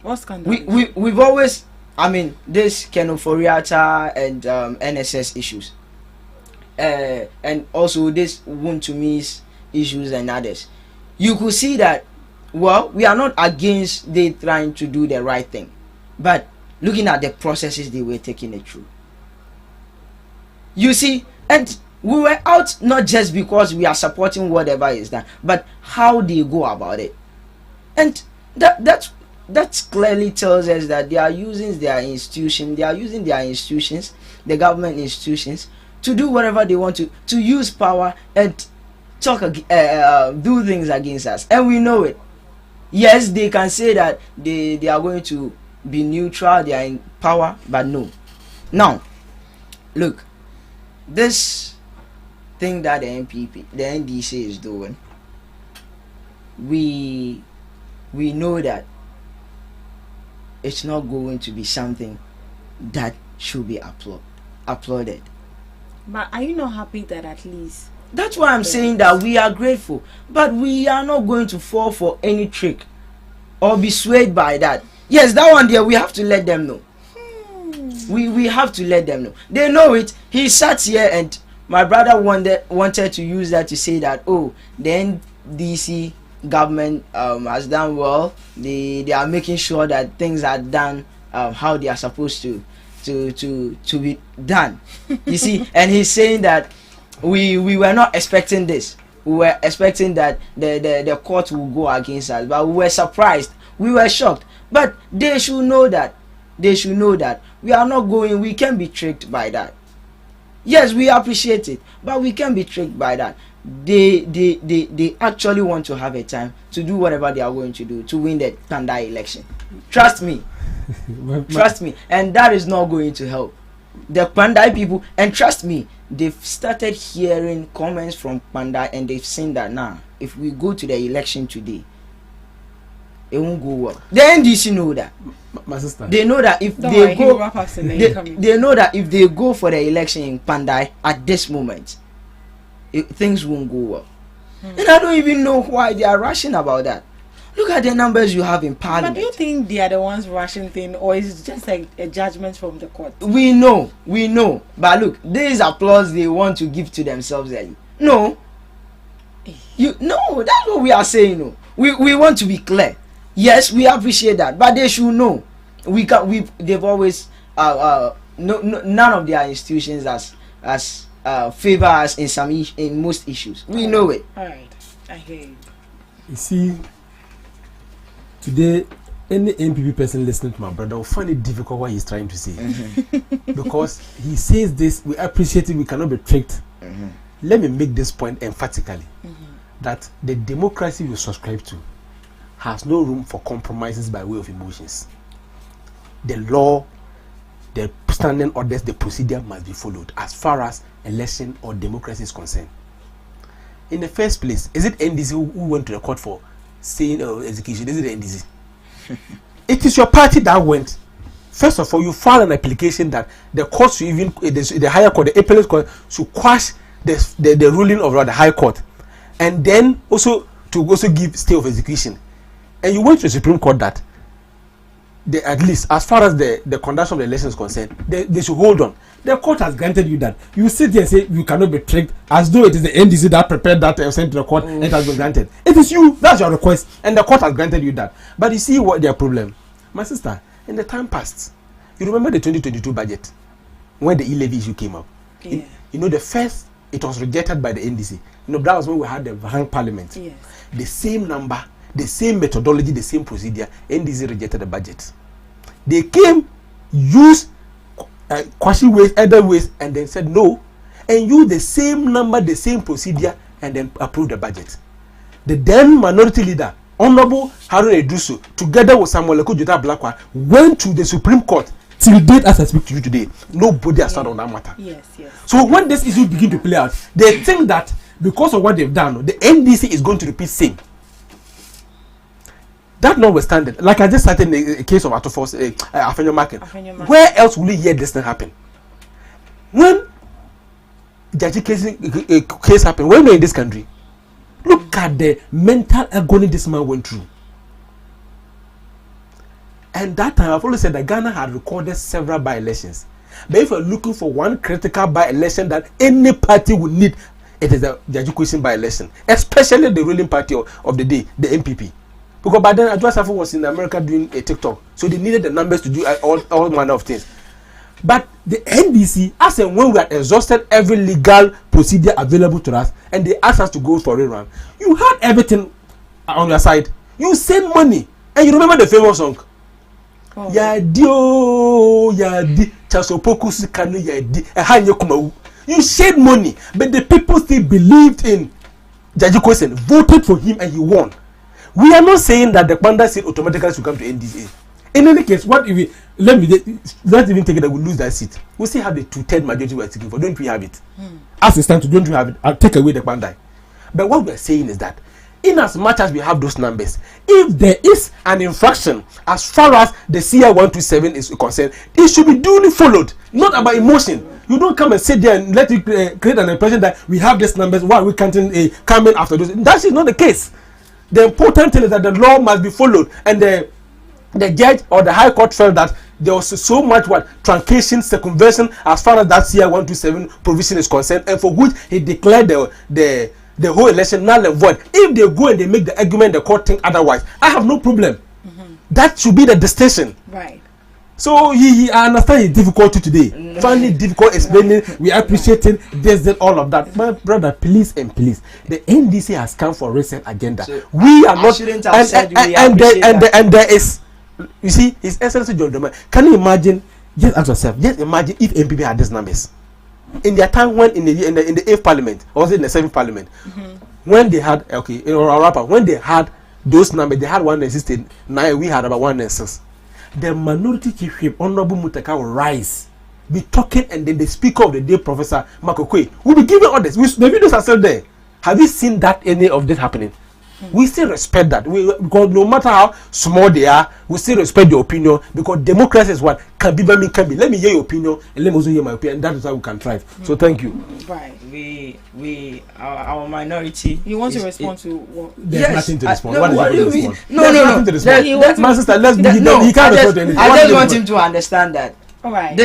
What scandal? We've always, I mean, this Kenoforiata and NSS issues, and also this Wuntumi's issues and others. You could see that, well, we are not against they trying to do the right thing, but looking at the processes they were taking it through. You see, and we were out not just because we are supporting whatever is done, but how they go about it. And that clearly tells us that they are using their institutions, the government institutions, to do whatever they want to use power and do things against us. And we know it. Yes, they can say that they are going to be neutral, they are in power, but no. Now, look, this thing that the NDC is doing, we know that it's not going to be something that should be applauded. But are you not happy that at least? That's why I'm saying that we are grateful, but we are not going to fall for any trick or be swayed by that. Yes, that one there we have to let them know. We have to let them know. They know it. He sat here and my brother wanted to use that to say that, oh, the NDC government has done well. They are making sure that things are done how they are supposed to be done. You see, and he's saying that we were not expecting this. We were expecting that the court will go against us, but we were surprised. We were shocked. But they should know that. They should know that we are not going. We can be tricked by that. Yes, we appreciate it, but we can be tricked by that. They actually want to have a time to do whatever they are going to do to win the Pandai election. Trust me. Trust me. And that is not going to help the Pandai people. And trust me, they've started hearing comments from Pandai and they've seen that now, if we go to the election today, it won't go well. The NDC know that. My sister. They know that if they know that if they go for the election in Pandai at this moment, things won't go well. And I don't even know why they are rushing about that. Look at the numbers you have in Parliament. But do you think they are the ones rushing thing, or is it just like a judgment from the court? We know. But look, this applause they want to give to themselves early. No. No, that's what we are saying. No. We want to be clear. Yes, we appreciate that, but they should know. They've always none of their institutions as favor us in most issues. We know it. All right, I hear you. You see, today any NPP person listening to my brother will find it difficult what he's trying to say, because he says this. We appreciate it. We cannot be tricked. Let me make this point emphatically, that the democracy we subscribe to has no room for compromises by way of emotions. The law, the standing orders, the procedure must be followed as far as election or democracy is concerned. In the first place, is it NDC who went to the court for saying execution? Is it NDC? It is your party that went. First of all, you filed an application that the court should even, the higher court, the appellate court, should quash the ruling of the high court, and then also to give stay of execution. And you went to the Supreme Court that at least as far as the conduct of the election is concerned, they should hold on. The court has granted you that. You sit here and say you cannot be tricked as though it is the NDC that prepared that and sent to the court and it has been granted. It is you, that's your request, and the court has granted you that. But you see what their problem? My sister, in the time past, you remember the 2022 budget when the e-levy issue came up? Yeah. You know, the first, it was rejected by the NDC. You know, that was when we had the hang parliament. Yes. The same number, the same methodology, the same procedure, NDC rejected the budget. They came, used quasi ways, other ways, and then said no, and use the same number, the same procedure, and then approve the budget. The then minority leader, Honorable Haruna Eduso, together with Samuel Ekojota Blakwa, went to the Supreme Court. Till date, as I speak to you today, nobody has started on that matter. Yes. So when this issue begin to play out, they think that because of what they've done, the NDC is going to repeat same. That notwithstanding, like I just cited in the case of Atofos, Afenyo Market, where else will you hear this thing happen? When Jaji case happened, when we're in this country, look at the mental agony this man went through. And that time, I've always said that Ghana had recorded several by-elections. But if you're looking for one critical by-election that any party would need, it is the Jaji by-election, especially the ruling party of the day, the MPP. Because by then, Adwa Safo was in America doing a TikTok. So they needed the numbers to do all manner of things. But the NDC, as and when we had exhausted every legal procedure available to us, and they asked us to go for a run, you had everything on your side. You sent money. And you remember the famous song? You shed money, but the people still believed in Jaji Kwesi, voted for him, and he won. We are not saying that the Kwanda seat automatically should come to NDA. In any case, what if we let's even take it that we lose that seat? We still have the 2/3 majority we are seeking for. Don't we have it? As it stands, don't we have it? I'll take away the Kwanda. But what we are saying is that, in as much as we have those numbers, if there is an infraction as far as the CI 127 is concerned, it should be duly followed, not about emotion. You don't come and sit there and let it create an impression that we have these numbers, why we can't come in after those. That is not the case. The important thing is that the law must be followed, and the judge or the high court felt that there was so much truncation, circumvention as far as that CI 127 provision is concerned, and for which he declared the whole election null and void. If they go and they make the argument, the court think otherwise, I have no problem. That should be the distinction. Right. So I understand his difficulty today. Finally difficult explaining. We appreciating this and all of that. My brother, please, the NDC has come for a recent agenda. So we are not, and there is, you see, His Excellency John Doma. Can you imagine? Just ask yourself. Just imagine if MPP had these numbers in their time when in the 8th Parliament, or was it in the 7th Parliament, when they had when they had those numbers, they had 169. We had about 106. The minority chief whip, Honorable Mutaka, will rise, be talking, and then the speaker of the day, Professor Makokwe, will be giving orders. The videos are still there. Have you seen that any of this happening? We still respect that. Because no matter how small they are, we still respect their opinion, because democracy is what can be. Let me hear your opinion, and let me also hear my opinion. That is how we can thrive. So thank you. Right. Our minority. You want to respond to what? There's nothing to respond. What do you mean? Respond? No. My sister, let's be. He can't respond to anything. I just want him to understand that. All right.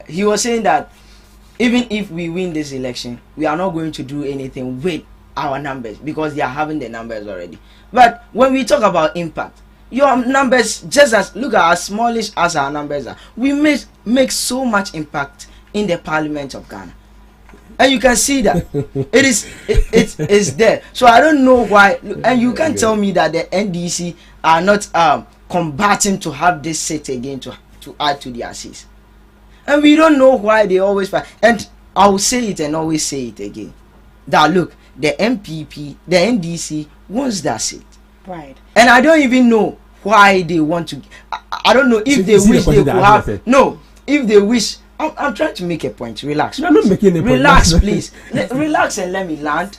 He was saying that even if we win this election, we are not going to do anything with our numbers, because they are having the numbers already. But when we talk about impact, your numbers, just as look at as smallish as our numbers are, we make so much impact in the Parliament of Ghana, and you can see that it is there. So I don't know why, and you can't tell me that the NDC are not combating to have this seat again to add to their seats, and we don't know why they always fight. And I will say it and always say it again, that look, the MPP, the NDC wants that seat. Right. And I don't even know why they want to. I don't know if they wish they could have. No, if they wish. I'm trying to make a point. Relax. You're not making a point. Relax, please. Relax and let me land.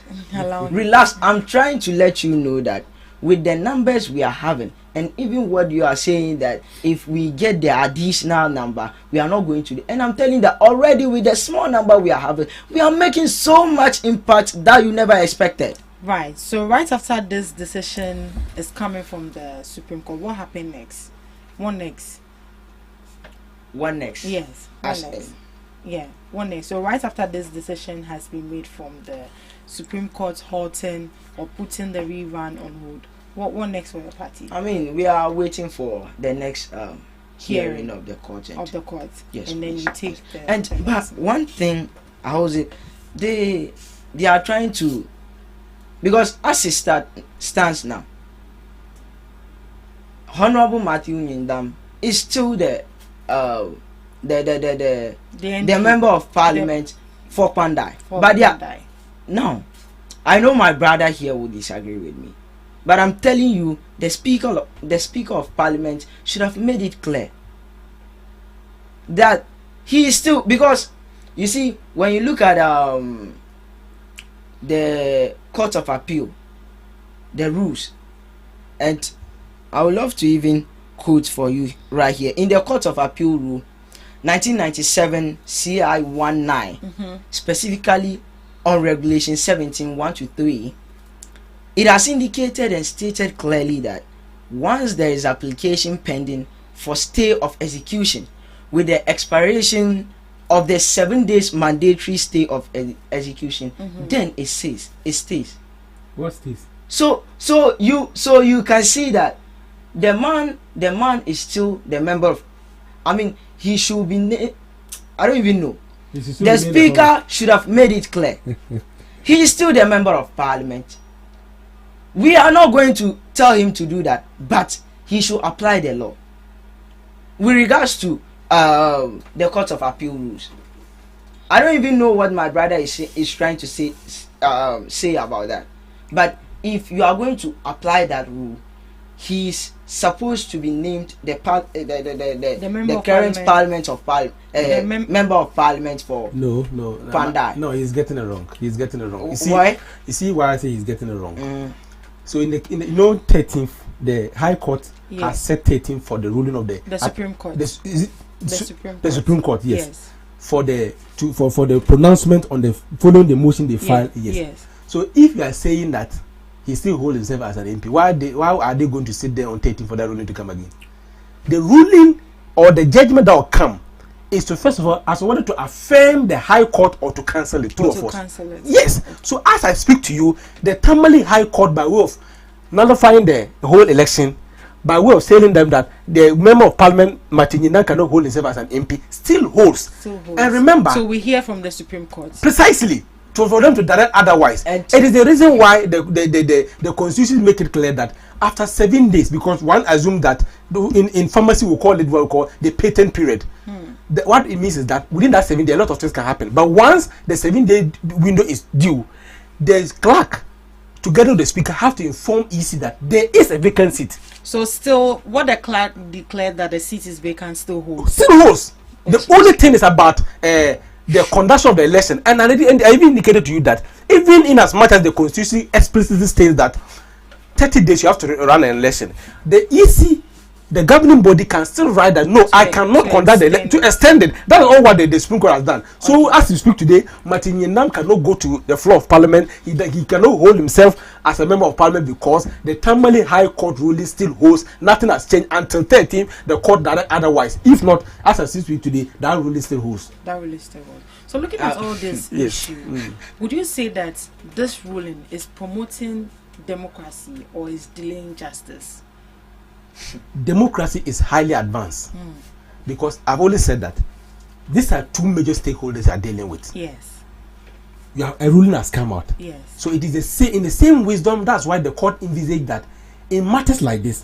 Relax. I'm trying to let you know that with the numbers we are having, and even what you are saying, that if we get the additional number, we are not going to. And I'm telling you that already with the small number we are having, we are making so much impact that you never expected. Right. So right after this decision is coming from the Supreme Court, what happened next? What next? What next? Yes. What next? Yeah. What next? So right after this decision has been made from the Supreme Court halting or putting the rerun on hold, what next for the party? I mean, we are waiting for the next hearing of the court. Yes. And then you take the. And but one thing, how is it? They are trying to, because as it stands now, Honorable Matthew Nyindam is still the member of parliament for Pandai. But yeah, now I know my brother here will disagree with me, but I'm telling you, the speaker of parliament should have made it clear that he is still, because you see, when you look at the Court of Appeal, the rules, and I would love to even quote for you right here in the Court of Appeal rule 1997 CI 19, specifically on regulation 17(1)-(3), it has indicated and stated clearly that once there is application pending for stay of execution with the expiration of the 7 days mandatory stay of execution, then it stays. What stays? So you can see that the man is still the member of. I mean, he should be. I don't even know. The speaker should have made it clear. He is still the member of parliament. We are not going to tell him to do that, but he should apply the law. With regards to the Court of Appeal rules, I don't even know what my brother is trying to say about that. But if you are going to apply that rule, he's supposed to be named the current member of parliament for Pandai. No, he's getting it wrong. You see, why? You see why I say he's getting it wrong. So in the 13th, the High Court has set 13th for the ruling of the Supreme Court. The Supreme Court, yes. For the pronouncement on the following the motion they filed, yes. So if you are saying that he still holds himself as an MP, why are they going to sit there on 13 for that ruling to come again? The ruling or the judgment that will come is to, first of all, as wanted to affirm the High Court or to cancel it. Yes. So as I speak to you, the Tamale High Court, by way of nullifying the whole election, by way of telling them that the member of parliament Martin cannot hold himself as an MP, still holds. And remember, so we hear from the Supreme Court precisely for them to direct otherwise. And it is the reason why the constitution make it clear that after 7 days, because one assumes that in pharmacy we call it what we call the patent period. What it means is that within that 7 days a lot of things can happen. But once the 7-day window is due, the clerk together with the speaker have to inform EC that there is a vacant seat. So still, what the clerk declared that the seat is vacant still holds. The only thing is about the conduct of the election, and I even indicated to you that even in as much as the constitution explicitly states that 30 days you have to run an election, the EC, the governing body, can still write that no, I cannot conduct the election, to extend it. That is all what the Supreme Court has done. So as we speak today, Martin Nyindam cannot go to the floor of parliament. He cannot hold himself as a member of parliament because the Tamale High Court ruling still holds. Nothing has changed until 13th. The court direct otherwise. If not, as I speak today, that ruling still holds. So looking at all this issue, would you say that this ruling is promoting democracy or is delaying justice? Democracy is highly advanced because I've always said that these are two major stakeholders are dealing with. Yes. You have a ruling has come out. Yes. So it is in the same wisdom. That's why the court envisaged that in matters like this,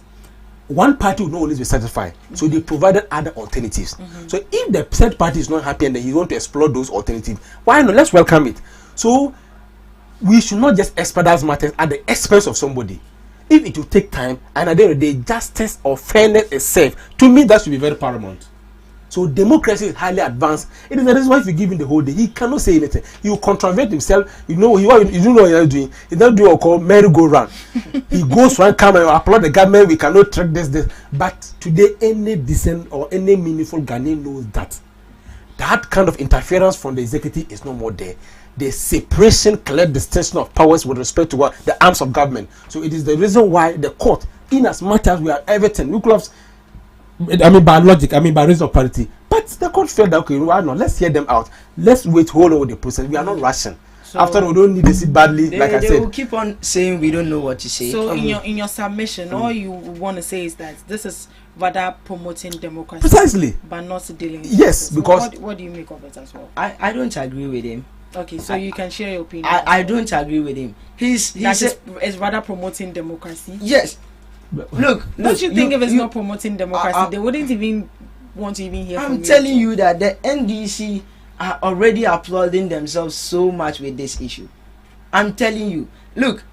one party will not always be satisfied. So they provided other alternatives. So if the third party is not happy and then you want to explore those alternatives, why not? Let's welcome it. So we should not just expedite matters at the expense of somebody. If it will take time, and at the end of the day, justice or fairness is safe, to me that should be very paramount. So democracy is highly advanced. It is the reason why if you give him the whole day, he cannot say anything. He will contravene himself. You know what he's doing. He's not doing what called merry-go-round. He goes around, come and applaud the government. We cannot track this. But today, any decent or any meaningful Ghanaian knows that that kind of interference from the executive is no more there. The separation, clear distinction of powers with respect to what the arms of government. So it is the reason why the court, in as much as we are everything, we could have, by logic, by reason of parity, but the court felt that okay, why not? Let's hear them out. Let's wait, hold on with the process. We are not rushing. So after all, we don't need to see badly, like I said. They will keep on saying we don't know what to say. So in your submission, all you want to say is that this is rather promoting democracy, precisely, but not dealing with yes, because what do you make of it as well? I don't agree with him. Okay, so you can share your opinion. I don't agree with him. He's is rather promoting democracy. Yes. Look, don't you think if it's not promoting democracy, they wouldn't even want to even hear from you? I'm telling you that the NDC are already applauding themselves so much with this issue. I'm telling you. Look,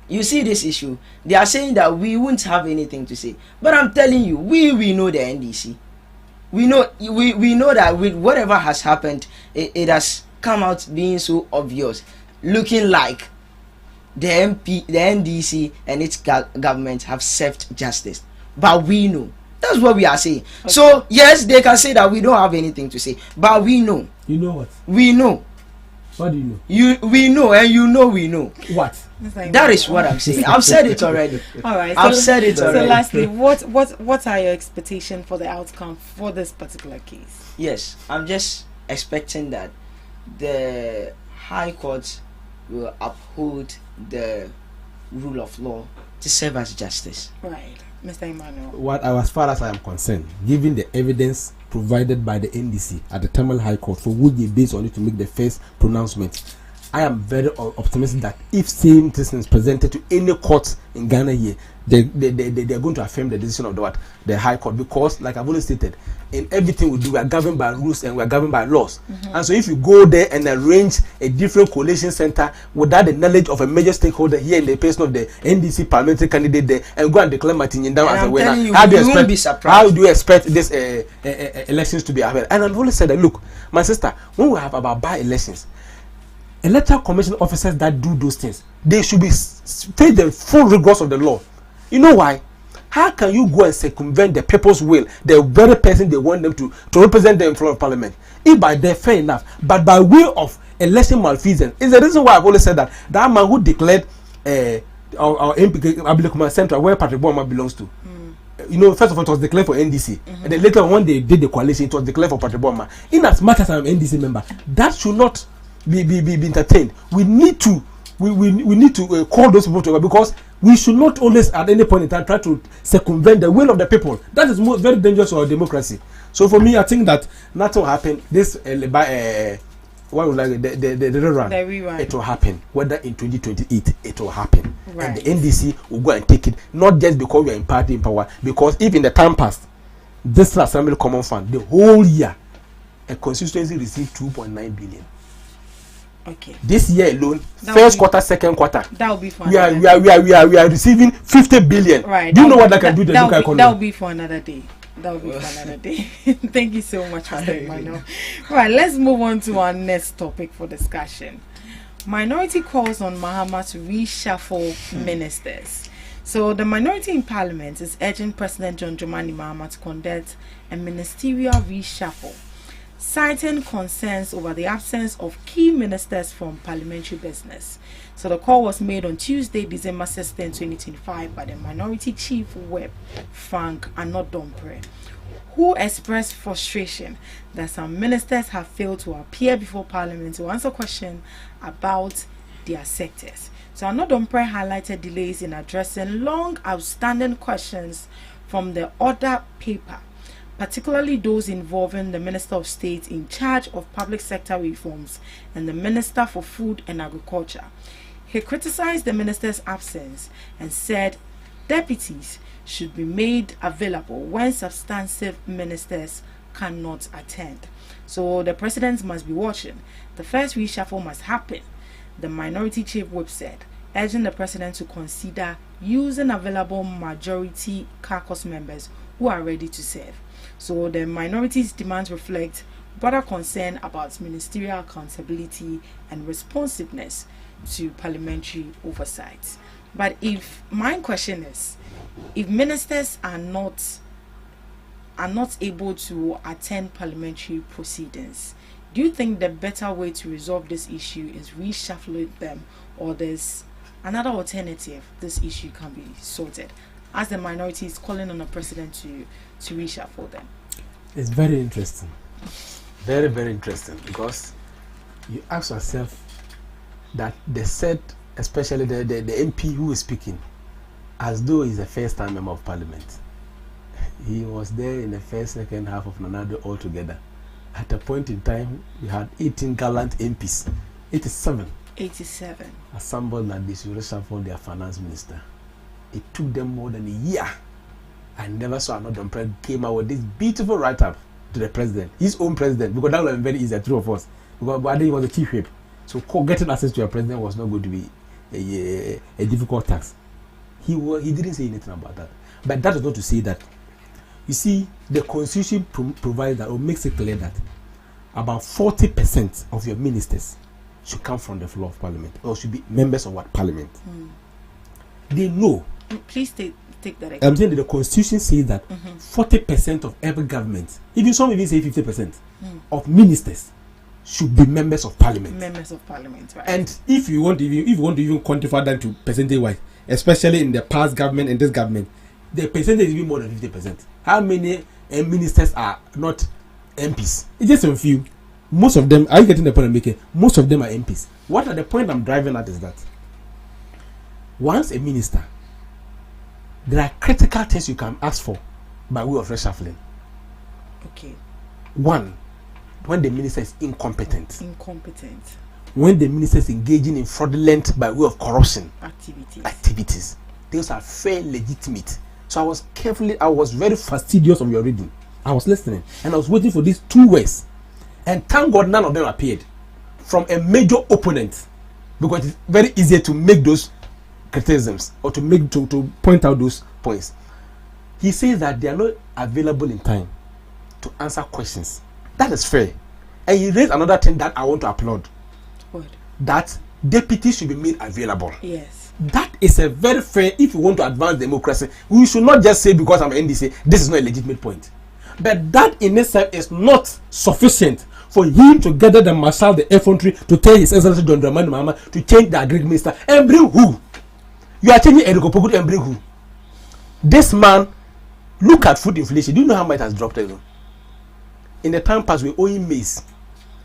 you see this issue, they are saying that we won't have anything to say. But I'm telling you, we know the NDC. We know that with whatever has happened, it has come out being so obvious, looking like the NDC and its government have served justice. But we know. That's what we are saying. Okay. So yes, they can say that we don't have anything to say, but we know. You know what? We know. What do you know? We know, and you know we know. What? That is what I'm saying. I've said it already. All right. I've said it already. So lastly, what are your expectations for the outcome for this particular case? Yes, I'm just expecting that the High Court will uphold the rule of law to serve as justice. Right. Mr. Emmanuel. As far as I am concerned, given the evidence provided by the NDC at the Tamil High Court, for which they based on it to make the first pronouncement, I am very optimistic that if same thing is presented to any court in Ghana here, they are going to affirm the decision of the High Court, because, like I've always stated, in everything we do, we are governed by rules and we are governed by laws. And so if you go there and arrange a different coalition center without the knowledge of a major stakeholder here in the person of the NDC parliamentary candidate there, and go and declare Martin down as a winner, how do you expect this elections to be held? And I've always said that, look, my sister, when we have about by-elections, electoral commission officers that do those things, they should be take the full rigors of the law. You know why? How can you go and circumvent the people's will, the very person they want them to represent them in front of parliament? If by there, fair enough, but by way of election malfeasance is the reason why I've always said that that man who declared our MP Abilikuma Central, where Patrick Boma belongs to, you know, first of all, it was declared for NDC, and then later when they did the coalition, it was declared for Patrick Boma. In as much as I'm an NDC member, that should not be entertained. We need to call those people together, because we should not always at any point in time try to circumvent the will of the people. That is very dangerous to our democracy. So for me, I think that nothing will happen. This what would like the rerun, it will happen. Whether in 2028 it will happen, and the NDC will go and take it, not just because we are in party in power, because if in the time past this Assembly Common Fund the whole year a constituency received 2.9 billion. Okay. This year alone, quarter, second quarter, that will be fun. We are receiving 50 billion. Right. Do you know what that can do to the local economy? That will be for another day. Thank you so much, Mr. Emmanuel. Right, let's move on to our next topic for discussion. Minority calls on Mahama to reshuffle ministers. So the minority in parliament is urging President John Dramani Mahama to conduct a ministerial reshuffle, citing concerns over the absence of key ministers from parliamentary business. So the call was made on Tuesday, December 16, 2025 by the Minority Chief Whip, Frank Anodompre, who expressed frustration that some ministers have failed to appear before Parliament to answer questions about their sectors. So Anodompre highlighted delays in addressing long outstanding questions from the order paper, particularly those involving the Minister of State in charge of public sector reforms and the Minister for Food and Agriculture. He criticized the minister's absence and said deputies should be made available when substantive ministers cannot attend. So the president must be watching. The first reshuffle must happen, the minority chief whip said, urging the president to consider using available majority caucus members who are ready to serve. So the minority's demands reflect broader concern about ministerial accountability and responsiveness to parliamentary oversight. But if my question is, if ministers are not are not able to attend parliamentary proceedings. Do you think the better way to resolve this issue is reshuffling them, or there's another alternative this issue can be sorted, as the minority is calling on the president to reshuffle them? It's very interesting. Very, very interesting, because you ask yourself that they said, especially the MP who is speaking, as though he's a first-time member of parliament. He was there in the first, second half of Nanado altogether. At a point in time, we had 18 gallant MPs. 87 assembled that they should reshuffle their finance minister. It took them more than a year. I never saw another president came out with this beautiful write-up to the president, his own president, because that would have been very easy, two of us. Because Bade was the chief whip. So getting access to your president was not going to be a difficult task. He didn't say anything about that. But that is not to say that, you see, the constitution provides that, or makes it clear that about 40% of your ministers should come from the floor of parliament, or should be members of what parliament. They know. Please take that again. I'm saying that the constitution says that 40% of every government, even some even say 50% of ministers should be members of parliament. Members of parliament, right? And if you want to even quantify that to percentage wise, especially in the past government and this government, the percentage is even more than 50%. How many ministers are not MPs? It's just a few. Most of them, are you getting the point I'm making? Most of them are MPs. What are the point I'm driving at is that once a minister, there are critical things you can ask for by way of reshuffling. Okay. One, when the minister is incompetent. When the minister is engaging in fraudulent by way of corruption activities. Those are fair, legitimate. So I was very fastidious of your reading. I was listening and I was waiting for these two words. And thank God none of them appeared from a major opponent, because it's very easy to make those criticisms or to point out those points. He says that they are not available in time to answer questions. That is fair. And he raised another thing that I want to applaud. What? That deputies should be made available. Yes. That is a very fair. If you want to advance democracy, we should not just say because I'm NDC, this is not a legitimate point. But that in itself is not sufficient for him to gather the marshal, the infantry, to tell His Excellency John Dramani Mahama to change the agriculture minister and bring who? You are changing Eriko Poku and bring who? This man, look at food inflation. Do you know how much it has dropped? In the time past, we owing maize.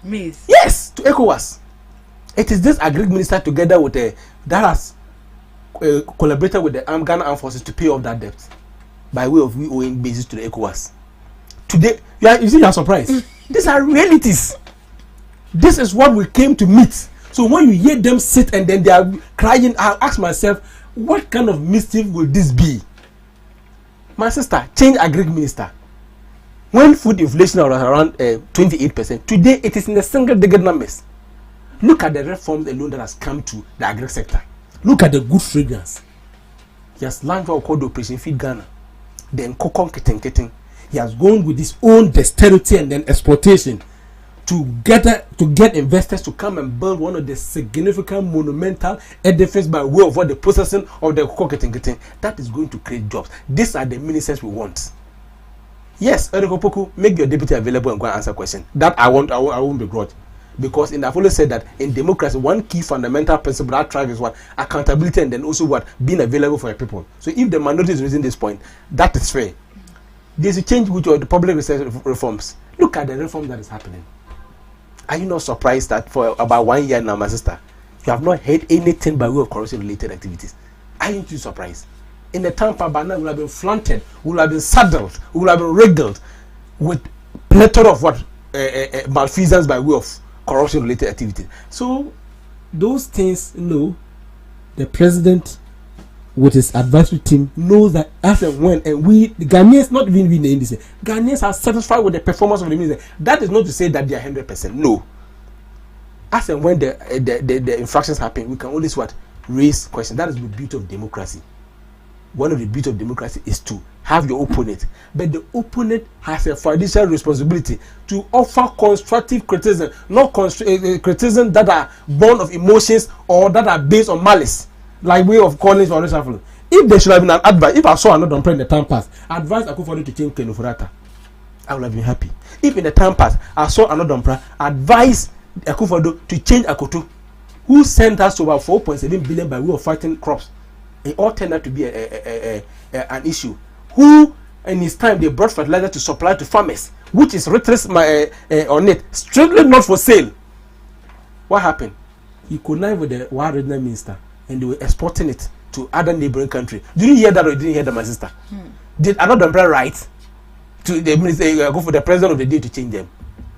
Maize? Yes, to ECOWAS. It is this agriculture minister together with that has collaborated with the Ghana Armed Forces to pay off that debt by way of we owing basis to the ECOWAS. Today, you see, you are surprised. These are realities. This is what we came to meet. So when you hear them sit and then they are crying, I ask myself, what kind of mischief will this be? My sister, change agriculture minister. When food inflation was around 28%, today it is in the single-digit numbers. Look at the reforms alone that has come to the agri sector. Look at the good fragrance. He has launched what we call the Operation Feed Ghana. Then Kokon Keten. He has gone with his own dexterity and then exploitation to get investors to come and build one of the significant monumental edifices by way of what the processing of the Kokon Keten. That is going to create jobs. These are the ministers we want. Yes, Eriko Poku, make your deputy available and go and answer questions. That I won't begrudge. Because in the follow said that in democracy, one key fundamental principle that drives is what? Accountability, and then also what? Being available for the people. So if the minority is raising this point, that is fair. There's a change with the public research reforms. Look at the reform that is happening. Are you not surprised that for about 1 year now, my sister, you have not heard anything by way of corruption-related activities? Aren't you surprised? In the time Pabana will have been flaunted, will have been saddled, will have been regaled with plethora of what malfeasance by way of corruption-related activities. So those things, the president with his advisory team knows that as and when, and we, the Ghanaians, not even we in this, Ghanaians are satisfied with the performance of the minister. That is not to say that they are 100%. No. As and when the infractions happen, we can always raise questions. That is the beauty of democracy. One of the beauty of democracy is to have your opponent, but the opponent has a fiduciary responsibility to offer constructive criticism, not criticism that are born of emotions or that are based on malice, like way of calling for reshuffle. If there should have been an advice, if I saw another in the time past, advise Akufo-Addo to change Ken Ofori-Atta. I would have been happy. If in the time past I saw another Dompra advise Akufo-Addo to change Akoto, who sent us over 4.7 billion by way of fighting crops, it all turned out to be an issue. Who in his time they brought fertilizer to supply to farmers, which is written on it, strictly not for sale. What happened? He connived with the War Regional Minister and they were exporting it to other neighboring countries. Did you hear that or didn't you hear that, my sister? Did another umbrella write to the minister, go for the president of the day to change them?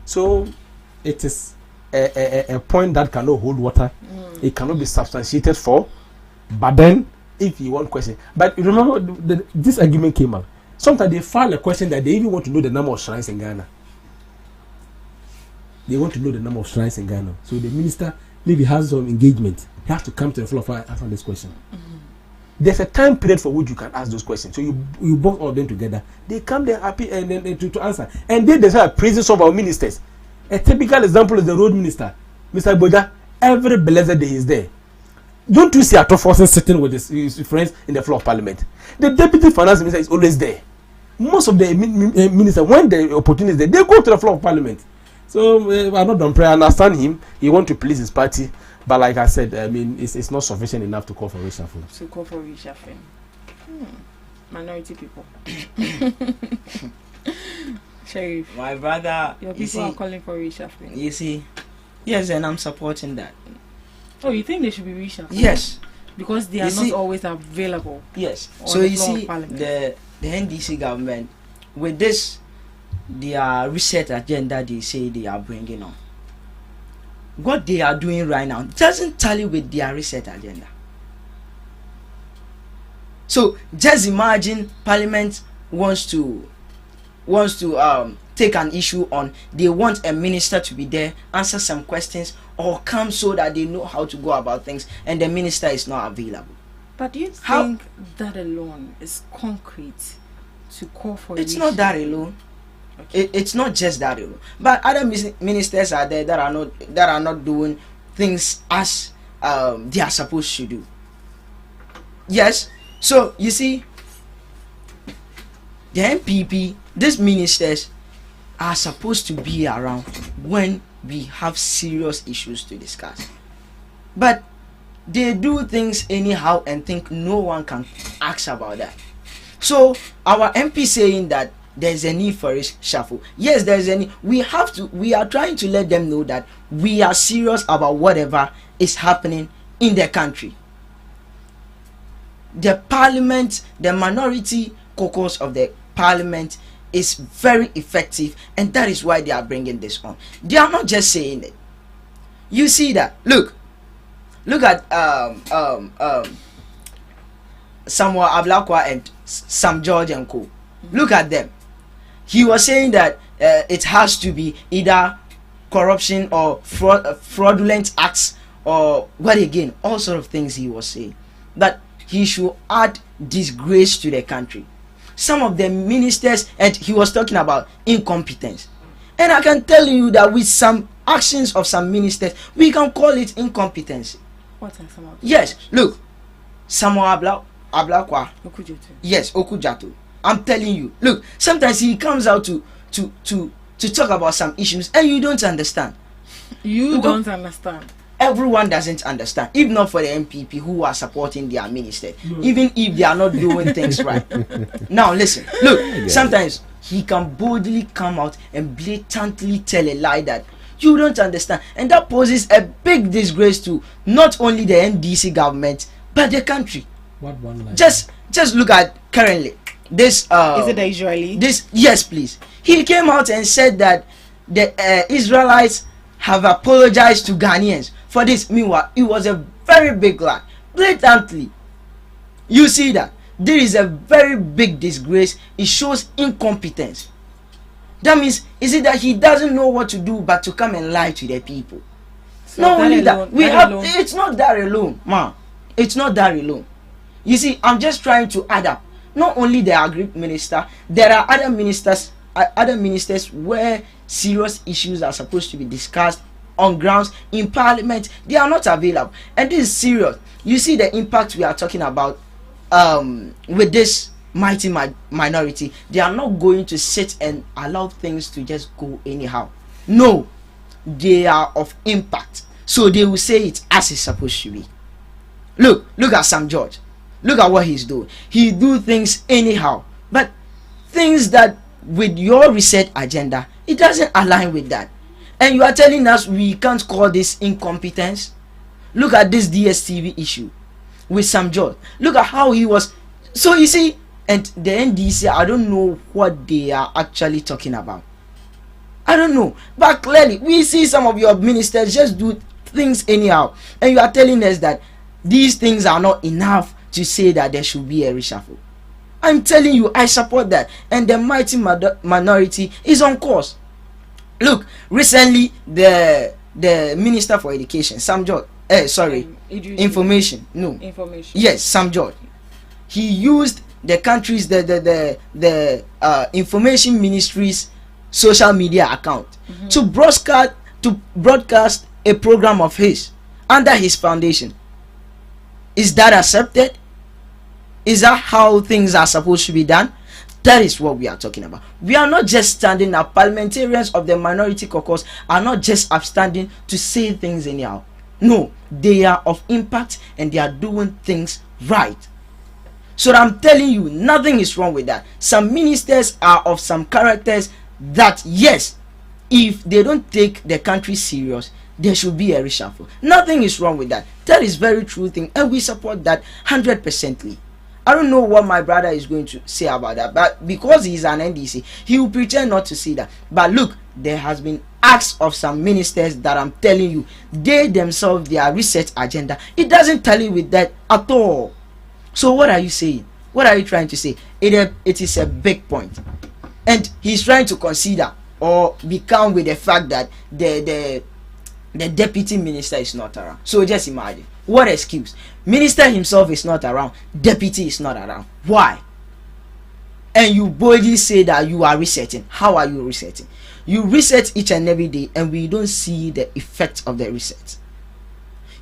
So it is a point that cannot hold water. It cannot be substantiated for. But then, if you want question, but remember this argument came up. Sometimes they file a question that they even want to know the number of shrines in Ghana. They want to know the number of shrines in Ghana. So the minister maybe has some engagement. He has to come to the floor and answer this question. There's a time period for which you can ask those questions. So you both all them together. They come there happy and then to answer. And then there's a praises of our ministers. A typical example is the road minister, Mr. Boja. Every blessed day he's there. Don't you see Ato Forsen sitting with his friends in the floor of parliament? The deputy finance minister is always there. Most of the ministers, when the opportunity is there, they go to the floor of parliament. So I'm not done prayer. I understand him. He wants to please his party. But like I said, I mean, it's not sufficient enough to call for reshuffle. To call for reshuffle. Minority people. Sheriff. My brother. Your people are calling for reshuffle. You see, yes, and I'm supporting that. Oh, you think they should be reshuffled? Yes. Because they are not always available. Yes. So you see, the NDC government, with this, their reset agenda they say they are bringing on, what they are doing right now doesn't tally with their reset agenda. So just imagine Parliament wants to take an issue on, they want a minister to be there, answer some questions, or come so that they know how to go about things, and the minister is not available. But do you think that alone is concrete to call for? It's not that alone. Okay. It's not just that alone. But other ministers are there that are not doing things as they are supposed to do. Yes. So you see, the MPP, these ministers are supposed to be around when we have serious issues to discuss. But they do things anyhow and think no one can ask about that. So our MP saying that there's a need for a shuffle. Yes, there's a need. We are trying to let them know that we are serious about whatever is happening in the country. The parliament, the minority caucus of the parliament is very effective, and that is why they are bringing this on. They are not just saying it. You see that? Look at Samuel Ablakwa and Sam George and Co. Look at them. He was saying that it has to be either corruption or fraudulent acts or what again, all sort of things he was saying. That he should add disgrace to the country. Some of the ministers, and he was talking about incompetence. And I can tell you that with some actions of some ministers, we can call it incompetence. What are some of them? Yes, look, Samuel Ablakwa. Yes, Okujato. I'm telling you, look, sometimes he comes out to talk about some issues and you don't understand. You don't understand. Everyone doesn't understand, if not for the MPP who are supporting their minister, even if they are not doing things right. Now listen, look, sometimes he can boldly come out and blatantly tell a lie that you don't understand, and that poses a big disgrace to not only the NDC government but the country. What one lie? Just look at currently this. Is it the Israeli? This, yes, please. He came out and said that the Israelites have apologized to Ghanaians for this. Meanwhile, it was a very big lie, blatantly. You see that there is a very big disgrace. It shows incompetence. That means, is it that he doesn't know what to do but to come and lie to the people? So not only that, it's not that alone, man. It's not that alone. You see, I'm just trying to add up. Not only the agri minister, there are other ministers where serious issues are supposed to be discussed on grounds in parliament. They are not available, and this is serious. You see the impact we are talking about with this minority, they are not going to sit and allow things to just go anyhow. No, they are of impact, so they will say it as it's supposed to be. Look at Sam George. Look at what he's doing. He do things anyhow, but things that with your research agenda, it doesn't align with that. And you are telling us we can't call this incompetence? Look at this DSTV issue with Sam George. Look at how he was. So you see, and the NDC, I don't know what they are actually talking about. I don't know. But clearly, we see some of your ministers just do things anyhow. And you are telling us that these things are not enough to say that there should be a reshuffle. I'm telling you, I support that. And the mighty minority is on course. Look, recently, the Minister for Education, Sam George, Information. Yes, Sam George. He used the country's the information ministry's social media account to broadcast a program of his under his foundation. Is that accepted? Is that how things are supposed to be done? That is what we are talking about. We are not just standing up. Parliamentarians of the minority caucus are not just upstanding to say things anyhow. No, they are of impact and they are doing things right. So I'm telling you, nothing is wrong with that. Some ministers are of some characters that, yes, if they don't take the country serious, there should be a reshuffle. Nothing is wrong with that. That is very true thing, and we support that 100%. I don't know what my brother is going to say about that, but because he's an NDC, he will pretend not to see that. But look, there has been acts of some ministers that I'm telling you, they themselves, their research agenda, it doesn't tally with that at all. So what are you saying? What are you trying to say? It is a big point, and he's trying to consider or become with the fact that the deputy minister is not around. So just imagine, what excuse? Minister himself is not around, deputy is not around. Why? And you boldly say that you are resetting. How are you resetting? You reset each and every day, and we don't see the effect of the reset.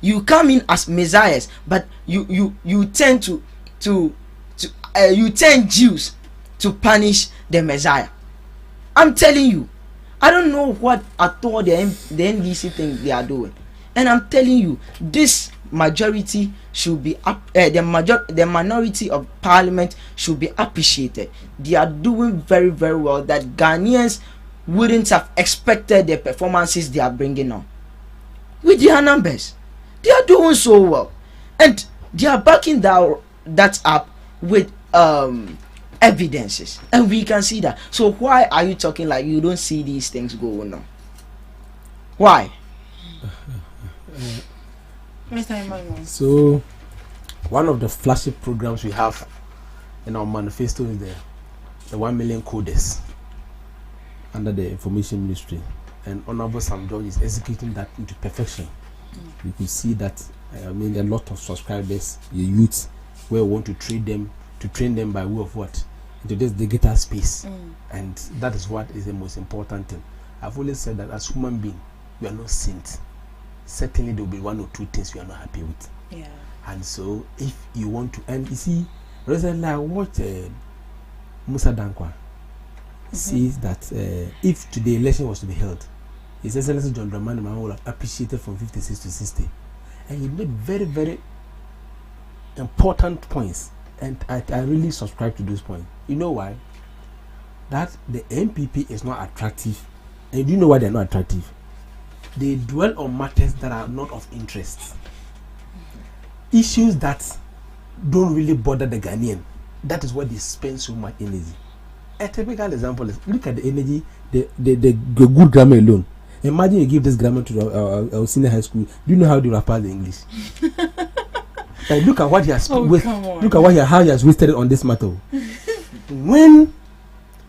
You come in as messiahs, but you tend to you turn Jews to punish the Messiah. I'm telling you, I don't know what at all the NDC think they are doing, and I'm telling you, this majority should be the minority of parliament should be appreciated. They are doing very, very well. That Ghanaians wouldn't have expected the performances they are bringing on with their numbers. They are doing so well, and they are backing that up with evidences, and we can see that. So why are you talking like you don't see these things going on? Why? So one of the flagship programs we have in our manifesto is the 1 million coders under the information ministry, and Honorable Sam George is executing that into perfection. You could see that a lot of subscribers, the youths, where we want to train them by way of what? Into this digital space. And that is what is the most important thing. I've always said that as human beings, we are not saints. Certainly there will be one or two things we are not happy with. Yeah. And so if you want to, and you see, recently I watched Musa Dankwa says that if today election was to be held, His Excellency John Dramani Mahama would have appreciated from 56 to 60. And he made very, very important points. And I really subscribe to those points. You know why? That the MPP is not attractive. And do you know why they're not attractive? They dwell on matters that are not of interest. Issues that don't really bother the Ghanaian. That is why they spend so much energy. A typical example is, look at the energy, the good grammar alone. Imagine you give this grammar to our senior high school. Do you know how they will pass the English? Look at what he has look at how he has wasted it on this matter. When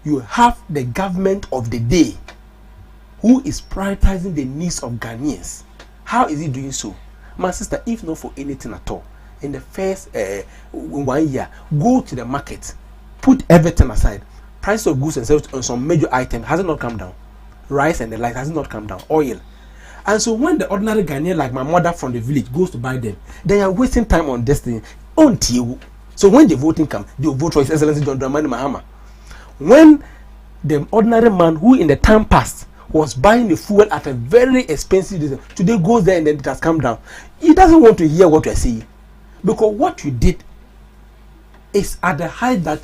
you have the government of the day who is prioritizing the needs of Ghanaians, how is he doing so? My sister, if not for anything at all, in the first 1 year, go to the market, put everything aside. Price of goods and services on some major items has it not come down? Rice and the like has it not come down? Oil. And so when the ordinary Ghanaian, like my mother from the village, goes to buy them, they are wasting time on this thing. Until So when the voting comes, they will vote for His Excellency John Dramani Mahama. When the ordinary man who in the time past was buying the fuel at a very expensive diesel, today goes there and then it has come down. He doesn't want to hear what you are saying. Because what you did is at the height that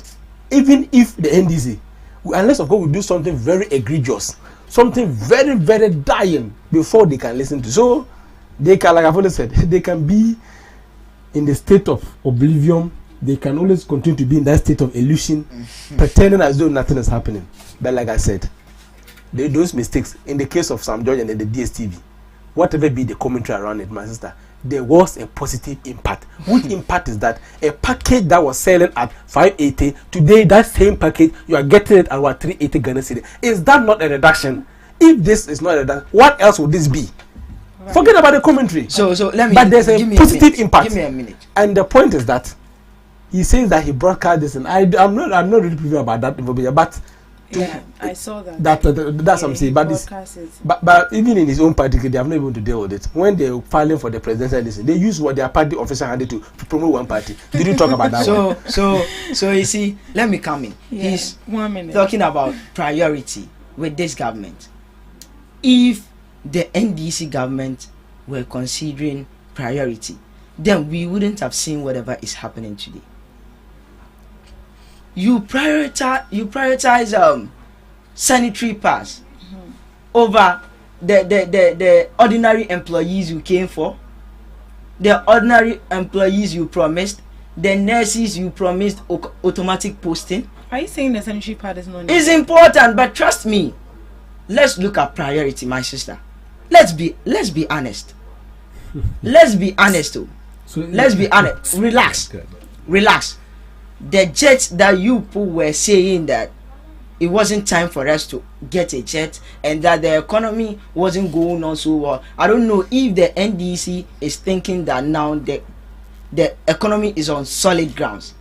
even if the NDC, unless of course we do something very egregious, something very, very dying before they can listen to. So they can, like I've always said, they can be in the state of oblivion. They can always continue to be in that state of illusion, pretending as though nothing is happening. But like I said, those mistakes, in the case of Sam George and the DSTV, whatever be the commentary around it, my sister, there was a positive impact. Which impact is that a package that was selling at 580, today that same package, you are getting it at what, 380 Ghana cedi. Is that not a reduction? If this is not a reduction, what else would this be? Right. Forget about the commentary. So let me. But there's a positive impact. Give me a minute. And the point is that he says that he broadcast this, and I'm not really privy about that information, but I saw that. That's what I'm saying. But even in his own party, they have not been able to deal with it. When they're filing for the presidential list, they use what their party official handed to promote one party. Did you talk about that? So you see, let me come in. Yeah. He's 1 minute talking about priority with this government. If the NDC government were considering priority, then we wouldn't have seen whatever is happening today. You prioritize sanitary pass over the ordinary employees you came for, the ordinary employees you promised, the nurses you promised automatic posting. Are you saying the sanitary pad is not? It's important, but trust me. Let's look at priority, my sister. Let's be honest. Let's be honest too. Let's be honest. Relax. The jet that you people were saying that it wasn't time for us to get a jet and that the economy wasn't going on so well. I don't know if the NDC is thinking that now the economy is on solid grounds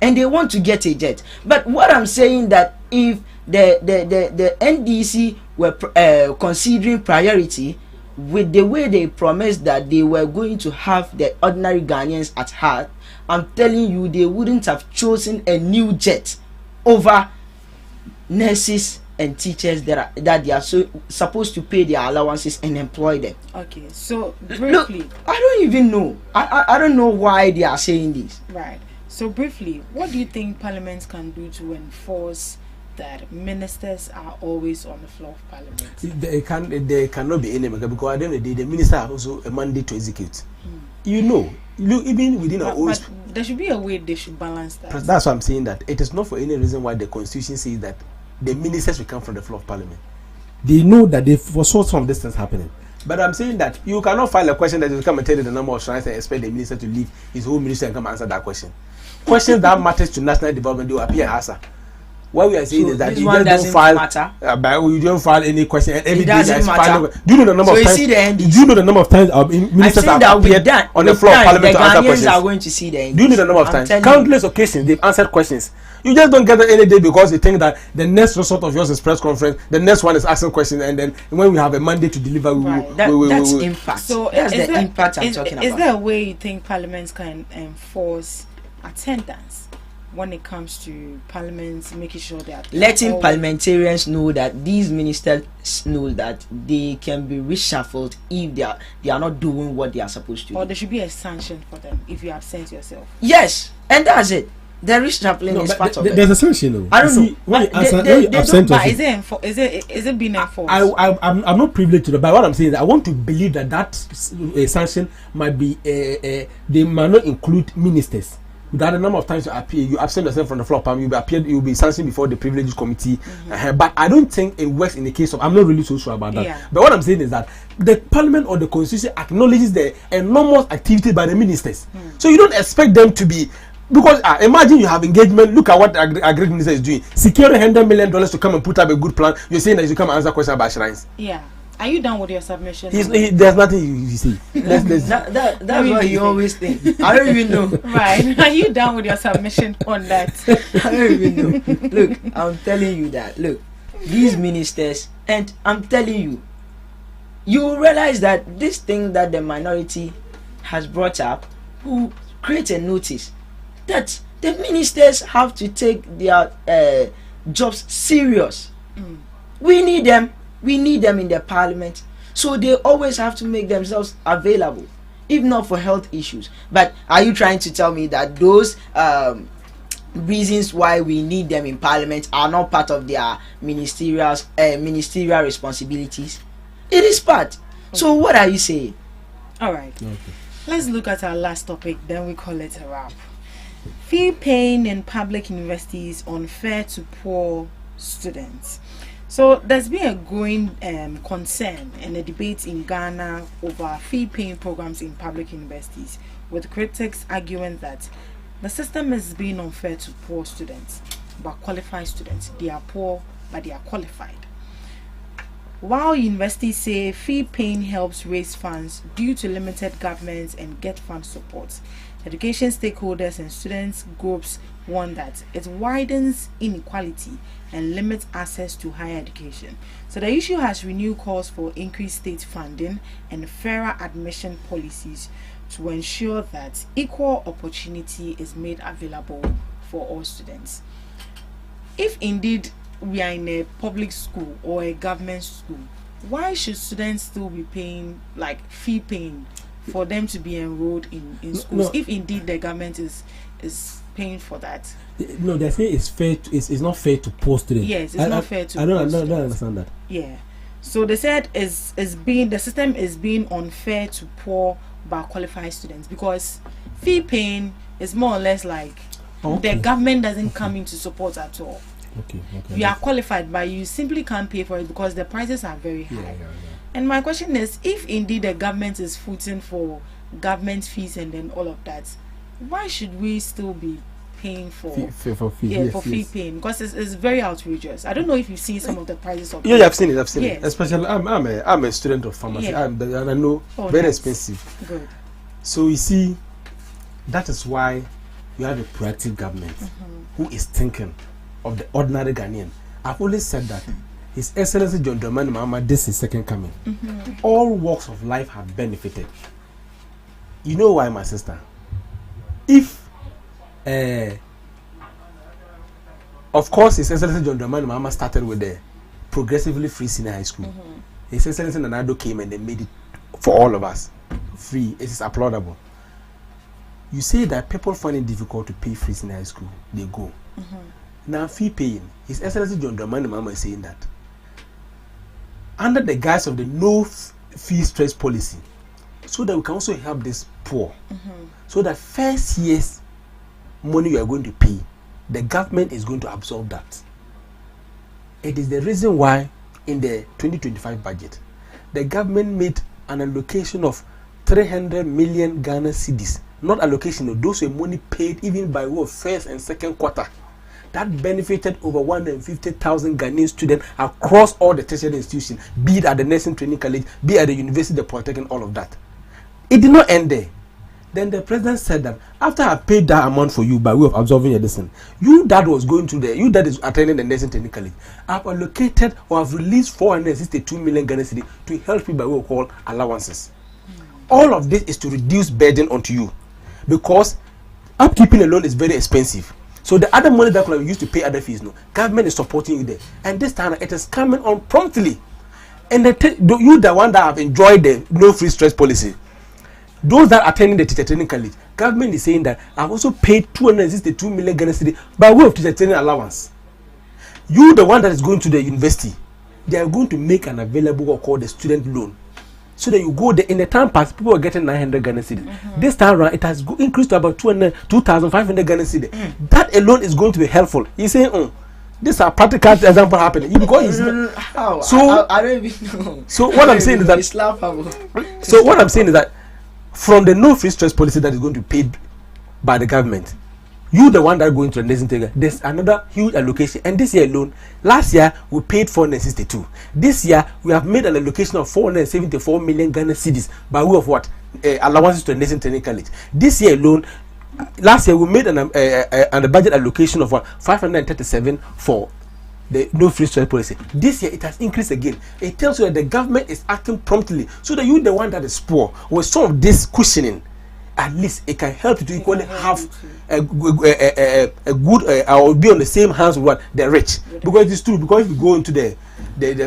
and they want to get a jet. But what I'm saying that if the NDC were considering priority with the way they promised that they were going to have the ordinary Ghanaians at heart, I'm telling you, they wouldn't have chosen a new jet over nurses and teachers that they are supposed to pay their allowances and employ them. Okay, so briefly, look, I don't even know. I don't know why they are saying this. Right. So briefly, what do you think Parliament can do to enforce that ministers are always on the floor of Parliament? There cannot be any because at the end of the day, the minister has also a mandate to execute. You know, even within our own. But there should be a way they should balance that. That's why I'm saying that it is not for any reason why the Constitution says that the ministers will come from the floor of Parliament. They know that they foresaw some distance happening. But I'm saying that you cannot file a question that will come and tell you the number of shrines and expect the minister to leave his whole ministry and come answer that question. Questions that matters to national development, they will appear and answer. What we are saying is that you just don't file. You don't file any question. Every day there is filing. Do you know the number of times? Do you know the number of times ministers have appeared on the floor of Parliament to answer questions? Are going to see the do you know the number of times? Countless occasions they've answered questions. You just don't get it any day because you think that the next result of yours is press conference, the next one is asking questions, and then when we have a mandate to deliver, that's impact. So that's the impact I'm talking about. Is there a way you think parliaments can enforce attendance when it comes to parliaments, making sure that letting parliamentarians know that these ministers know that they can be reshuffled if they are not doing what they are supposed to do? Or there should be a sanction for them if you absent yourself? Yes, and that's it. The reshuffling is part of it. There's a sanction. I don't know. When you absent yourself, is it being enforced? I'm not privileged to know, but what I'm saying is I want to believe that sanction might be they might not include ministers. That the number of times you absent yourself from the floor, you'll be sanctioned before the privileges committee. But I don't think it works in the case of. I'm not really so sure about that. Yeah. But what I'm saying is that the parliament or the constitution acknowledges the enormous activity by the ministers. So you don't expect them to be. Because imagine you have engagement. Look at what the agri minister is doing. Securing $100 million to come and put up a good plan. You're saying that you come and answer questions about shrines. Yeah. Are you done with your submission? There's nothing you see. That's what you always think. I don't even know. Right. Are you done with your submission on that? I don't even know. Look, I'm telling you that. Look, these ministers, and I'm telling you, you realize that this thing that the minority has brought up will create a notice that the ministers have to take their jobs serious. We need them in the parliament, so they always have to make themselves available, if not for health issues. But are you trying to tell me that those reasons why we need them in parliament are not part of their ministerial responsibilities? It is part. So what are you saying? All right. Okay. Let's look at our last topic, then we call it a wrap. Fee paying in public universities unfair to poor students. So there's been a growing concern and a debate in Ghana over fee paying programs in public universities, with critics arguing that the system is being unfair to poor students, but qualified students. They are poor, but they are qualified. While universities say fee paying helps raise funds due to limited government and get fund support, education stakeholders and students groups warn that it widens inequality and limits access to higher education. So the issue has renewed calls for increased state funding and fairer admission policies to ensure that equal opportunity is made available for all students. If indeed we are in a public school or a government school, why should students still be paying, like fee paying, for them to be enrolled in schools, if indeed the government is paying for that? No, they're saying it's fair. It's not fair to poor students. Yes, it's not fair to. I don't understand that. Yeah, so they said the system is being unfair to poor but qualified students, because fee paying is more or less like the government doesn't come into support at all. Okay. You are qualified, but you simply can't pay for it because the prices are very high. Yeah. And my question is, if indeed the government is footing for government fees and then all of that, why should we still be paying for fee paying? Because it's very outrageous. I don't know if you've seen some of the prices of. Yeah, I've seen it. Especially, I'm a student of pharmacy, and I know very expensive. Good. So you see, that is why you have a proactive government who is thinking of the ordinary Ghanaian. I've always said that His Excellency John Dramani Mahama, this is second coming. All walks of life have benefited. You know why, my sister? If of course His Excellency John Dramani Mahama started with the progressively free senior high school. His Excellency Nanado came and they made it for all of us free. It is applaudable. You say that people find it difficult to pay free senior high school, they go. Now fee paying, His Excellency John Dramani Mahama is saying that under the guise of the no fee stress policy, so that we can also help this poor, so that first year's money you are going to pay, the government is going to absorb that. It is the reason why in the 2025 budget, the government made an allocation of 300 million Ghana cedis, not allocation of those were money paid even by way of first and second quarter. That benefited over 150,000 Ghanaian students across all the tertiary institutions, be it at the nursing training college, be it at the university, the polytechnic, all of that. It did not end there. Then the president said that after I paid that amount for you by way of absorbing your lesson, you that was going to you that is attending the nursing training college, I've allocated or I've released 462 million Ghana cedis to help you by way of called allowances. All of this is to reduce burden onto you, because upkeeping alone is very expensive. So the other money that we used to pay other fees, no, government is supporting you there, and this time it is coming on promptly. And you the one that have enjoyed the no free stress policy, those that are attending the teacher training college, government is saying that I've also paid 262 million Ghana cedis by way of teacher training allowance. You the one that is going to the university, they are going to make an available what called the student loan, so that you go there. In the time past, people were getting 900 Ghana cedis. This time around, it has increased to about 2,500 Ghana cedis. That alone is going to be helpful. He's saying, this is a practical example happening. Because how? So I don't even know. So what I'm saying is that. So what I'm saying is that from the no free stress policy that is going to be paid by the government, you the one that going to the nursing training, there's another huge allocation. And this year alone, last year we paid 462. This year we have made an allocation of 474 million Ghana cedis by way of what? Allowances to the nursing training college. This year alone, last year we made a budget allocation of what? 537 for the no free stress policy. This year it has increased again. It tells you that the government is acting promptly, so that you the one that is poor with some of this cushioning, at least it can help you to equally have a good or be on the same hands with the rich. Because it's true, because if you go into the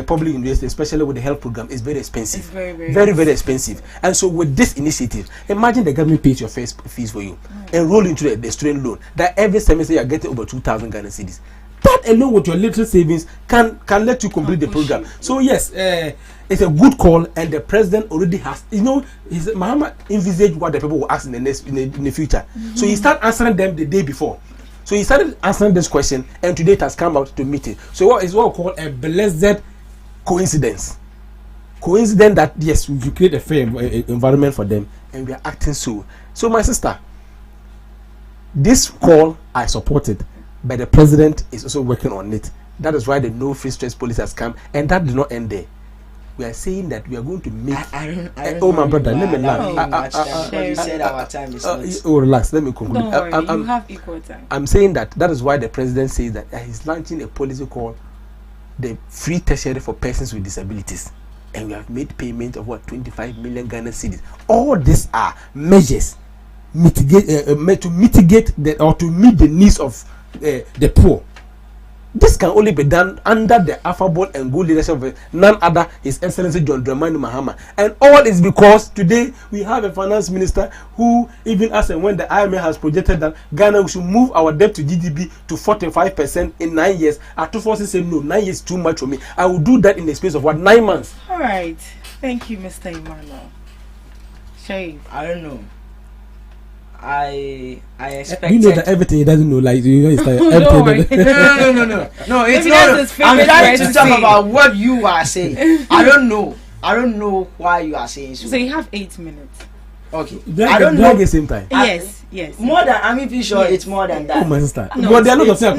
public university, especially with the health program, it's very expensive. It's very expensive. And so with this initiative, imagine the government pays your first fees for you, enroll into the student loan, that every semester you are getting over 2,000 Ghana cedis. That alone with your little savings can let you complete the program. So yes, it's a good call, and the president already has, Mahama envisaged what the people will ask in the future. So he started answering them the day before. So he started answering this question, and today it has come out to meet it. So what is what we call a blessed coincidence. Coincidence that yes, we create a fair environment for them, and we are acting so. So my sister, this call I supported. But the president is also working on it. That is why the no free stress policy has come, and that did not end there. We are saying that we are going to make. I don't my brother, let me laugh. You said our time is not. Relax. Let me conclude. Don't worry, you have equal time. I'm saying that is why the president says that he's launching a policy called the free tertiary for persons with disabilities, and we have made payment of 25 million Ghana cedis. All these are measures to mitigate to meet the needs of the poor. This can only be done under the affable and good leadership of none other His Excellency John Dramani Mahama, and all is because today we have a finance minister who, even as and when the IMF has projected that Ghana should move our debt to GDP to 45% in 9 years, Atufo said no, 9 years is too much for me. I will do that in the space of 9 months. All right, thank you, Mr. Emmanuel. Shave. I don't know. I expected. You know that everything he doesn't know, like it's like everything. No. It's not. I'm trying to talk about what you are saying. I don't know why you are saying so. So you have 8 minutes. Okay. I don't know. At the same time. Yes. More than I'm even sure it's more than that. Oh my sister. But there are not of things.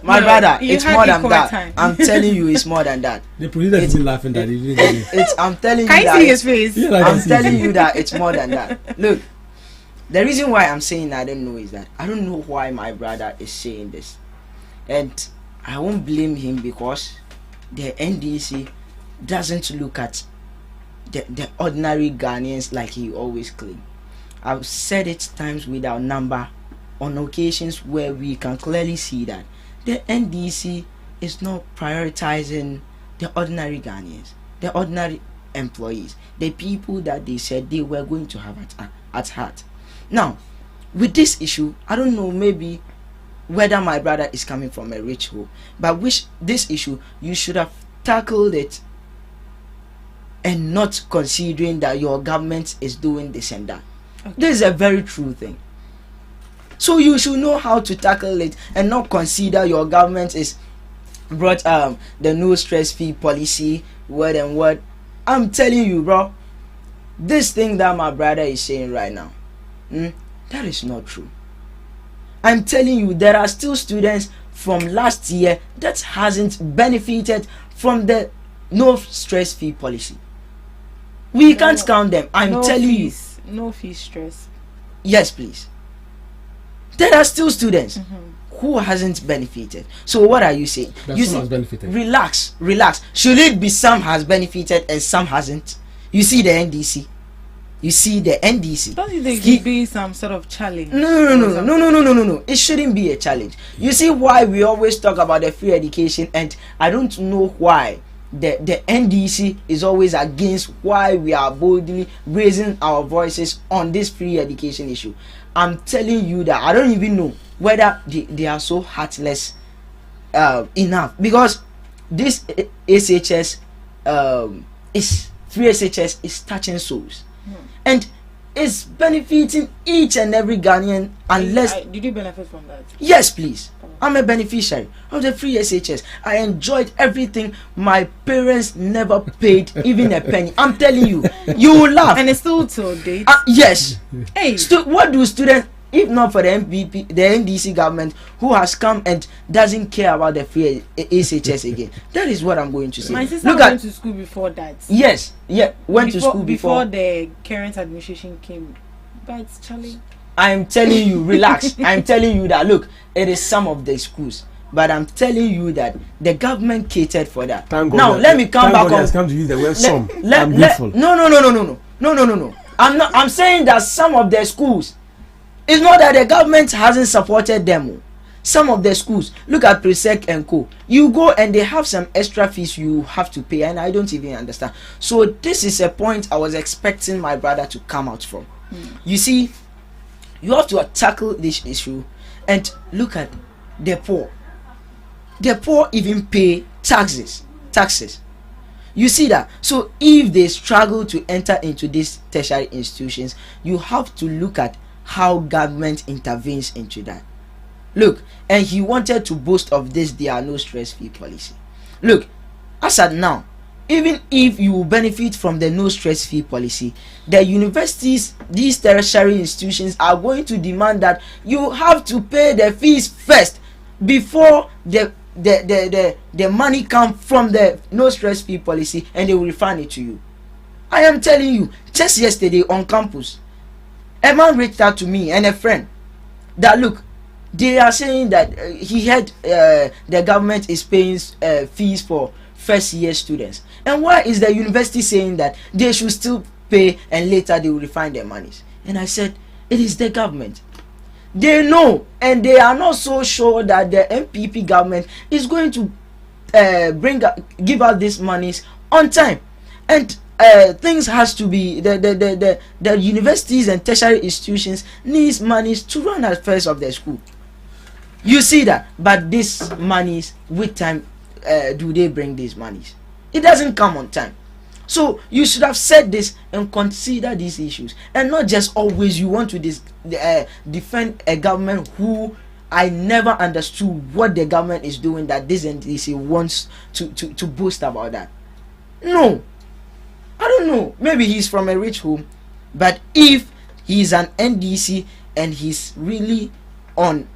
My brother, it's more than that. I'm telling you, it's more than that. The producer is laughing that he didn't. I'm telling you. Can you see his face? I'm telling you that it's more than that. Look. The reason why I'm saying I don't know is that I don't know why my brother is saying this, and I won't blame him because the NDC doesn't look at the ordinary Ghanaians like he always claims. I've said it times without number on occasions where we can clearly see that the NDC is not prioritizing the ordinary Ghanaians, the ordinary employees, the people that they said they were going to have at heart. Now, with this issue, I don't know maybe whether my brother is coming from a rich home, but this issue, you should have tackled it and not considering that your government is doing this and that. Okay. This is a very true thing. So you should know how to tackle it and not consider your government is brought the no stress fee policy, word and word. I'm telling you, bro, this thing that my brother is saying right now, that is not true. I'm telling you, there are still students from last year that hasn't benefited from the no stress fee policy. We can't count them. I'm telling you. No fee stress. Yes, please. There are still students who hasn't benefited. So what are you saying? You some has benefited. Relax. Should it be some has benefited and some hasn't? You see the NDC. Don't you think it should be some sort of challenge? No. It shouldn't be a challenge. You see why we always talk about the free education, and I don't know why the NDC is always against why we are boldly raising our voices on this free education issue. I'm telling you that I don't even know whether they are so heartless enough, because this SHS is free SHS is touching souls. And it's benefiting each and every Ghanaian unless... Did you benefit from that? Yes, please. I'm a beneficiary of the free SHS. I enjoyed everything. My parents never paid even a penny. I'm telling you. You will laugh. And it's still till date? Yes. Hey. What do students, if not for the MPP, the NDC government, who has come and doesn't care about the free SHS again? That is what I'm going to say. My sister went to school before that. Yes, went to school before the current administration came. But Charlie, I'm telling you, relax. I'm telling you that look, it is some of the schools, but I'm telling you that the government catered for that. Now let me come back on. Come to use the word some. No. I'm saying that some of the schools, it's not that the government hasn't supported them. Some of the schools, look at Presec and Co. You go and they have some extra fees you have to pay, and I don't even understand. So this is a point I was expecting my brother to come out from. You see, you have to tackle this issue and look at the poor. The poor even pay taxes. You see that? So if they struggle to enter into these tertiary institutions, you have to look at how government intervenes into that. Look, and he wanted to boast of this there are no stress fee policy. Look, as at now, even if you benefit from the no stress fee policy, the universities, these tertiary institutions are going to demand that you have to pay the fees first before the money come from the no stress fee policy, and they will refund it to you. I am telling you, just yesterday on campus, a man reached out to me and a friend that look, they are saying that he heard the government is paying fees for first year students, and why is the university saying that they should still pay and later they will refund their monies? And I said, it is the government. They know, and they are not so sure that the MPP government is going to give out these monies on time, and things has to be the universities and tertiary institutions needs monies to run affairs of their school. You see that, but these monies, with time, do they bring these monies? It doesn't come on time. So you should have said this and consider these issues, and not just always you want to defend a government who I never understood what the government is doing, that this NDC wants to boast about that. No, I don't know. Maybe he's from a rich home, but if he's an NDC and he's really on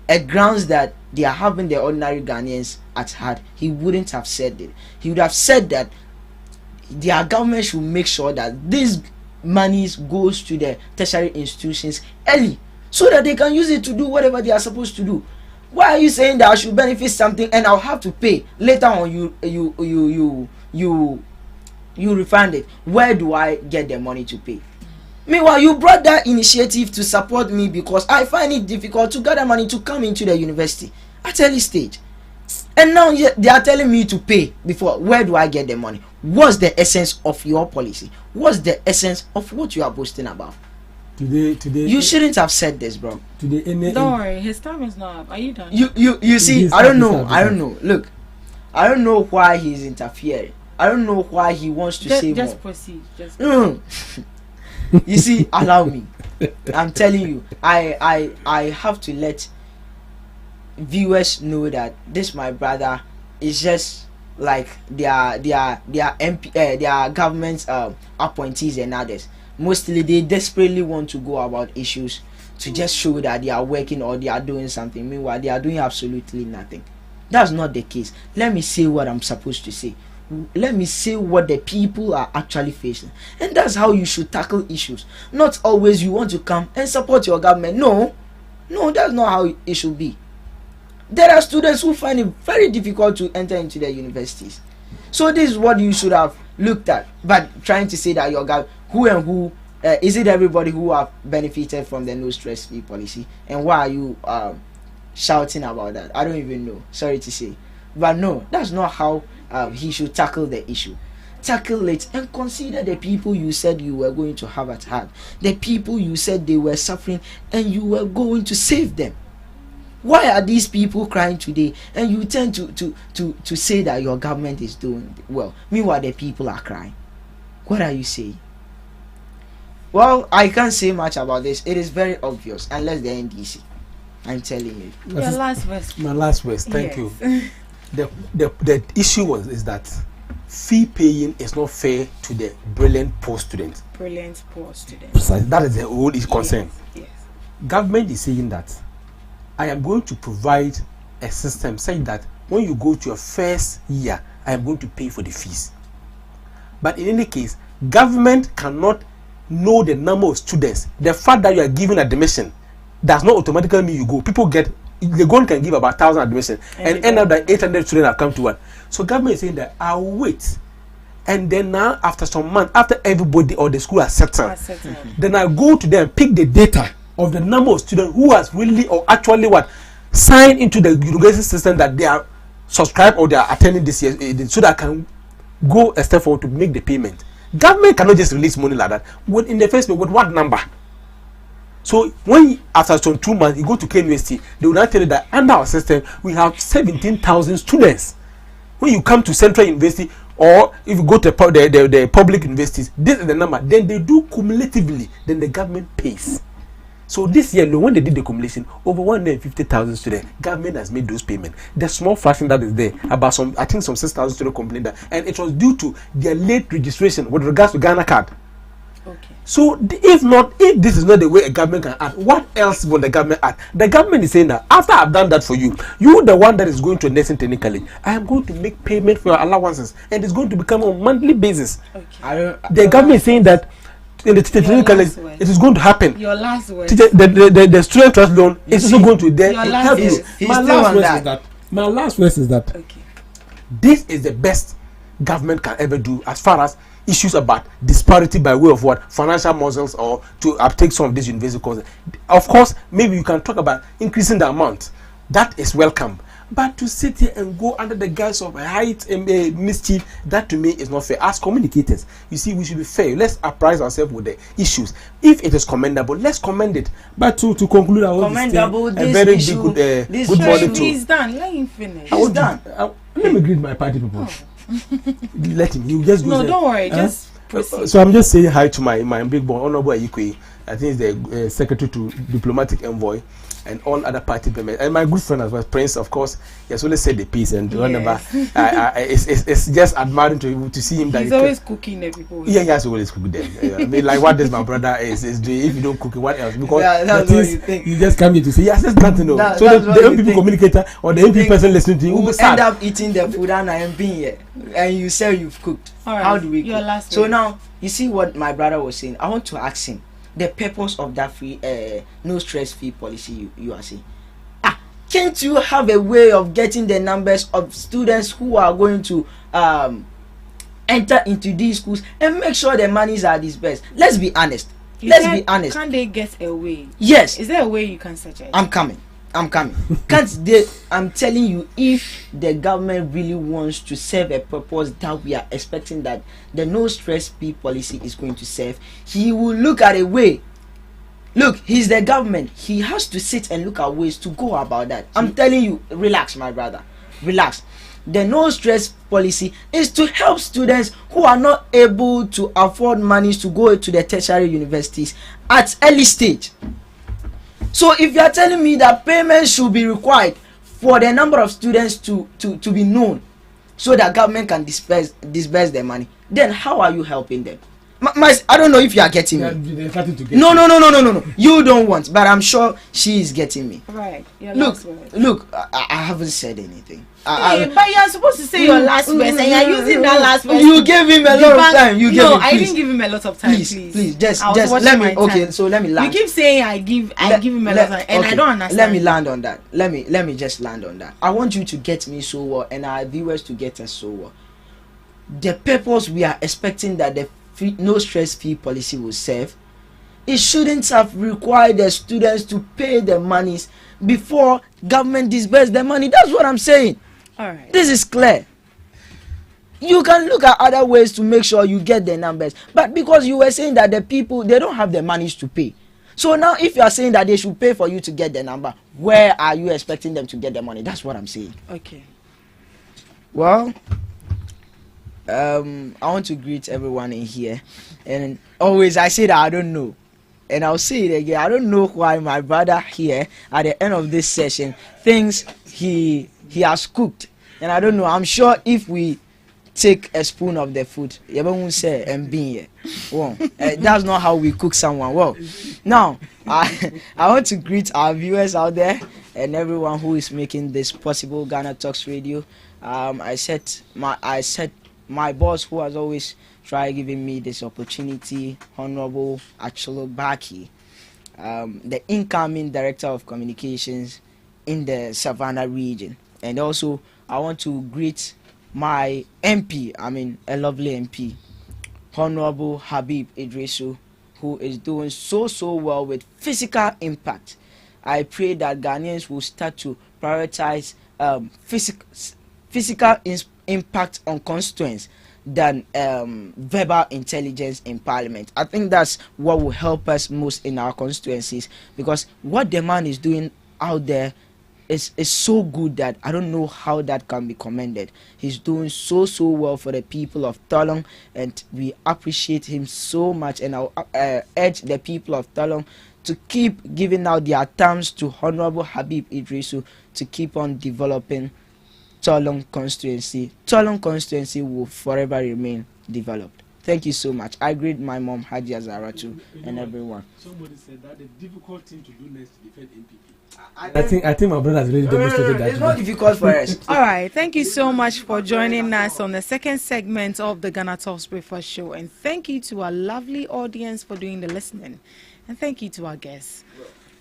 a grounds that they are having the ordinary Ghanaians at heart, he wouldn't have said it. He would have said that their government should make sure that these monies goes to the tertiary institutions early, so that they can use it to do whatever they are supposed to do. Why are you saying that I should benefit something and I'll have to pay later on? You refund it. Where do I get the money to pay? Meanwhile, you brought that initiative to support me because I find it difficult to gather money to come into the university at early stage. And now they are telling me to pay before. Where do I get the money? What's the essence of your policy? What's the essence of what you are boasting about? Today, you shouldn't have said this, bro. Don't worry, his time is not up. Are you done? You see, I don't know. Look, I don't know why he's interfering. I don't know why he wants to say just more. Proceed. Just proceed. You see, allow me. I'm telling you, I have to let viewers know that this my brother is just like their government appointees and others. Mostly they desperately want to go about issues to just show that they are working or they are doing something. Meanwhile, they are doing absolutely nothing. That's not the case. Let me say what I'm supposed to say. Let me say what the people are actually facing, and that's how you should tackle issues. Not always you want to come and support your government. No, that's not how it should be. There are students who find it very difficult to enter into their universities. So this is what you should have looked at. But trying to say that your government, who and who, is it everybody who have benefited from the no stress fee policy? And why are you shouting about that? I don't even know. Sorry to say. But no, that's not how he should tackle the issue. Tackle it and consider the people you said you were going to have at heart. The people you said they were suffering and you were going to save them. Why are these people crying today? And you tend to say that your government is doing well. Meanwhile, the people are crying. What are you saying? Well, I can't say much about this. It is very obvious, unless the NDC. I'm telling you. Your last verse. My last verse. Thank you. The issue is that fee paying is not fair to the brilliant poor student. Brilliant poor student. That is the whole concern. Yes. Government is saying that I am going to provide a system saying that when you go to your first year, I am going to pay for the fees. But in any case, government cannot know the number of students. The fact that you are giving admission does not automatically mean you go. People get, the government can give about 1,000 admission and end up that 800 students have come to one. So government is saying that I'll wait And then now, after some months, after everybody or the school has settled, then I go to them, pick the data of the number of students who has really or actually signed into the university system that they are subscribed or they are attending this year, so that I can go a step forward to make the payment. Government cannot just release money like that. In the first place, with what number? So when after some 2 months you go to K University, they will now tell you that under our system we have 17,000 students. When you come to Central University or if you go to the public universities, this is the number. Then they do cumulatively. Then the government pays. So this year, when they did the accumulation, over 150,000 students, government has made those payments. The small fraction that is there, about some 6,000 students complained that, and it was due to their late registration with regards to Ghana card. Okay. So if this is not the way a government can act, what else will the government act? The government is saying that after I've done that for you, you the one that is going to a nursing training college, I am going to make payment for your allowances, and it's going to become on a monthly basis. Okay. The government is saying that in the training college, it is going to happen. Your last word. The student trust loan is also going to there. Your last word. My last word is that okay. This is the best government can ever do as far as issues about disparity by way of financial muscles or to uptake some of these university courses. Of course, maybe you can talk about increasing the amount. That is welcome. But to sit here and go under the guise of height and mischief, that to me is not fair. As communicators, you see, we should be fair. Let's apprise ourselves with the issues. If it is commendable, let's commend it. But to conclude, I want commendable, to say a very good morning to. He's done. Let him finish. He's done. Let me greet my party people. Let him. You just go. No, don't worry. Just proceed. So I'm just saying hi to my big boy, Honorable Ayikwe. I think he's the secretary to diplomatic envoy and all other party members, and my good friend as well, Prince. Of course, he has always said the piece, and whenever it's just admiring to see him. He's always cooking the people. Yeah, he has always cook them. I mean, like what does my brother is doing? If you don't cook it, what else? Because that's what you think. You just come here to say yes, there's nothing. So the MP communicator or the MP person listening to you will end up eating the food and I am being here, and you say you've cooked. All right. How do we cook? Your last So word. now you see what my brother was saying. I want to ask him the purpose of that free no stress fee policy you are saying. Can't you have a way of getting the numbers of students who are going to enter into these schools and make sure the monies are dispersed? Let's be honest. Let's be honest. Can't they get a way? Yes. Is there a way you can suggest? I'm coming. Can't they? I'm telling you, if the government really wants to serve a purpose that we are expecting that the no stress fee policy is going to serve, he will look at a way. Look, he's the government. He has to sit and look at ways to go about that. I'm telling you, relax, my brother. Relax. The no stress policy is to help students who are not able to afford monies to go to the tertiary universities at early stage. So if you are telling me that payments should be required for the number of students to be known so that government can disperse their money, then how are you helping them? I don't know if you are getting me. No. You don't want, but I'm sure she is getting me. Right. Look, I haven't said anything. But you are supposed to say your last words, and you are using that last word. You gave him a lot of time. I didn't give him a lot of time. Please, just let me. Okay, so let me land. You keep saying I give him a lot of time, and I don't understand. Let me land on that. Let me just land on that. I want you to get me so well, and our viewers to get us so well. The purpose we are expecting that the no stress fee policy will serve, it shouldn't have required the students to pay the monies before government disperse the money. That's what I'm saying. All right. This is clear. You can look at other ways to make sure you get the numbers, but because you were saying that the people, they don't have the monies to pay. So now if you are saying that they should pay for you to get the number, where are you expecting them to get the money? That's what I'm saying. Okay. Well, I want to greet everyone in here, and always I say that I don't know, and I'll say it again. I don't know why my brother here at the end of this session thinks he has cooked, and I don't know. I'm sure if we take a spoon of the food, you won't say and being here. Well, that's not how we cook someone. Well, now I want to greet our viewers out there and everyone who is making this possible. Ghana Talks Radio. I said my boss, who has always tried giving me this opportunity, Honorable Acholo Baki, the incoming Director of Communications in the Savannah region. And also, I want to greet my MP, a lovely MP, Honorable Habib Idrisu, who is doing so well with physical impact. I pray that Ghanaians will start to prioritize physical impact on constituents than verbal intelligence in parliament. I think that's what will help us most in our constituencies, because what the man is doing out there is so good that I don't know how that can be commended. He's doing so well for the people of Tolong, and we appreciate him so much, and I'll urge the people of Tolong to keep giving out their terms to Honorable Habib Idrisu to keep on developing Tolong constituency. Tolong constituency will forever remain developed. Thank you so much. I greet my mom, Haji Azaratu, and everyone. Somebody said that the difficult thing to do next to defend NPP. I think my brother has really demonstrated that. It's not difficult for us. All right. Thank you so much for joining us on the second segment of the Ghana Talks Breakfast Show. And thank you to our lovely audience for doing the listening. And thank you to our guests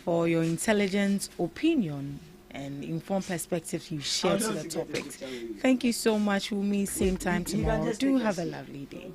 for your intelligent opinion and informed perspectives you shared to the topic. Thank you so much. We'll meet same time tomorrow. Do have a lovely day.